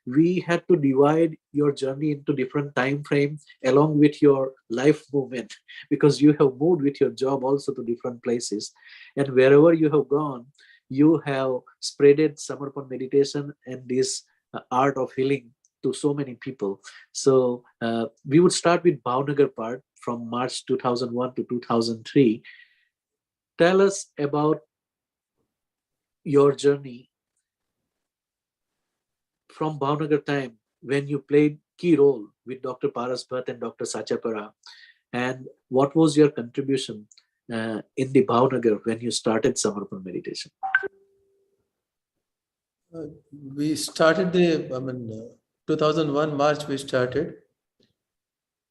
We had to divide your journey into different time frames along with your life movement, because you have moved with your job also to different places. And wherever you have gone, you have spreaded Samarpan meditation and this art of healing to so many people. So we would start with Bhavnagar part from March 2001 to 2003. Tell us about your journey from Bhavnagar time, when you played key role with Dr. Paras Bhatt and Dr. Sachapara, and what was your contribution in the Bhavnagar when you started Samarpan meditation? We started 2001 March we started.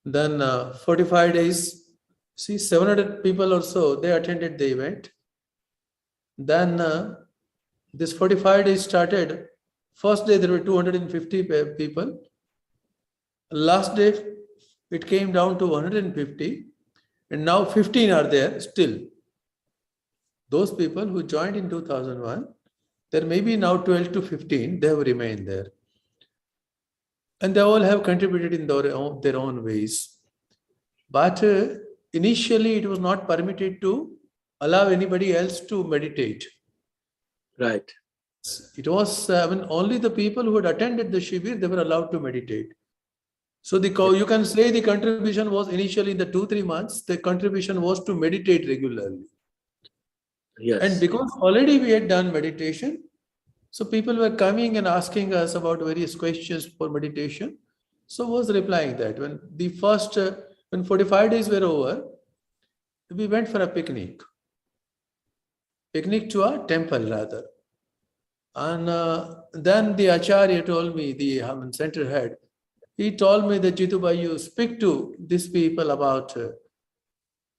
Then 45 days, 700 people or so, they attended the event. Then this 45 days started. First day there were 250 people. Last day it came down to 150, and now 15 are there still. Those people who joined in 2001, there may be now 12 to 15, they have remained there. And they all have contributed in their own ways. But initially it was not permitted to allow anybody else to meditate. Right. It was only the people who had attended the Shibir, they were allowed to meditate. So you can say the contribution was initially in the 2-3 months, the contribution was to meditate regularly. Yes. And because already we had done meditation, so people were coming and asking us about various questions for meditation. So was replying that when the first, when 45 days were over, we went for a picnic to a temple rather. And then the Acharya told me, the center head, he told me that Jitubhai, you speak to these people about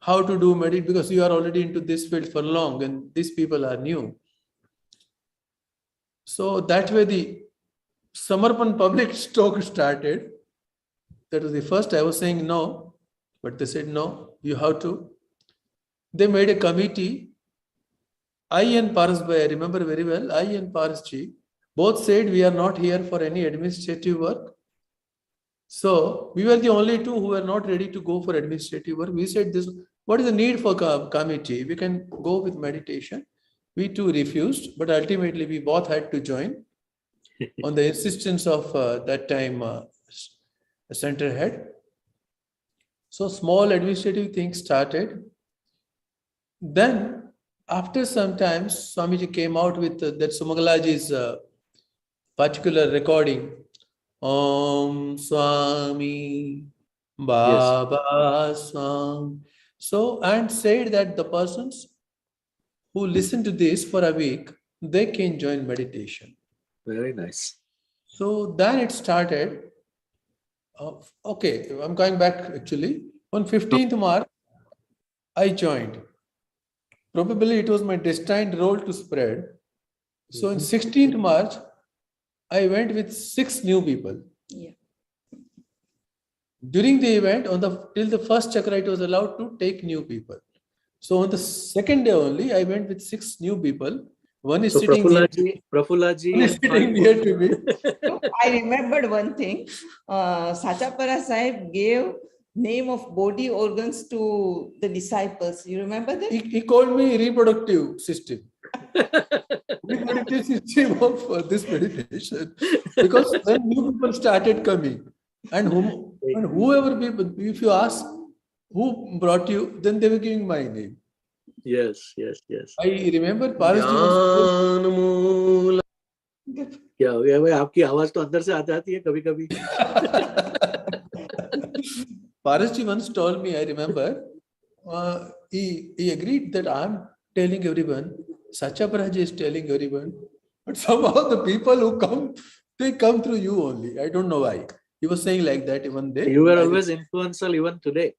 how to do meditation, because you are already into this field for long and these people are new. So that way the Samarpan public talk started. That was the first. I was saying no, but they said no, you have to. They made a committee. I and Paras Bhai, I remember very well, I and Parasji both said we are not here for any administrative work. So we were the only two who were not ready to go for administrative work. We said this, what is the need for committee? We can go with meditation. We too refused, but ultimately we both had to join on the insistence of that time center head. So small administrative things started. Then after some time, Swamiji came out with that Sumagalaji's particular recording. Om Swami Baba Swam. So, and said that the persons who listen to this for a week, they can join meditation. Very nice. So then it started. Okay, I'm going back actually. On 15th March, I joined. Probably it was my destined role to spread. So on 16th March, I went with 6 new people. Yeah. During the event, till the first chakra, it was allowed to take new people. So on the second day only, I went with 6 new people. One is sitting near to me. I remembered one thing. Sachapara Sahib gave nname of body organs to the disciples. You remember that? He called me reproductive system. Reproductive system of this meditation. Because when new people started coming, and whoever people, if you ask who brought you, then they were giving my name. Yes. I remember Parasji was क्या हो गया भाई, आपकी आवाज तो अंदर से आ जाती है कभी-कभी. Parasji once told me, I remember, he agreed that I'm telling everyone, Sachapraji is telling everyone, but somehow the people who come, they come through you only. I don't know why. He was saying like that one day. You were always influential even today.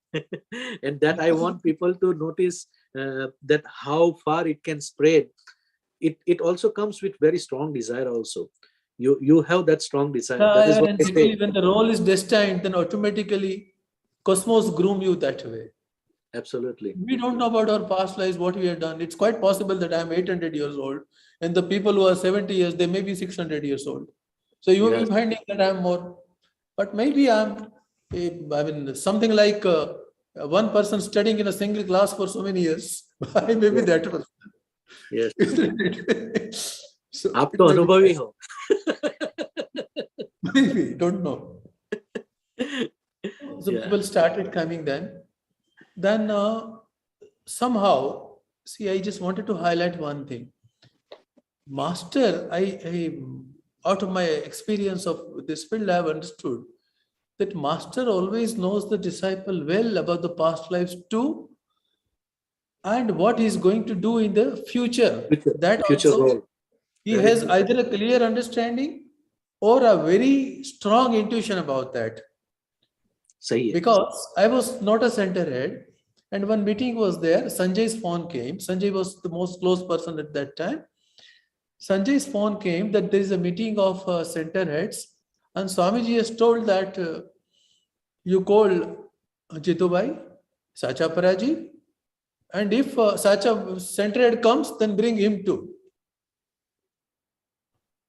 And that I want people to notice that how far it can spread. It also comes with very strong desire also. You have that strong desire. That is what I say. When the role is destined, then automatically cosmos groom you that way. Absolutely. We don't know about our past lives, what we have done. It's quite possible that I'm 800 years old, and the people who are 70 years, they may be 600 years old. So you will be finding that I'm more, but maybe something like one person studying in a single class for so many years. Maybe that person. Yes. So आप तो अनुभवी हो. Maybe, don't know. So people started coming then. Then somehow, see, I just wanted to highlight one thing. Master, I out of my experience of this field, I have understood that Master always knows the disciple well about the past lives too, and what he is going to do in the future. That future also, role. he has either a clear understanding or a very strong intuition about that. Because I was not a center head, and one meeting was there. Sanjay's phone came. Sanjay was the most close person at that time. Sanjay's phone came that there is a meeting of center heads, and Swamiji has told that you call Jitubai, Sachaparaji, and if Sacha center head comes, then bring him too.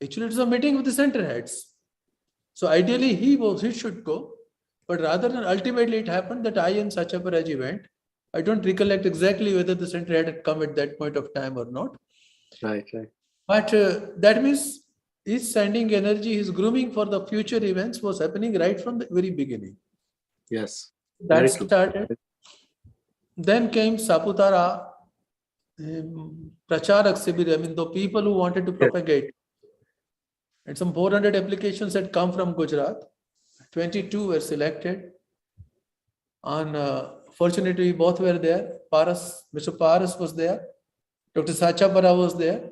Actually, it was a meeting with the center heads. So ideally, he should go. But rather than ultimately it happened that I and Sachaparaji went. I don't recollect exactly whether the center head had come at that point of time or not. Right. But that means his sending energy, his grooming for the future events was happening right from the very beginning. Yes. That started. Then came Saputara, Pracharak Shibir, the people who wanted to propagate. And some 400 applications had come from Gujarat. 22 were selected. And fortunately, both were there. Mr. Paras was there. Dr. Sachapara was there.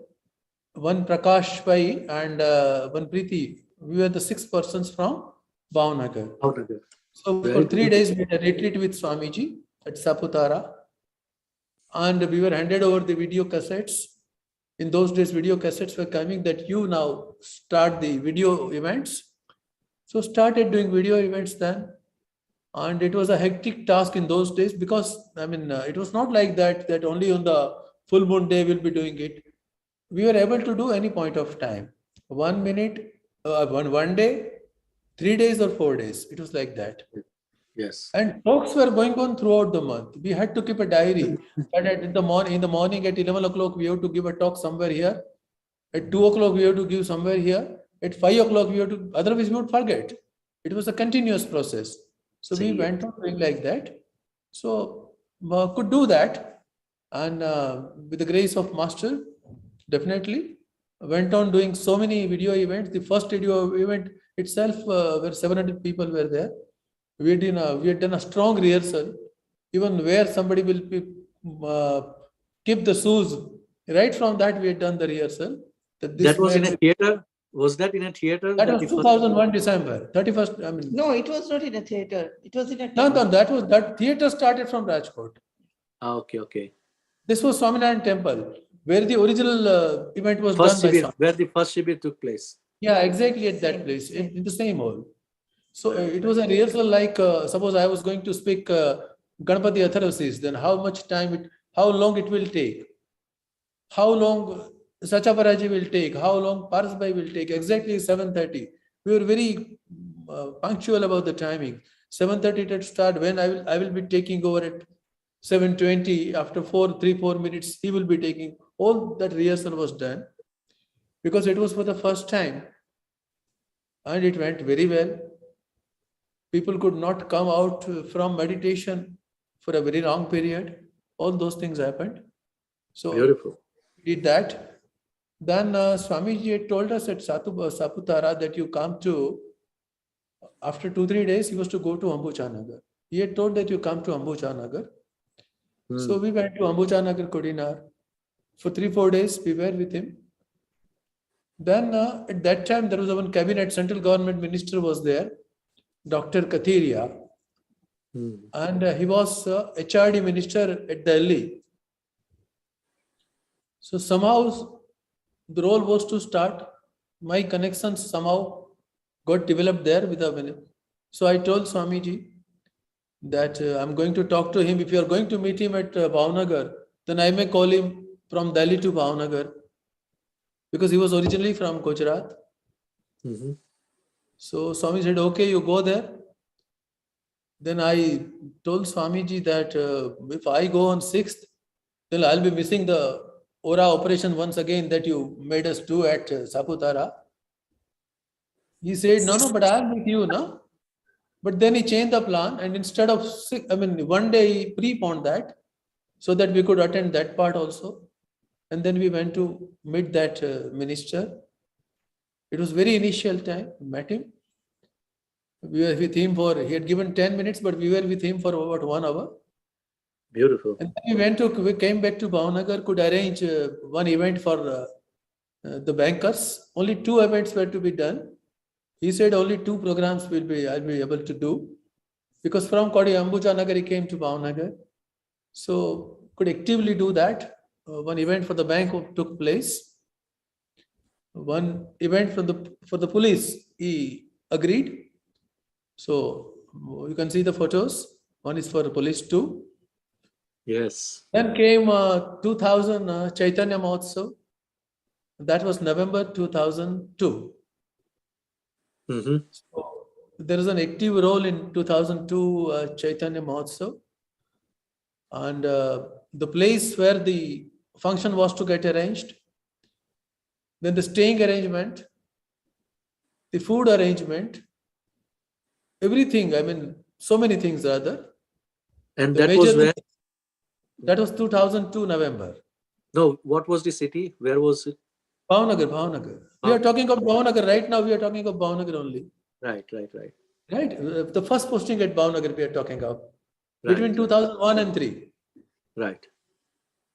One Prakash Pai and one Preeti. We were the 6 persons from Bhavnagar. So for 3 days, we had a retreat with Swamiji at Saputara. And we were handed over the video cassettes. In those days, video cassettes were coming that you now start the video events. So started doing video events then. And it was a hectic task in those days because, it was not like that only on the full moon day we'll be doing it. We were able to do any point of time. 1 minute, one day, 3 days or 4 days. It was like that. Yes. And talks were going on throughout the month. We had to keep a diary. That in the morning at 11 o'clock, we have to give a talk somewhere here. At 2 o'clock, we have to give somewhere here. At 5 o'clock, we have to, otherwise we would forget. It was a continuous process. So we went on doing like that. So could do that. And with the grace of Master, definitely went on doing so many video events. The first video event itself, where 700 people were there. We had done a strong rehearsal, even where somebody will keep the shoes. Right from that, we had done the rehearsal. That was in a theater? Was that in a theater? That was 2001 December, 31st. No, it was not in a theater. It was in a temple. No, that theater started from Rajkot. Okay. This was Swaminarayan Temple, where the original event was first done Shibir, by where the first Shibir took place. Yeah, exactly at that place, in the same hall. So it was a rehearsal like, suppose I was going to speak Ganpati Atharvasis, then how much time, how long it will take, how long Sachaparaji will take, how long Parasbai will take, exactly 7:30. We were very punctual about the timing. 7:30 it had start. When I will be taking over at 7:20. After 3-4 minutes, he will be taking. All that rehearsal was done because it was for the first time, and it went very well. People could not come out from meditation for a very long period. All those things happened. So Beautiful. we did that. Then Swamiji had told us at Saputara that you come to, after 2-3 days, he was to go to Ambuchanagar. He had told that you come to Ambuchanagar. So we went to Ambuchanagar, Kodinar. For 3-4 days, we were with him. Then at that time, there was one cabinet, central government minister was there, Dr. Kathiria. And he was HRD minister at Delhi. So somehow the role was to start. My connections somehow got developed there with a. So I told Swamiji that I'm going to talk to him. If you are going to meet him at Bhavnagar, then I may call him from Delhi to Bhavnagar, because he was originally from Gujarat. So Swami said, okay, you go there. Then I told Swamiji that if I go on 6th, then I'll be missing the Aura operation once again that you made us do at Saputara. He said, no, but I'll meet you, no? But then he changed the plan, and instead of 1 day he preponed that so that we could attend that part also. And then we went to meet that minister. It was very initial time. We met him. We were with him he had given 10 minutes, but we were with him for about 1 hour. Beautiful. And then we came back to Bhavnagar, could arrange one event for the bankers. Only 2 events were to be done. He said only 2 programs I'll be able to do, because from Ambuchanagar he came to Bhavnagar. So could actively do that. One event for the bank took place. One event for the police, he agreed. So you can see the photos. One is for police too. Yes. Then came 2000 Chaitanya Mahotsav. That was November 2002. So there is an active role in 2002 Chaitanya Mahotsav. And the place where the function was to get arranged, then the staying arrangement, the food arrangement, everything, so many things are there. And that was where? That was 2002 November. No, what was the city? Where was it? Bhavnagar. We are talking of Bhavnagar right now. We are talking of Bhavnagar only. Right. Right. The first posting at Bhavnagar we are talking of. Between 2001 and 3. Right.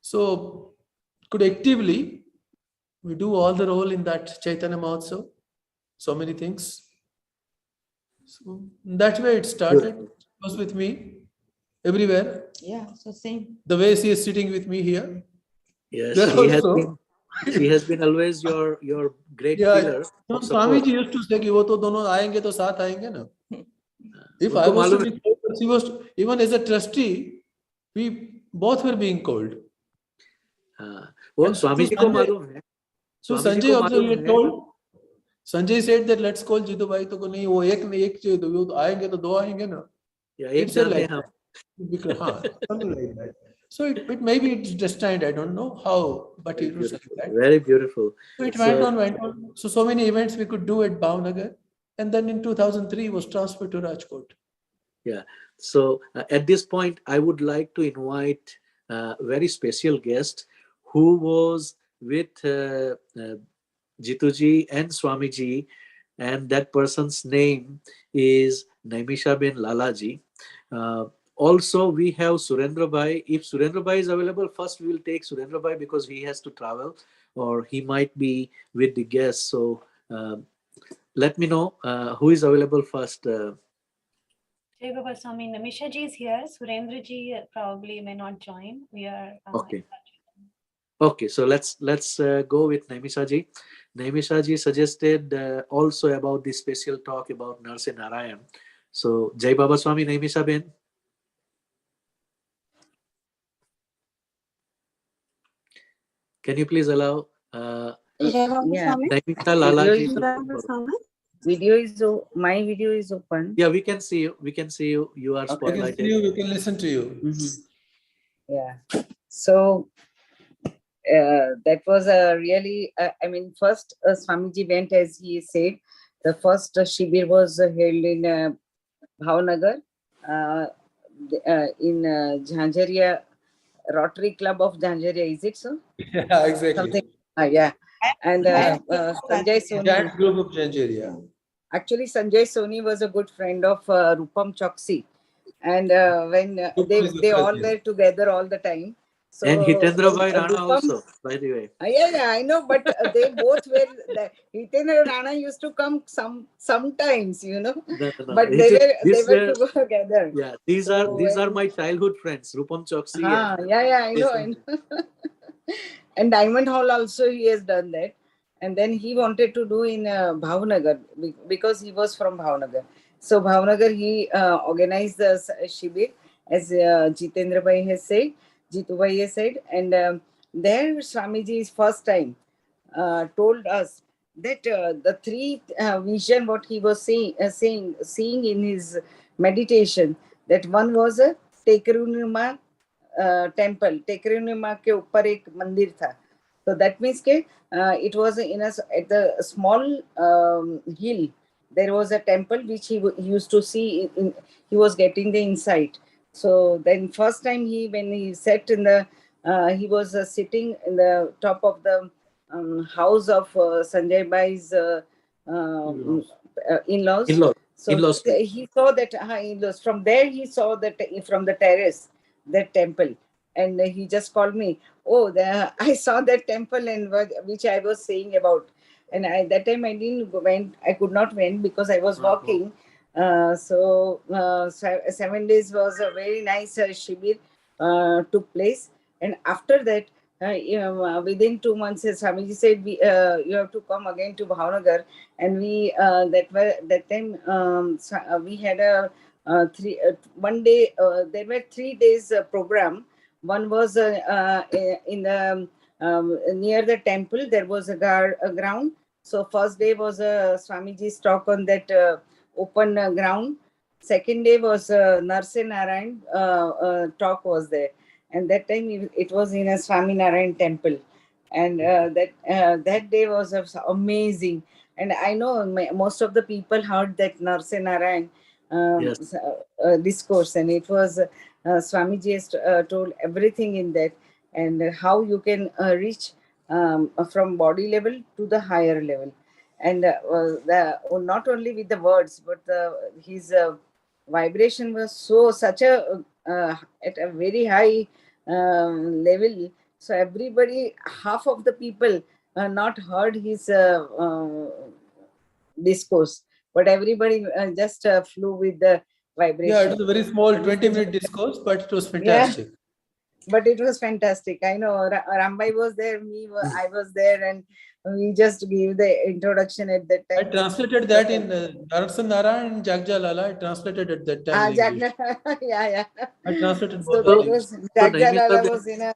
So could actively we do all the role in that Chaitanya Mahotsav. So many things. So that way it started. It was with me everywhere. Yeah, so same. The way she is sitting with me here. Yes, She has been always your great yeah. pillar. So Swamiji used to say कि वो तो दोनों आएंगे तो साथ आएंगे ना. If I was to be called, she was even as a trustee, we both were being called. वो स्वामी जी को मालूम है. So Sanjay also he told. Sanjay said that let's call Jitu bhai तो को नहीं वो एक चाहिए तो वो आएंगे तो 2 आएंगे ना. Yeah, it's like that. Something like that. So it maybe it's destined. I don't know how, but it was like that. Very beautiful. So it went on. So many events we could do at Bhavnagar, and then in 2003 was transferred to Rajkot. Yeah. So at this point, I would like to invite a very special guest who was with Jituji and Swamiji, and that person's name is Naimishabhen Lalaji. Also, we have Surendra Bhai. If Surendra Bhai is available, first we will take Surendra Bhai because he has to travel or he might be with the guests. So let me know who is available first. Jai Baba Swami, Namisha ji is here. Surendra ji probably may not join. We are okay. Okay, so let's go with Naimisha ji. Naimisha ji suggested also about this special talk about Narsi Narayan. So Jai Baba Swami, Naimisha Ben. Can you please allow Naimisha Lalaji? Video is my video is open. Yeah, we can see you. We can see you. You are We can see spotlighted. you, we can listen to you. Yeah. So that was a really, I mean, first Swamiji went, as he said, the first Shibir was held in Bhavnagar, in Jhanjaria, Rotary Club of Jhanjaria, is it so? Yeah, exactly. Something, yeah. And Sanjay Soni. Giant group of Janjaria. Actually, Sanjay Soni was a good friend of Rupam Choksi. And when they all were together all the time. So, and Jitendra Rana Rupam, also, by the way. Yeah, I know, but they both were. Jitendra Rana used to come sometimes, you know. No. But they were together. Yeah, these are my childhood friends, Rupam Choksi. I know. And Diamond Hall also he has done that. And then he wanted to do in Bhavnagar because he was from Bhavnagar. So Bhavnagar he organized the Shibir, as Jitendra Bhai has said, Jitu Bhai has said, and there Swamiji's first time told us that the three vision what he was seeing in his meditation, that one was a Tekrunima temple. Tekrunima ke upar ek mandir tha. So that means ke it was at the small hill. There was a temple which he used to see. He was getting the insight. So then first time when he sat in the, he was sitting in the top of the house of Sanjay Bhai's in-laws. So he saw that in-laws. From there he saw that from the terrace, that temple. And he just called me, oh, I saw that temple and which I was saying about. And that time I could not went because I was walking. So 7 days was a very nice Shibir took place. And after that, within 2 months, Swamiji said, you have to come again to Bhavnagar. And that time we had a 1 day, there were 3 days program. One was in the near the temple. There was a ground. So first day was Swamiji's talk on that open ground. Second day was Narse Narayan talk was there. And that time it was in a Swami Narayan temple. And that day was amazing. And I know most of the people heard that Narse Narayan discourse. And it was Swamiji has told everything in that, and how you can reach from body level to the higher level. And not only with the words, but his vibration was such a at a very high level. So everybody, half of the people not heard his discourse, but everybody just flew with the vibration. Yeah, it was a very small 20-minute discourse, but it was fantastic. Yeah. But it was fantastic. I know Rambai was there, I was there, and we just gave the introduction at that time. I translated that in Narsan Narayan and Jagjalala. I translated at that time. Yeah. I translated so both. That was Jagjalala was in a.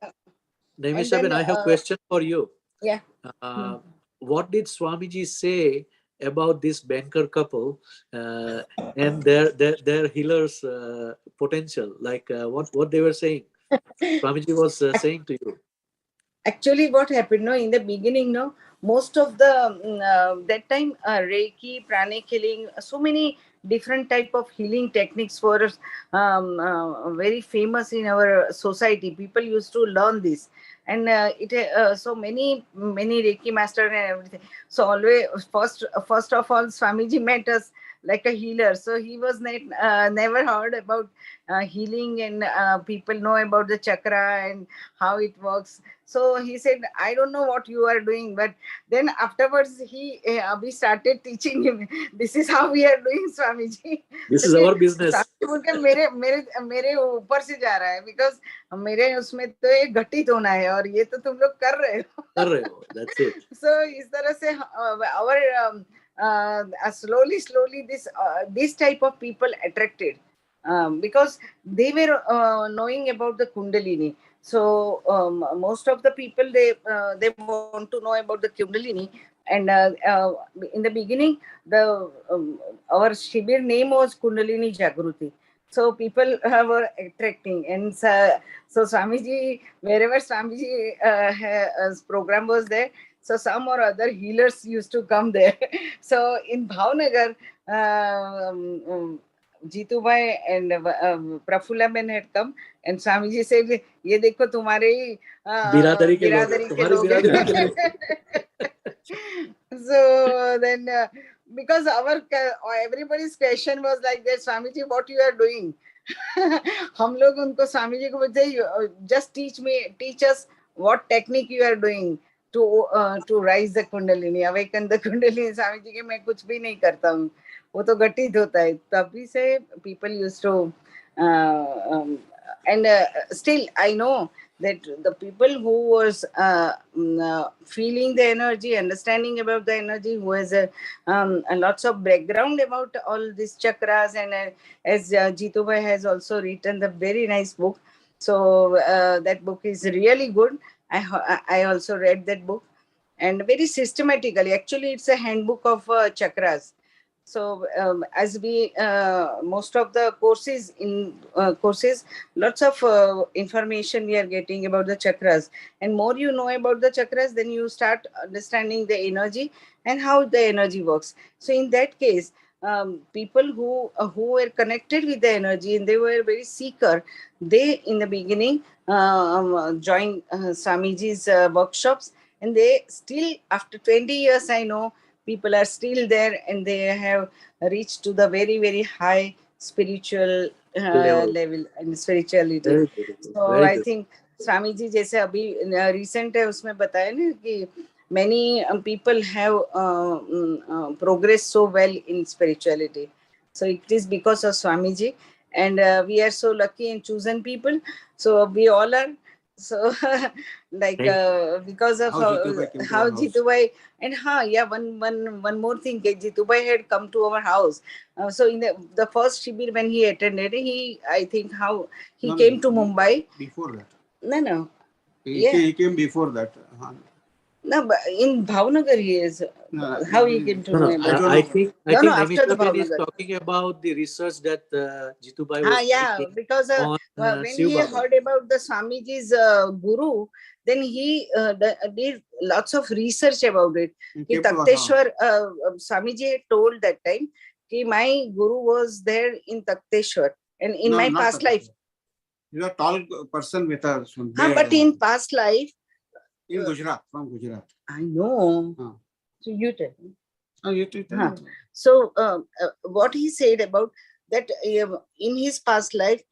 Naimishabin, I have a question for you. Yeah. What did Swamiji say about this banker couple and their healer's potential? Like what they were saying? Swamiji was saying to you. Actually, what happened? In the beginning, most of the that time Reiki, pranic healing, so many different type of healing techniques were very famous in our society. People used to learn this, and so many Reiki master and everything. So always first of all, Swamiji met us like a healer. So he was never heard about healing, and people know about the chakra and how it works. So he said, I don't know what you are doing, but then afterwards we started teaching him. This is how we are doing, Swamiji. This is our business. मेरे ऊपर से जा रहा है, because मेरे उसमें तो एक घटित होना है और ये तो तुम लोग कर रहे हो. That's it. So इस तरह से our slowly this type of people attracted. Because they were knowing about the Kundalini. So most of the people, they want to know about the Kundalini. And in the beginning, the our Shibir name was Kundalini Jagruti. So people were attracting, and so Swamiji, wherever Swamiji program was there, so some or other healers used to come there. So in Bhavnagar, Jitu Bhai and Prafulla Ben had come, and Swamiji said, "ये देखो तुम्हारे ही बिरादरी के लोग बिरादरी के तुम्हारी लोग बिरादरी के लोग हैं." So then, because everybody's question was like that, Swamiji, what you are doing? हम लोग उनको स्वामी जी को बोलते, just teach us what technique you are doing to rise the Kundalini, awaken the Kundalini. Swami ji के मैं कुछ भी नहीं करता हूँ, वो तो घटित होता है. तभी से people used to and still I know that the people who was feeling the energy, understanding about the energy, who has lots of background about all these chakras, and as Jitu Bhai has also written the very nice book. So that book is really good. I also read that book, and very systematically. Actually, it's a handbook of chakras. So as we most of the courses lots of information we are getting about the chakras, and more you know about the chakras, then you start understanding the energy and how the energy works. So in that case, people who were connected with the energy and they were very seeker, they in the beginning joined Swamiji's workshops, and they still after 20 years, I know people are still there, and they have reached to the very, very high spiritual level and spirituality. Very beautiful. So Very I good. think Swami ji जैसे अभी recent है उसमें बताया ना कि many people have progressed so well in spirituality. So it is because of Swami ji, and we are so lucky and chosen people. So we all are. So like because of how Jitu Bhai, and one more thing, Jitu Bhai had come to our house. So in the first Shibir when he attended, I think how he came to Mumbai. Before that. No. He came before that. No, but in Bhavnagar he is. No, How he came to know about I think after the Namisha is Bhavnagar. talking about the research that Jitu Bhai was making Because on when Shiv he Baba. heard about the Swamiji's guru, then he did lots of research about it. Ki Takteshwar, Swamiji had told that time ki my guru was there in Takteshwar, and in my past life. You are a tall person with us. But in past life. In Gujarat, from Gujarat. I know. So you tell me. You tell me. So what he said about that in his past life,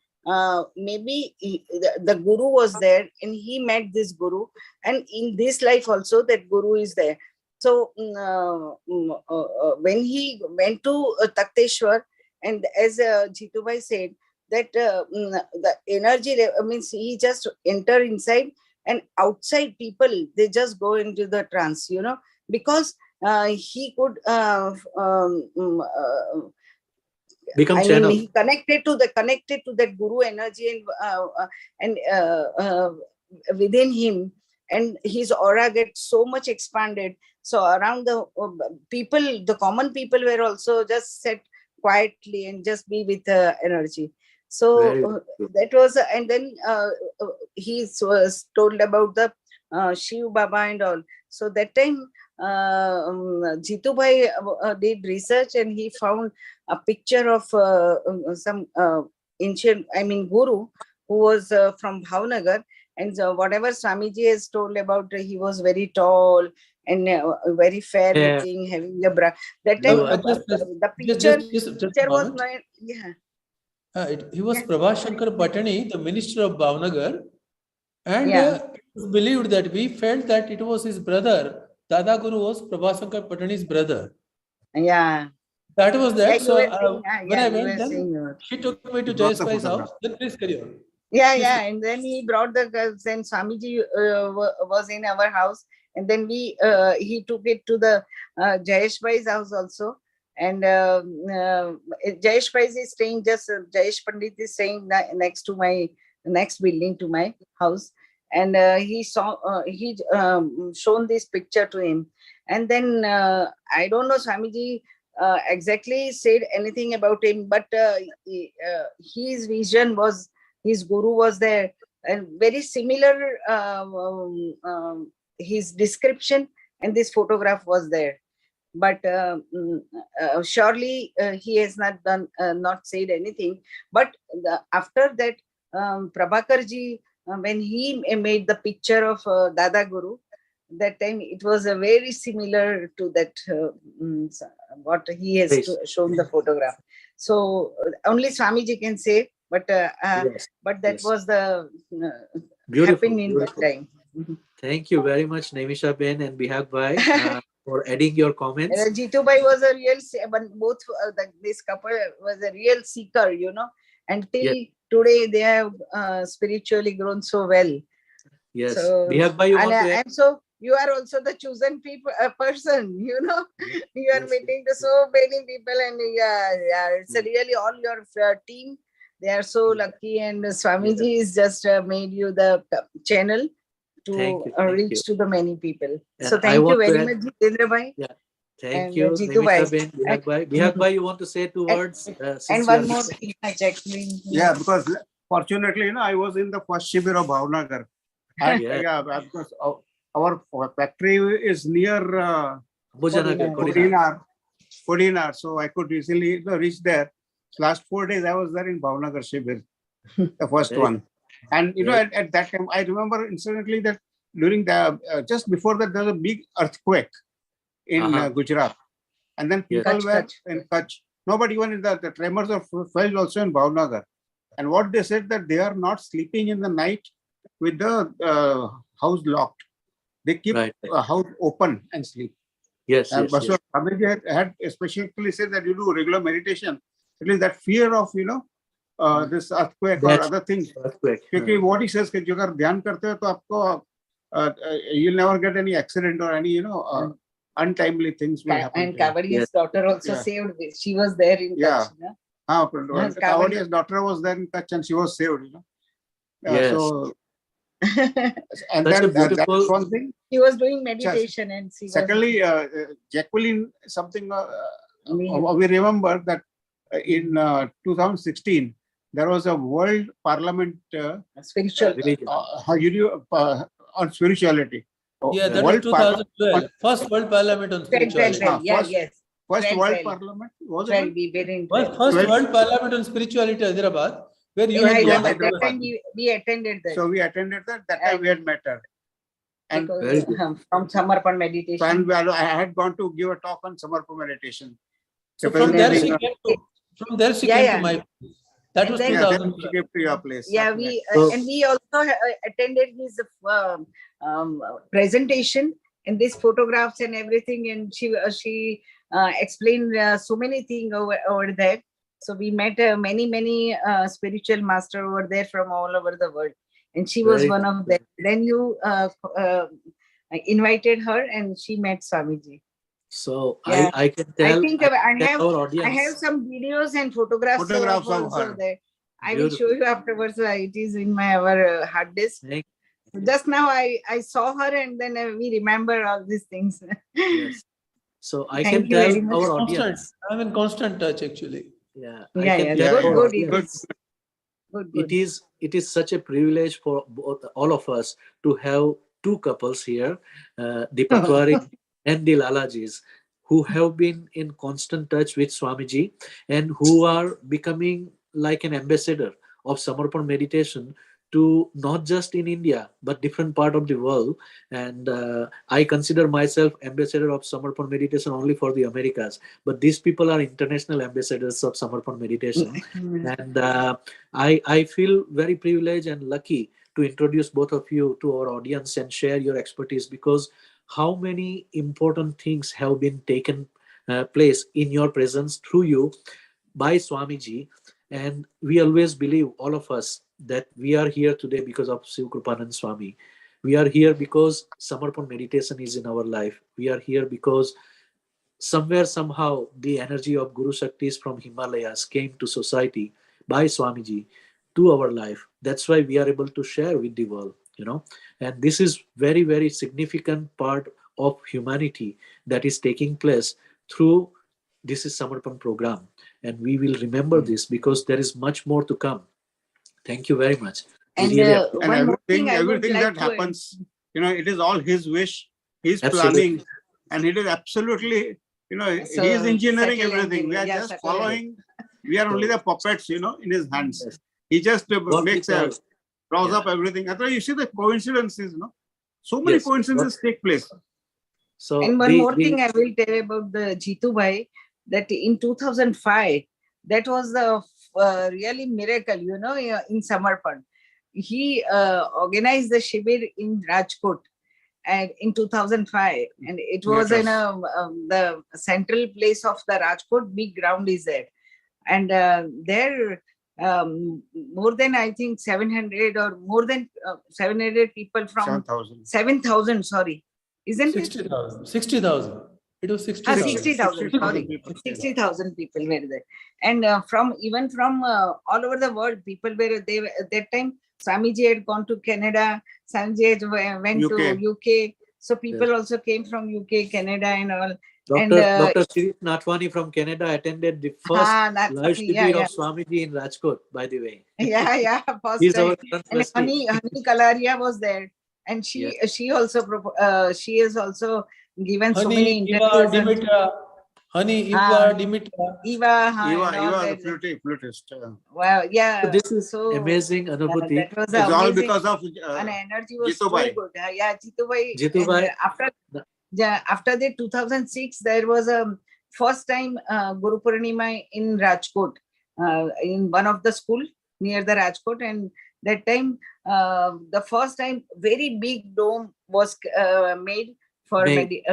maybe the guru was there and he met this guru, and in this life also that guru is there. So when he went to Takteshwar, and as Jitu Bhai said, that the energy means he just enter inside, and outside people, they just go into the trance, because he could become I channel. mean, he connected to that guru energy, and within him, and his aura gets so much expanded. So around the people, the common people were also just set quietly and just be with energy. So that was, and then he was told about the Shiv Baba and all. So that time Jitu Bhai did research, and he found a picture of some ancient, guru who was from Bhavnagar, and whatever Swamiji has told about, he was very tall and very fair looking, having a bra. That time the picture was not, he was Prabhashankar Patani, the minister of Bhavnagar, and it was believed that we felt that it was his brother. Dada Guru was Prabhashankar Patani's brother. That was that. So when I went, then she took me to Jayesh Bhai's house. Then please carry on. And then he brought then Swamiji was in our house, and then he took it to the Jayesh Bhai's house also. And Jayesh Bhai is staying, just Jayesh Pandit is staying next to my next building to my house. and he saw he shown this picture to him, and then I don't know Swamiji exactly said anything about him, but his vision was, his guru was there, and very similar his description and this photograph was there. But surely he has not done, not said anything. But after that, Prabhakarji, when he made the picture of Dada Guru, that time it was a very similar to that what he has shown the photograph. So only Swamiji can say, but Yes, but that yes. was the Beautiful, happened in that beautiful. time. Thank you very much, Nemisha Ben and Bihag Bhai, for adding your comments. Jitu Bhai was a real, both this couple was a real seeker, you know, until today they have spiritually grown so well. Yes. So, Bihag Bhai, you want to add? and so you are also the chosen people, person, you know. Yes, You are yes, meeting to so many people, and it's really all your team. They are so lucky, and Swamiji is just made you the channel to Thank you, reach to the many people. And So I thank you want to very add- much, Jitendra Bhai. Yeah. Thank And you, Jitu Nemisha Bhai. Ben, Bihag Bhai. Bihag Bhai, you want to say two words? And Since you one are more here? thing, Jacqueline. Yeah, because fortunately, you know, I was in the first Shibir of Bhavnagar. And Yeah. yeah, because our factory is near Bhujanagar, Kodinar. Kodinar, so I could easily reach there. Last 4 days, I was there in Bhavnagar Shibir, the first Very one. And you know, Very- at that time, I remember incidentally that during the just before that, there was a big earthquake in Gujarat, and then Yes. people were Kutch. in Kutch. Nobody, even in the tremors of felt also in Bhavnagar. And what they said that they are not sleeping in the night with the house locked. They keep Right. house open and sleep. Yes, And yes, Bashir yes. Swamiji had especially said that you do regular meditation. At least that fear of, you know, this earthquake or That's- other things. Earthquake. Because what he says, कि अगर ध्यान करते हो तो आपको you'll never get any accident or any, you know, untimely things will happen. And to you. Kavadi's Yes. daughter also Yeah. saved. She was there in Yeah. Kutch. No? Yes, Kavadi's daughter was there in Kutch and she was saved, you know. Yes. So, and Such a then that's beautiful- one thing. She was doing meditation and she Secondly, Jacqueline, something Me. we remember that in 2016, there was a World Parliament was spiritual. Religion. on spirituality. Yeah, that World was 2012. First World Parliament on 12, spirituality. yeah, first- yes. First 12, World 12. Parliament was 12, it? we were in First 12. World Parliament on spirituality, Hyderabad, where you In had Hyderabad, gone. that time we attended that. So we attended that. That time we had met her. And because, Very good. from Samarpan Meditation. so and I had gone to give a talk on Samarpan meditation. So from there Yeah. she came to, from there she Yeah, came yeah. to my place. That And was then- Yeah, then 2012. she came to your place. Yeah, after we that. So- and we also attended his presentation and these photographs and everything, and she explained so many things over there. So we met many spiritual master over there from all over the world, and she was Very one of them. Then you invited her, and she met Swamiji. So Yeah. I can tell, I think can I tell have our audience. I have some videos and photographs Photographs of of also her. there. I will show you afterwards. It is in our hard disk. Thank- Just now I saw her, and then we remember all these things. Yes. So I Thank can you tell very much. our Constant. audience. I'm in constant touch actually. Yeah, Yeah, I can yeah, tell good, our good, audience. it is. Good. It is such a privilege for both, all of us to have two couples here, the Patwari and the Lalajis, who have been in constant touch with Swamiji and who are becoming like an ambassador of Samarpan meditation to not just in India but different part of the world. And I consider myself ambassador of Samarpan meditation only for the Americas, but these people are international ambassadors of Samarpan meditation. And I feel very privileged and lucky to introduce both of you to our audience and share your expertise, because how many important things have been taken place in your presence through you by Swamiji. And we always believe, all of us, that we are here today because of Shiv Krupanand Swami. We are here because Samarpan meditation is in our life. We are here because somewhere, somehow, the energy of Guru Shaktis from Himalayas came to society by Swamiji to our life. That's why we are able to share with the world. And this is very, very significant part of humanity that is taking place through this is Samarpan program. And we will remember this because there is much more to come. Thank you very much. And And one more thing I would everything like that to add. happens, it is all his wish, his Absolutely. planning, and it is absolutely, So, he is engineering subtle everything. We are engineering, yeah, just subtle following. We are only the puppets, in his hands. Yes. He just What we makes call- draws yeah. up everything. That's why you see the coincidences, so many Yes. coincidences take place. So And one more thing I will tell about the Jitu Bhai, that in 2005, that was the really miracle, in Samarpan. He organized the Shibir in Rajkot and in 2005, and it was in the central place of the Rajkot, big ground is there. And there more than, I think, 700 or more than 700 people from 7,000. 7,000, sorry. Isn't it? 60,000. 60,000. It was 60,000. 60,000, sorry. 60,000 people were there. And even from all over the world, people were there. At that time, Swamiji had gone to Canada, Swamiji had went to UK. So people also came from UK, Canada and all. Dr. Shirif Natwani from Canada attended the first live Shibir of Swamiji in Rajkot, by the way. Yeah, first He's time. our current And trustee. Honey Kalaria was there. And she also she has also given so many interviews. Eva Dimitra. Eva, the flutist. Wow, yeah. So this is amazing, Anubhuti. That was It's all amazing. because of And energy was Jitu so Bhai. good. Yeah, Jitu Bhai. Jitu Bhai. After the 2006, there was a first time GuruPoornima in Rajkot, in one of the school near the Rajkot. And that time, the first time, very big dome was made for 3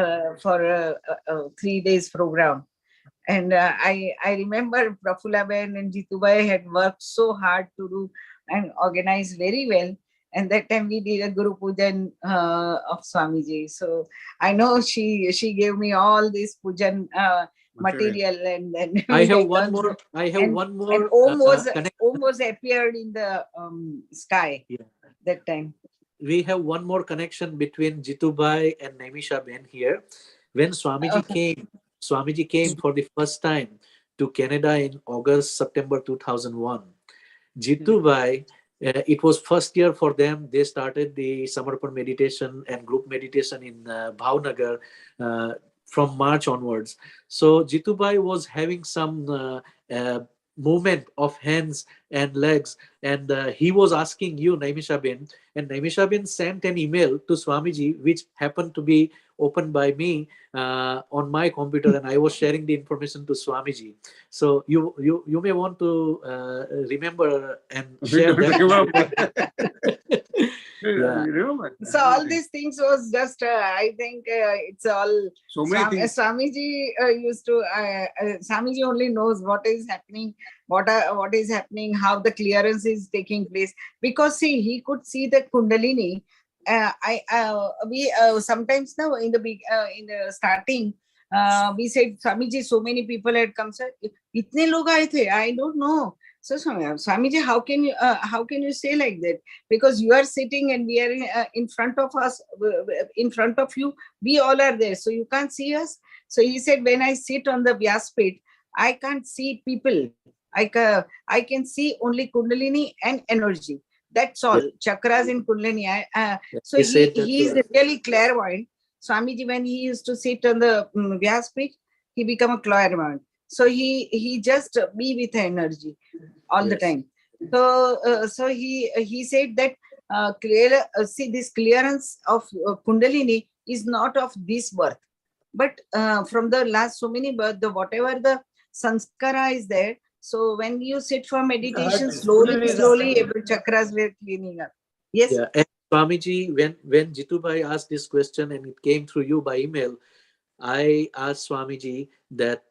days program. And I remember Prafulla and Jitu Bhai had worked so hard to do and organize very well. And that time we did a Guru Pujan of Swamiji. So I know she gave me all this Pujan material, and then I have one more. And Om was appeared in the sky that time. We have one more connection between Jitu Bhai and Naimisha Ben here. When Swamiji came for the first time to Canada in September 2001. Jitu Bhai, it was first year for them. They started the Samarpan meditation and group meditation in Bhavnagar from March onwards. So Jitu Bhai was having some movement of hands and legs, and he was asking you, Naimisha Ben, and Naimisha Ben sent an email to Swamiji, which happened to be opened by me on my computer, and I was sharing the information to Swamiji. So you may want to remember and share that. So all these things was just I think it's all so many things. Swamiji used to Swamiji only knows what is happening, what is happening, how the clearance is taking place, because see, he could see the Kundalini. We sometimes now in the starting we said, Swamiji, so many people had come, sir. Itne log aaye the, I don't know. So Swamiji, how can you say like that? Because you are sitting and we are in front of us, in front of you, we all are there, so you can't see us. So he said, when I sit on the Vyaspit, I can't see people. I can see only Kundalini and energy. That's all. Chakras in Kundalini. So he is really clairvoyant. Swamiji, when he used to sit on the Vyaspit, he became a clairvoyant. So he just be with energy all the time. So he said that see, this clearance of Kundalini is not of this birth, but from the last so many births, whatever the sanskara is there. So when you sit for meditation, slowly every chakras were cleaning up. Yes. Yeah. And Swamiji, when Jitu Bhai asked this question and it came through you by email, I asked Swamiji that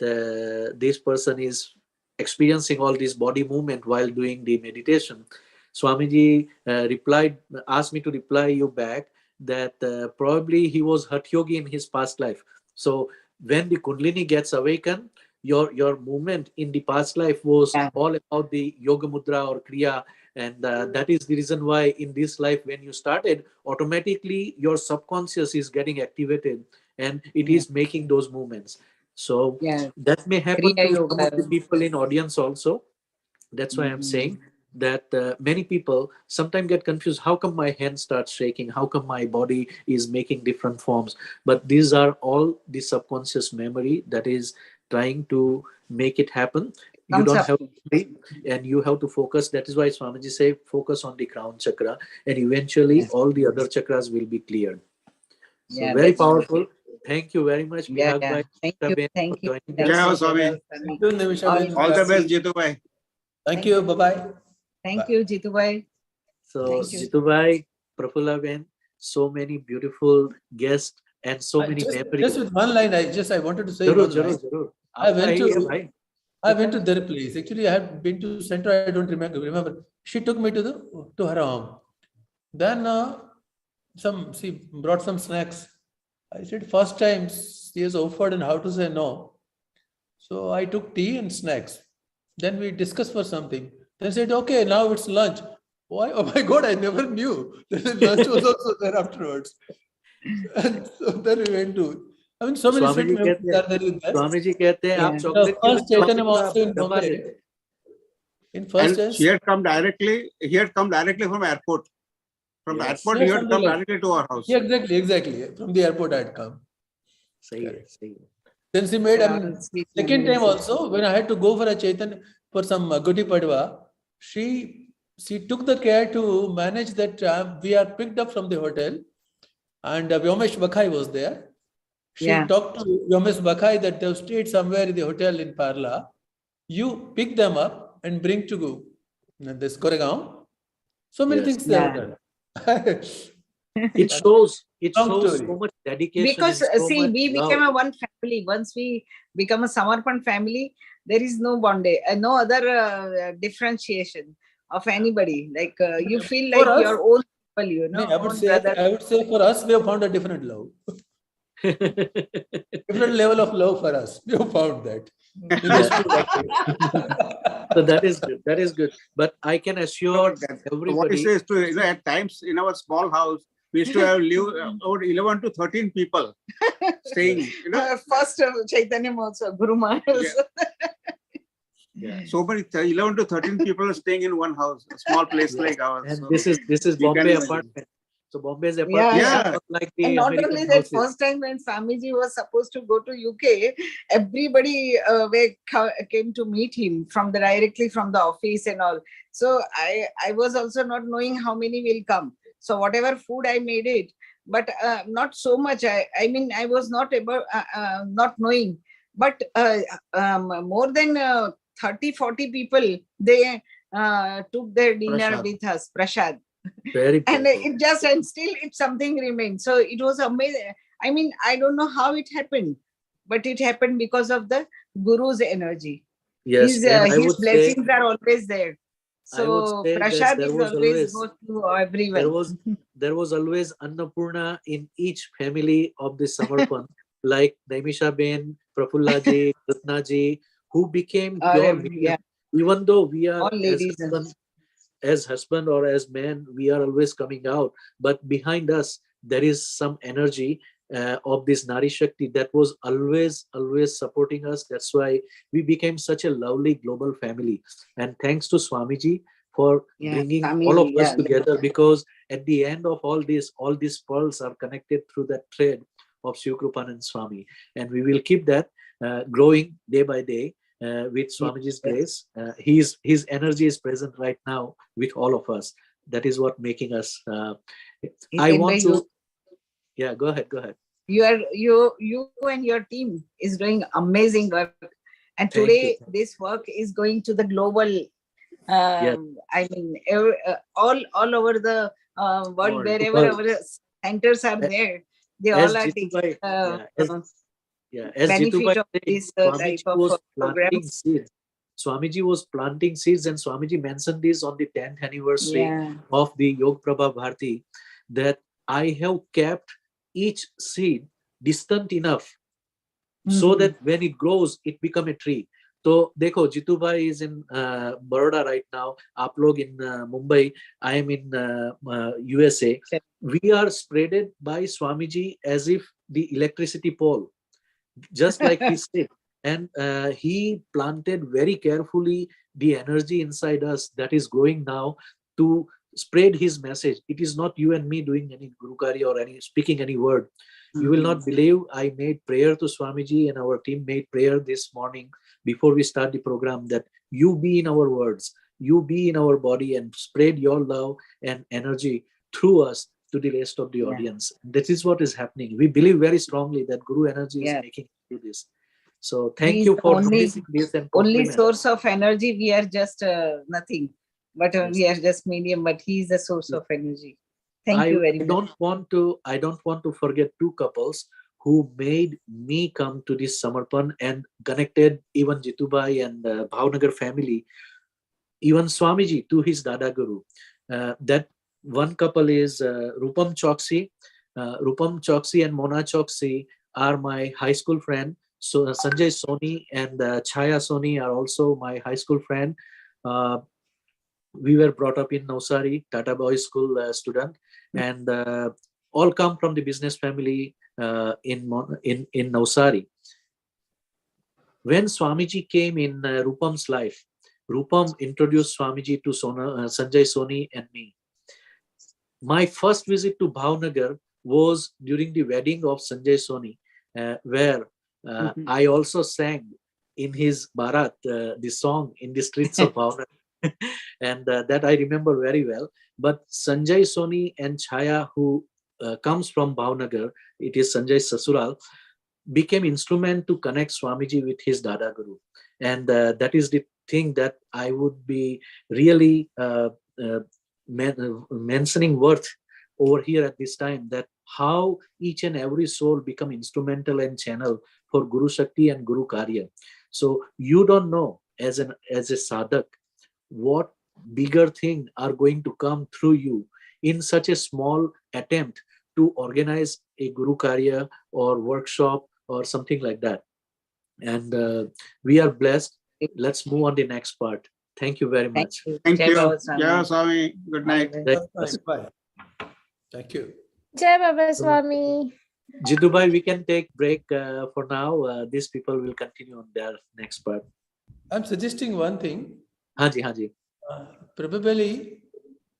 this person is experiencing all this body movement while doing the meditation. Swamiji asked me to reply you back that probably he was Hatha Yogi in his past life. So when the Kundalini gets awakened, your movement in the past life was all about the Yoga Mudra or Kriya And that is the reason why in this life, when you started, automatically your subconscious is getting activated and it is making those movements. So that may happen to some of the people in audience also. That's why I'm saying that many people sometimes get confused. How come my hand starts shaking? How come my body is making different forms? But these are all the subconscious memory that is trying to make it happen. You don't have to sleep and you have to focus. That is why Swamiji say focus on the crown chakra, and eventually all the other chakras will be cleared. So very powerful. Thank you very much, Bihag bhai. Thank you. Thank you, Nimisha. All the best, Jitu bhai. Thank you. Bye-bye. Thank you, Jitu bhai. So Jitu bhai, Prafulla ben, so many beautiful guests and so many memories. Just with one line, I wanted to say one line. I went to their place. Actually, I had been to Centro. I don't remember. She took me to her home. Then she brought some snacks. I said, first time she has offered and how to say no. So I took tea and snacks. Then we discussed for something. Then said, okay, now it's lunch. Why? Oh my God, I never knew. Lunch was also there afterwards. And so then we went to. I mean, so many sweet memories are there with that. Swamiji kehte hain, aap chocolate first Chaitanya Master in Bombay. In first and he had come directly from airport. From the airport, he had come directly to our house. Yeah, exactly. From the airport, I had come. Then she made, second time also, when I had to go for a Chaitanya, for some Gudi Padwa, she took the care to manage that we are picked up from the hotel, and Vyomesh Bakhai was there. She talked to Vyomesh Bakhai that they have stayed somewhere in the hotel in Parla. You pick them up and bring to this Koregaon. So many things they have done. It shows so much dedication. Because see, we became a one family. Once we become a Samarpan family, there is no bondage, no other differentiation of anybody. Like you feel like us, your own people, you know. I would say for us, we have found a different love. Different level of love for us. We have found that. So that is good. That is good. But I can assure everybody. What he says to at times in our small house, we used to have over 11 to 13 people staying. First Chaitanya also, Guru Maharaj. So many 11 to 13 people are staying in one house, a small place like ours. And so this is Bombay apartment. So Bombay's apartment like the and not American only that, houses. first time when Swamiji was supposed to go to UK, everybody came to meet him directly from the office and all. So I was also not knowing how many will come. So whatever food I made it, but not so much. I mean, I was not able, not knowing. But more than 30-40 people, they took their dinner with us, Prashad. Very and it just, and still it's something remains. So it was amazing. I mean, I don't know how it happened, but it happened because of the Guru's energy. Yes, his blessings are always there. So Prashad is always goes to everyone. There was always Annapurna in each family of the Samarpan, like Nimisha Ben, Prafulla ji, Ratna ji, who became pure. Even though we are as husband or as man, we are always coming out, but behind us there is some energy of this Nari Shakti that was always supporting us. That's why we became such a lovely global family. And thanks to Swamiji for bringing all of us together, because at the end of all these pearls are connected through that thread of Shiv Krupanand Swami, and we will keep that growing day by day. With Swamiji's grace, his energy is present right now with all of us. That is what making us. I want to. Yeah, go ahead. You and your team is doing amazing work, and today this work is going to the global. I mean, all over the world, wherever our centers are there, they all are taking. As Jitu of this type of programs. Swamiji was planting seeds, and Swamiji mentioned this on the 10th anniversary of the Yog Prabha Bharti, that I have kept each seed distant enough so that when it grows, it become a tree. तो देखो, जीतू भाई is in Baroda right now. आप लोग in Mumbai. I am in USA. We are spreaded by Swamiji as if the electricity pole, just like he said. And he planted very carefully the energy inside us that is going now to spread his message. It is not you and me doing any Gurukarya or any speaking any word. You will not believe, I made prayer to Swamiji and our team made prayer this morning before we start the program, that you be in our words, you be in our body and spread your love and energy through us to the rest of the audience. That is what is happening. We believe very strongly that Guru energy is making do this. So thank you for noticing this and only compliment. source of energy. We are just nothing, but we are just medium. But he is the source of energy. Thank you very much. I don't want to forget two couples who made me come to this Samarpan and connected even Jitubai and Bhavnagar family, even Swamiji to his Dada Guru. That one couple is Rupam Choksi. Rupam Choksi and Mona Choksi are my high school friend. So Sanjay Soni and Chaya Soni are also my high school friend. We were brought up in Navsari, Tata Boys School student, and all come from the business family in Navsari. When Swamiji came in Rupam's life, Rupam introduced Swamiji to Sanjay Soni and me. My first visit to Bhavnagar was during the wedding of Sanjay Soni, where I also sang in his Bharat, the song in the streets of Bhavnagar. And that I remember very well. But Sanjay Soni and Chaya, who comes from Bhavnagar, it is Sanjay Sasural, became instrument to connect Swamiji with his Dada Guru. And that is the thing that I would be really mentioning worth over here at this time, that how each and every soul become instrumental and channel for Guru Shakti and Gurukarya. So you don't know as a sadhak what bigger thing are going to come through you in such a small attempt to organize a Gurukarya or workshop or something like that. And we are blessed. Let's move on the next part. Thank you very much. Thank you. Jai Swami. Good night. Bye. Thank you. Jai Baba Swami. Jidubai, we can take break for now. These people will continue on their next part. I'm suggesting one thing. Haji. Probably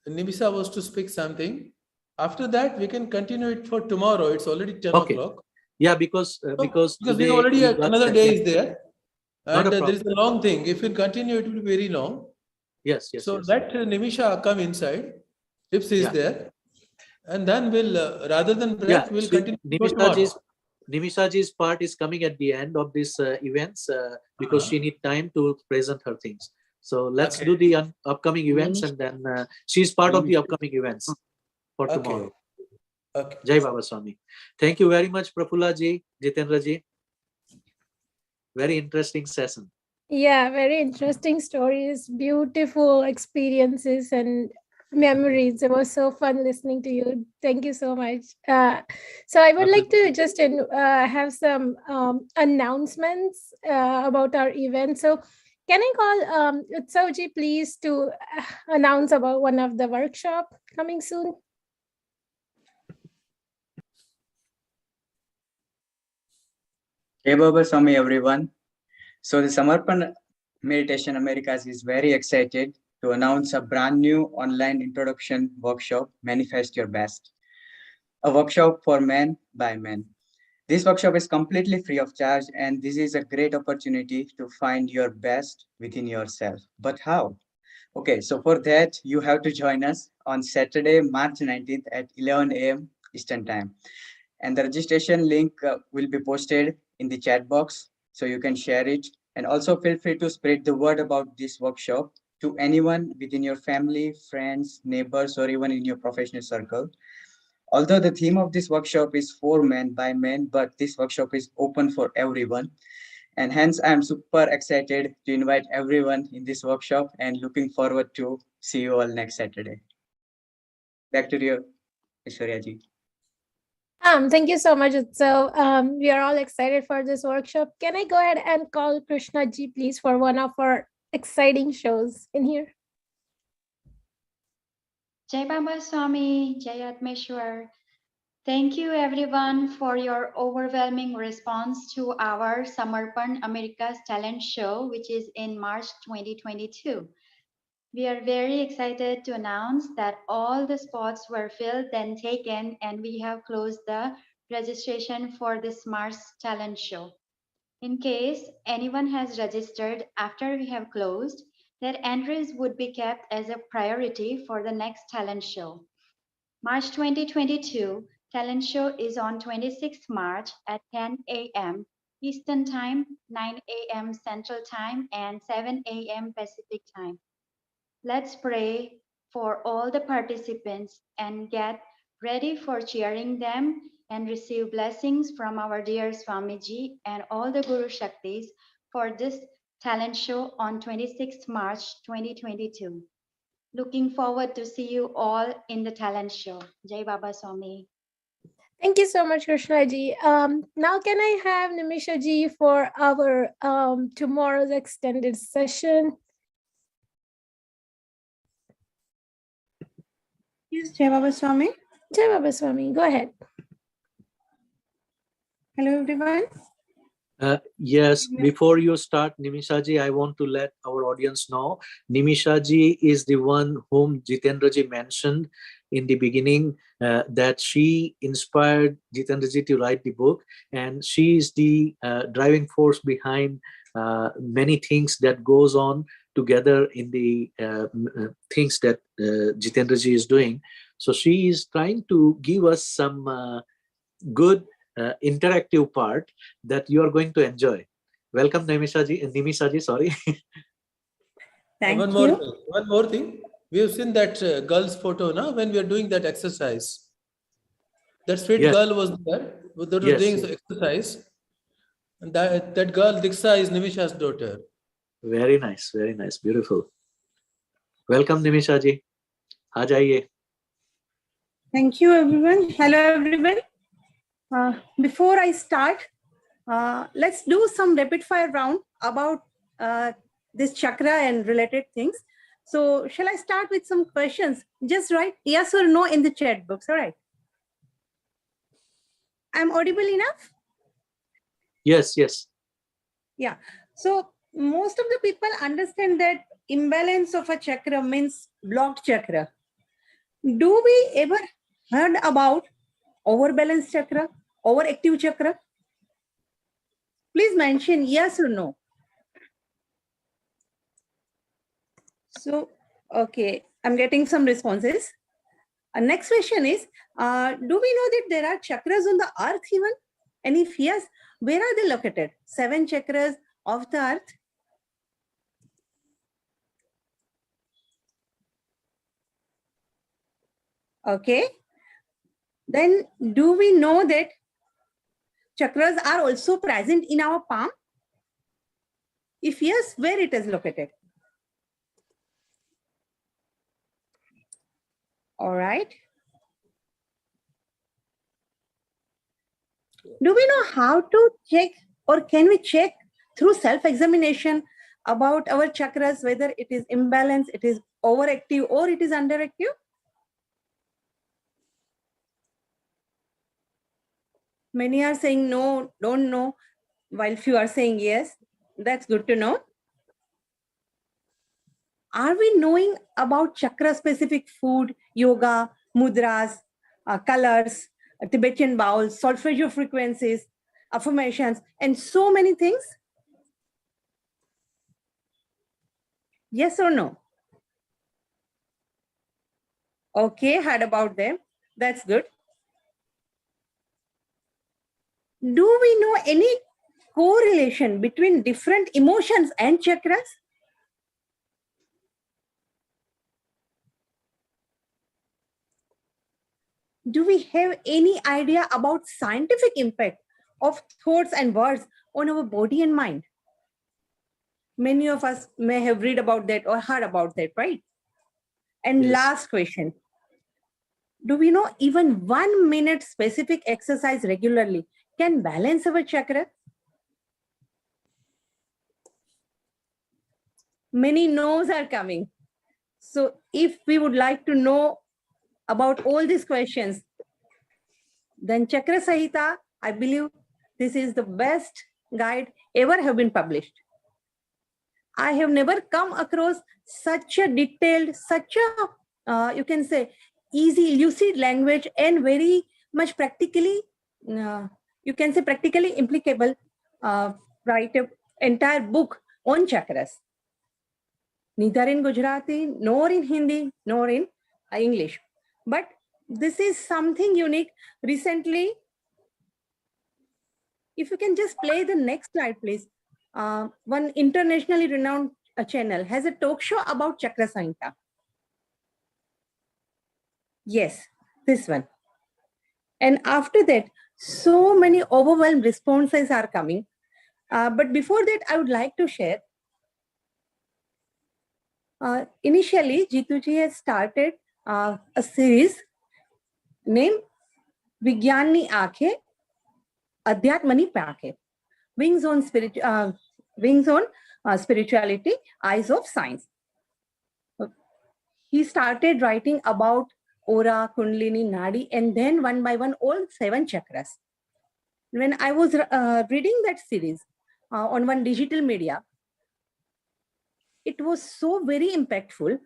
Nimisa was to speak something. After that, we can continue it for tomorrow. It's already 10 o'clock. Yeah, because we already another day is there. And there is a long thing. If we continue, it will be very long. Yes. So let Nimisha come inside, if she is there. And then we'll, rather than break, we'll continue. Nimishaji's part is coming at the end of this events because she needs time to present her things. So let's do the upcoming events, and then she's part of the upcoming events for tomorrow. Okay. Jai Baba Swami. Thank you very much, Prafulla ji, Jitendra ji. Very interesting session. Yeah, very interesting stories, beautiful experiences and memories. It was so fun listening to you. Thank you so much. So I would like to just have some announcements about our event. So can I call Utsavji please to announce about one of the workshop coming soon? Hey Baba Swami, everyone. So the Samarpan Meditation Americas is very excited to announce a brand new online introduction workshop, Manifest Your Best, a workshop for men by men. This workshop is completely free of charge, and this is a great opportunity to find your best within yourself. But how? Okay, so for that, you have to join us on Saturday, March 19th at 11 a.m. Eastern Time. And the registration link will be posted in the chat box, so you can share it. And also feel free to spread the word about this workshop to anyone within your family, friends, neighbors, or even in your professional circle. Although the theme of this workshop is for men by men, but this workshop is open for everyone. And hence, I'm super excited to invite everyone in this workshop and looking forward to see you all next Saturday. Back to you, Aishwarya ji. Thank you so much. So we are all excited for this workshop. Can I go ahead and call Krishna ji, please, for one of our exciting shows in here? Jai Baba Swami, Jai Atmeshwar. Thank you everyone for your overwhelming response to our Samarpan America's Talent Show, which is in March 2022. We are very excited to announce that all the spots were filled and taken, and we have closed the registration for this March Talent Show. In case anyone has registered after we have closed, their entries would be kept as a priority for the next talent show. March 2022 talent show is on 26th March at 10 a.m. Eastern Time, 9 a.m. Central Time, and 7 a.m. Pacific Time. Let's pray for all the participants and get ready for cheering them and receive blessings from our dear Swamiji and all the Guru Shaktis for this talent show on 26th March 2022. Looking forward to see you all in the talent show. Jai Baba Swami. Thank you so much, Krishna ji. Now can I have Nimisha ji for our tomorrow's extended session? Yes, Jai Baba Swami. Jai Baba Swami, go ahead. Hello, everyone. Yes, before you start, Nimishaji, I want to let our audience know, Nimishaji is the one whom Jitendraji mentioned in the beginning, that she inspired Jitendraji to write the book, and she is the driving force behind many things that goes on together in the things that Jitendraji is doing. So she is trying to give us some good interactive part that you are going to enjoy. Welcome, Nimishaji, sorry. Thank One more thing. We have seen that girl's photo now when we are doing that exercise. That sweet girl was there. That was doing exercise. And that girl, Diksha, is Nimisha's daughter. Very nice, beautiful. Welcome, Nimishaji. Aa jaiye. Thank you, everyone. Hello, everyone. Before I start, let's do some rapid fire round about this chakra and related things. So shall I start with some questions? Just write yes or no in the chat box, all right? I'm audible enough? Yes. Yeah. So most of the people understand that imbalance of a chakra means blocked chakra. Do we ever heard about overbalanced chakra, overactive chakra? Please mention yes or no. So, okay, I'm getting some responses. Next question is, do we know that there are chakras on the earth even? And if yes, where are they located? 7 chakras of the earth. Okay. Then do we know that chakras are also present in our palm? If yes, where it is located? All right. Do we know how to check, or can we check through self-examination about our chakras, whether it is imbalanced, it is overactive, or it is underactive? Many are saying no, don't know, while few are saying yes. That's good to know. Are we knowing about chakra-specific food, yoga, mudras, colors, Tibetan bowls, solfeggio frequencies, affirmations, and so many things? Yes or no? Okay, heard about them. That's good. Do we know any correlation between different emotions and chakras? Do we have any idea about scientific impact of thoughts and words on our body and mind? Many of us may have read about that or heard about that, right? And last question. Do we know even 1 minute specific exercise regularly can balance our chakra? Many no's are coming. So if we would like to know about all these questions, then Chakra Samhita, I believe this is the best guide ever have been published. I have never come across such a detailed, such a, you can say, easy, lucid language and very much practically, you can say practically implicable, write an entire book on chakras. Neither in Gujarati, nor in Hindi, nor in English. But this is something unique. Recently, if you can just play the next slide, please. One internationally renowned channel has a talk show about Chakra Samhita. Yes, this one. And after that, so many overwhelmed responses are coming. But before that, I would like to share. Initially, Jituji has started a series named Vigyani Aakhe, Adhyatmani Paakhe, Wings on Spirituality, Eyes of Science. He started writing about Aura, Kundalini, Nadi, and then one by one, all 7 chakras. When I was reading that series on one digital media, it was so very impactful.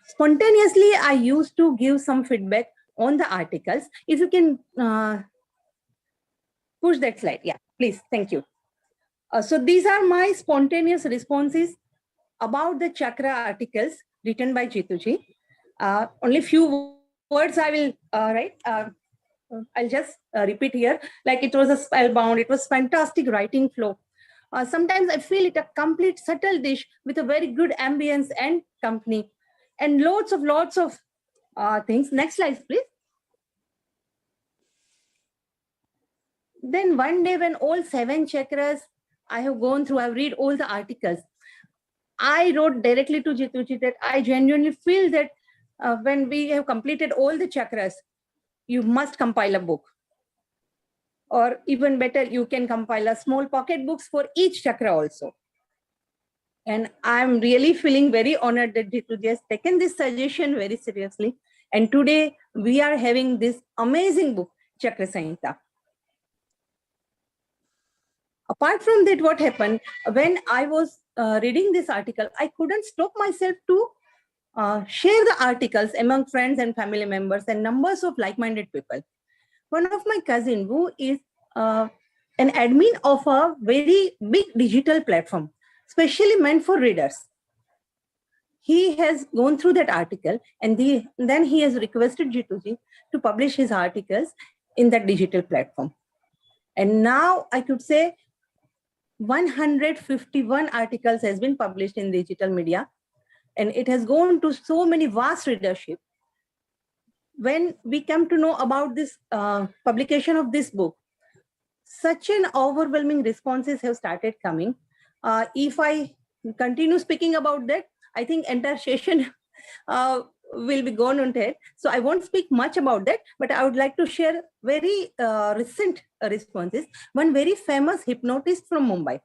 Spontaneously, I used to give some feedback on the articles. If you can push that slide. Yeah, please. Thank you. So these are my spontaneous responses about the chakra articles written by Jituji. Only few words I will write. I'll just repeat here. Like it was a spellbound. It was fantastic writing flow. Sometimes I feel it a complete subtle dish with a very good ambience and company, and lots of things. Next slide, please. Then one day when all 7 chakras I have gone through, I've read all the articles. I wrote directly to Jituji that I genuinely feel that when we have completed all the chakras, you must compile a book. Or even better, you can compile a small pocket books for each chakra also. And I'm really feeling very honored that Jituji has taken this suggestion very seriously. And today we are having this amazing book, Chakra Samhita. Apart from that, what happened, when I was reading this article, I couldn't stop myself to share the articles among friends and family members and numbers of like-minded people. One of my cousin who is an admin of a very big digital platform, specially meant for readers. He has gone through that article and then he has requested Jituji to publish his articles in that digital platform. And now I could say 151 articles has been published in digital media, and it has gone to so many vast readership. When we come to know about this publication of this book, such an overwhelming responses have started coming. If I continue speaking about that, I think entire session will be gone on that. So I won't speak much about that, but I would like to share very recent responses. One very famous hypnotist from Mumbai,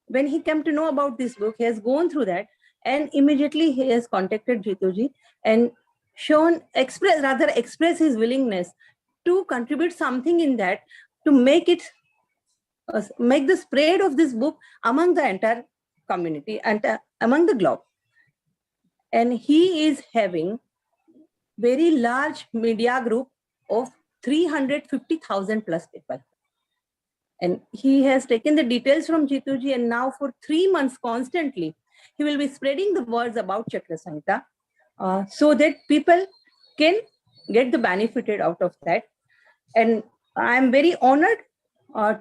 when he came to know about this book, he has gone through that and immediately he has contacted Jituji and express his willingness to contribute something in that to make it make the spread of this book among the entire community and among the globe. And he is having very large media group of 350,000 plus people. And he has taken the details from Jituji, and now for 3 months constantly, he will be spreading the words about Chakra Samhita so that people can get the benefited out of that. And I'm very honored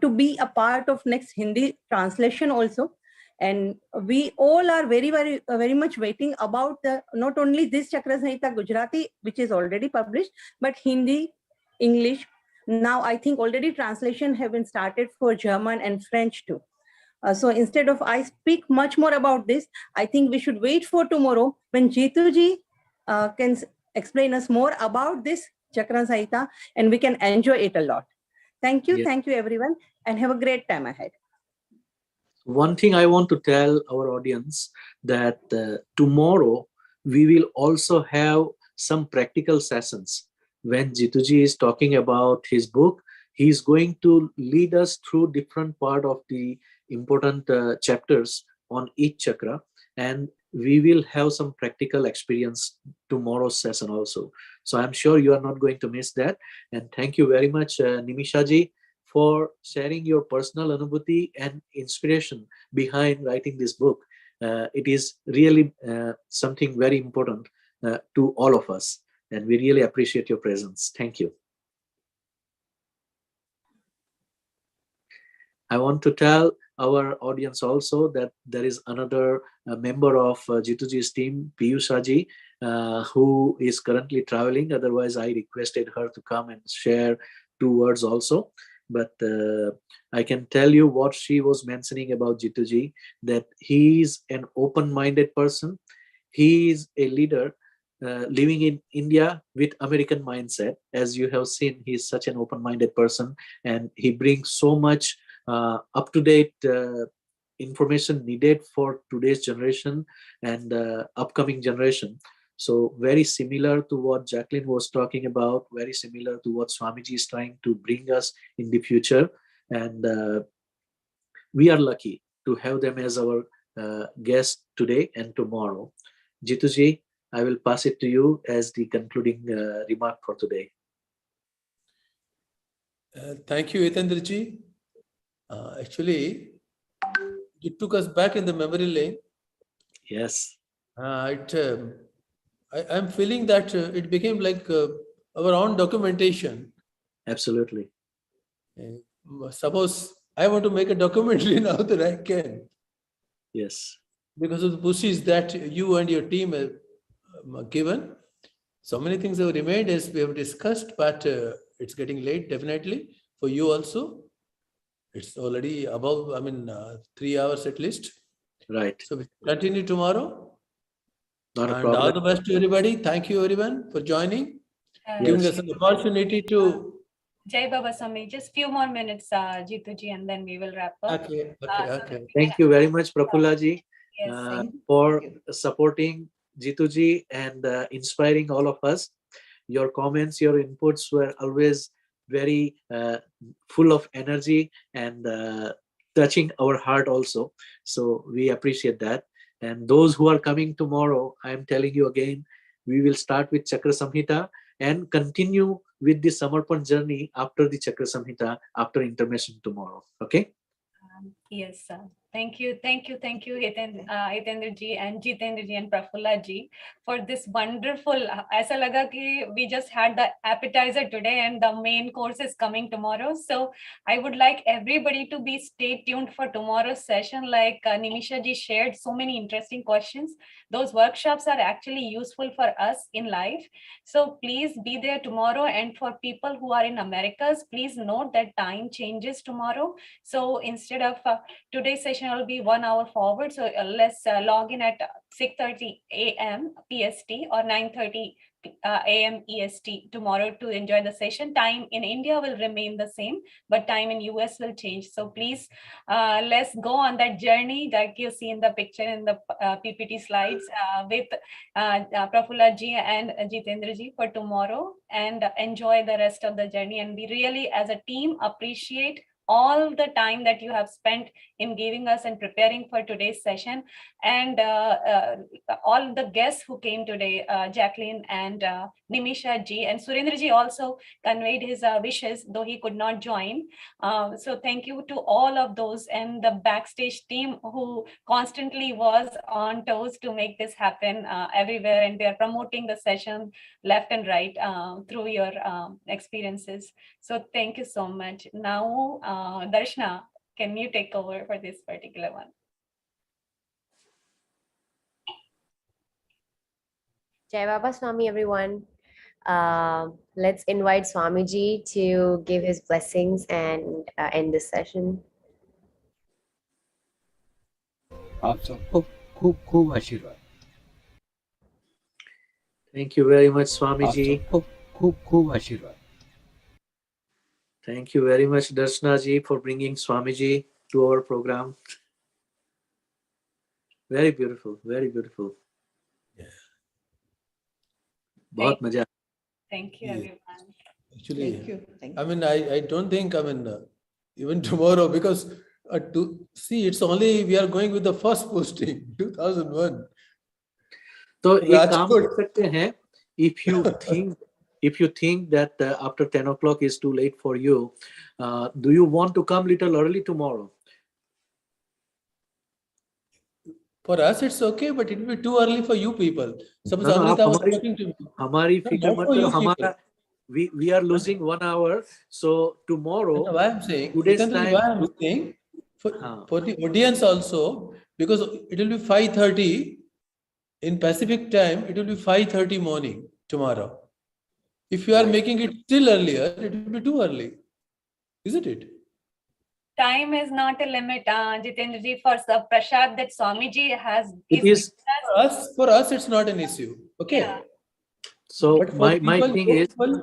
to be a part of next Hindi translation also. And we all are very much waiting about not only this Chakra Samhita Gujarati, which is already published, but Hindi, English. Now I think already translation have been started for German and French too. So instead of I speak much more about this, I think we should wait for tomorrow when Jituji can explain us more about this Chakra Samhita, and we can enjoy it a lot. Thank you. Yes. Thank you, everyone, and have a great time ahead. One thing I want to tell our audience that tomorrow we will also have some practical sessions. When Jituji is talking about his book, he is going to lead us through different part of the important chapters on each chakra, and we will have some practical experience tomorrow's session also. So I'm sure you are not going to miss that. And thank you very much, Nimishaji, for sharing your personal anubhuti and inspiration behind writing this book. It is really something very important to all of us, and we really appreciate your presence. Thank you. I want to tell our audience also that there is another member of Jituji's team, Piyushaji, who is currently traveling. Otherwise, I requested her to come and share 2 words also. But I can tell you what she was mentioning about Jituji, that he is an open-minded person. He is a leader living in India with American mindset. As you have seen, he is such an open-minded person, and he brings so much up-to-date information needed for today's generation and upcoming generation. So very similar to what Jacqueline was talking about, very similar to what Swamiji is trying to bring us in the future. And we are lucky to have them as our guest today and tomorrow. Jituji, I will pass it to you as the concluding remark for today. Thank you, Jitendraji. Actually, it took us back in the memory lane. Yes. I'm feeling that it became like our own documentation. Absolutely. Suppose I want to make a documentary now that I can. Yes. Because of the pushes that you and your team have given. So many things have remained as we have discussed, but it's getting late, definitely, for you also. It's already above, 3 hours at least. Right. So we continue tomorrow. Not a And problem. all the best to everybody. Thank you, everyone, for joining, giving us an opportunity to. Jai Baba Swami, just few more minutes, Jituji, and then we will wrap up. Okay. Thank you very much, Prafulla ji, Yes, for supporting Jituji and inspiring all of us. Your comments, your inputs were always very full of energy and touching our heart also. So we appreciate that. And those who are coming tomorrow, I am telling you again, we will start with Chakra Samhita and continue with the Samarpan journey after the Chakra Samhita, after intermission tomorrow. Okay? Yes, sir. Thank you, Jitendraji and Jitendraji and Prafulla ji for this wonderful. Aisa laga ki we just had the appetizer today and the main course is coming tomorrow. So I would like everybody to be stay tuned for tomorrow's session. Like Nimisha ji shared so many interesting questions. Those workshops are actually useful for us in life. So please be there tomorrow. And for people who are in Americas, please note that time changes tomorrow. So instead of today's session will be 1 hour forward. So let's log in at 6:30 a.m. PST or 9:30 a.m. EST tomorrow to enjoy the session. Time in India will remain the same, but time in US will change. So please, let's go on that journey like you see in the picture in the PPT slides with Prafulla ji and Jitendra ji for tomorrow, and enjoy the rest of the journey. And we really, as a team, appreciate all the time that you have spent in giving us and preparing for today's session, and all the guests who came today, Jacqueline and Nimisha ji, and Surendra ji also conveyed his wishes, though he could not join. So thank you to all of those and the backstage team who constantly was on toes to make this happen everywhere, and they are promoting the session left and right through your experiences. So thank you so much. Now, Darshana, can you take over for this particular one? Jai Baba Swami, everyone. Let's invite Swamiji to give his blessings and end this session. आप सबको खूब खूब आशीर्वाद. Thank you very much, Swamiji. खूप आशीर्वाद. Thank you very much, Darshanaji, for bringing Swamiji to our program. Very beautiful, very beautiful. Yeah. बहुत मजा. Thank you, everyone. Actually, Thank you. Thank I mean, I don't think, even tomorrow, because to see, it's only we are going with the first posting, 2001. तो एक काम Rajkot. कर सकते हैं, if you think that after 10 o'clock is too late for you, do you want to come little early tomorrow? For us, it's okay, but it will be too early for you people. Suppose No, Amrita was हमारी talking to me. हमारी No, फिक्र not मत for करो. you people. हमारा we are losing 1 hour, so tomorrow. That's why I'm saying, Today's Jitendraji, time. why I'm saying for the audience also, because it will be 5:30 in Pacific time. It will be 5:30 morning tomorrow. If you are making it still earlier, it will be too early, isn't it? Time is not a limit, Jitendraji, for prasad that Swamiji has It given is for us, it's not an issue. Okay. Yeah. So But for my thing your is, people,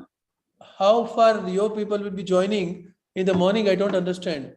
how far your people will be joining in the morning, I don't understand.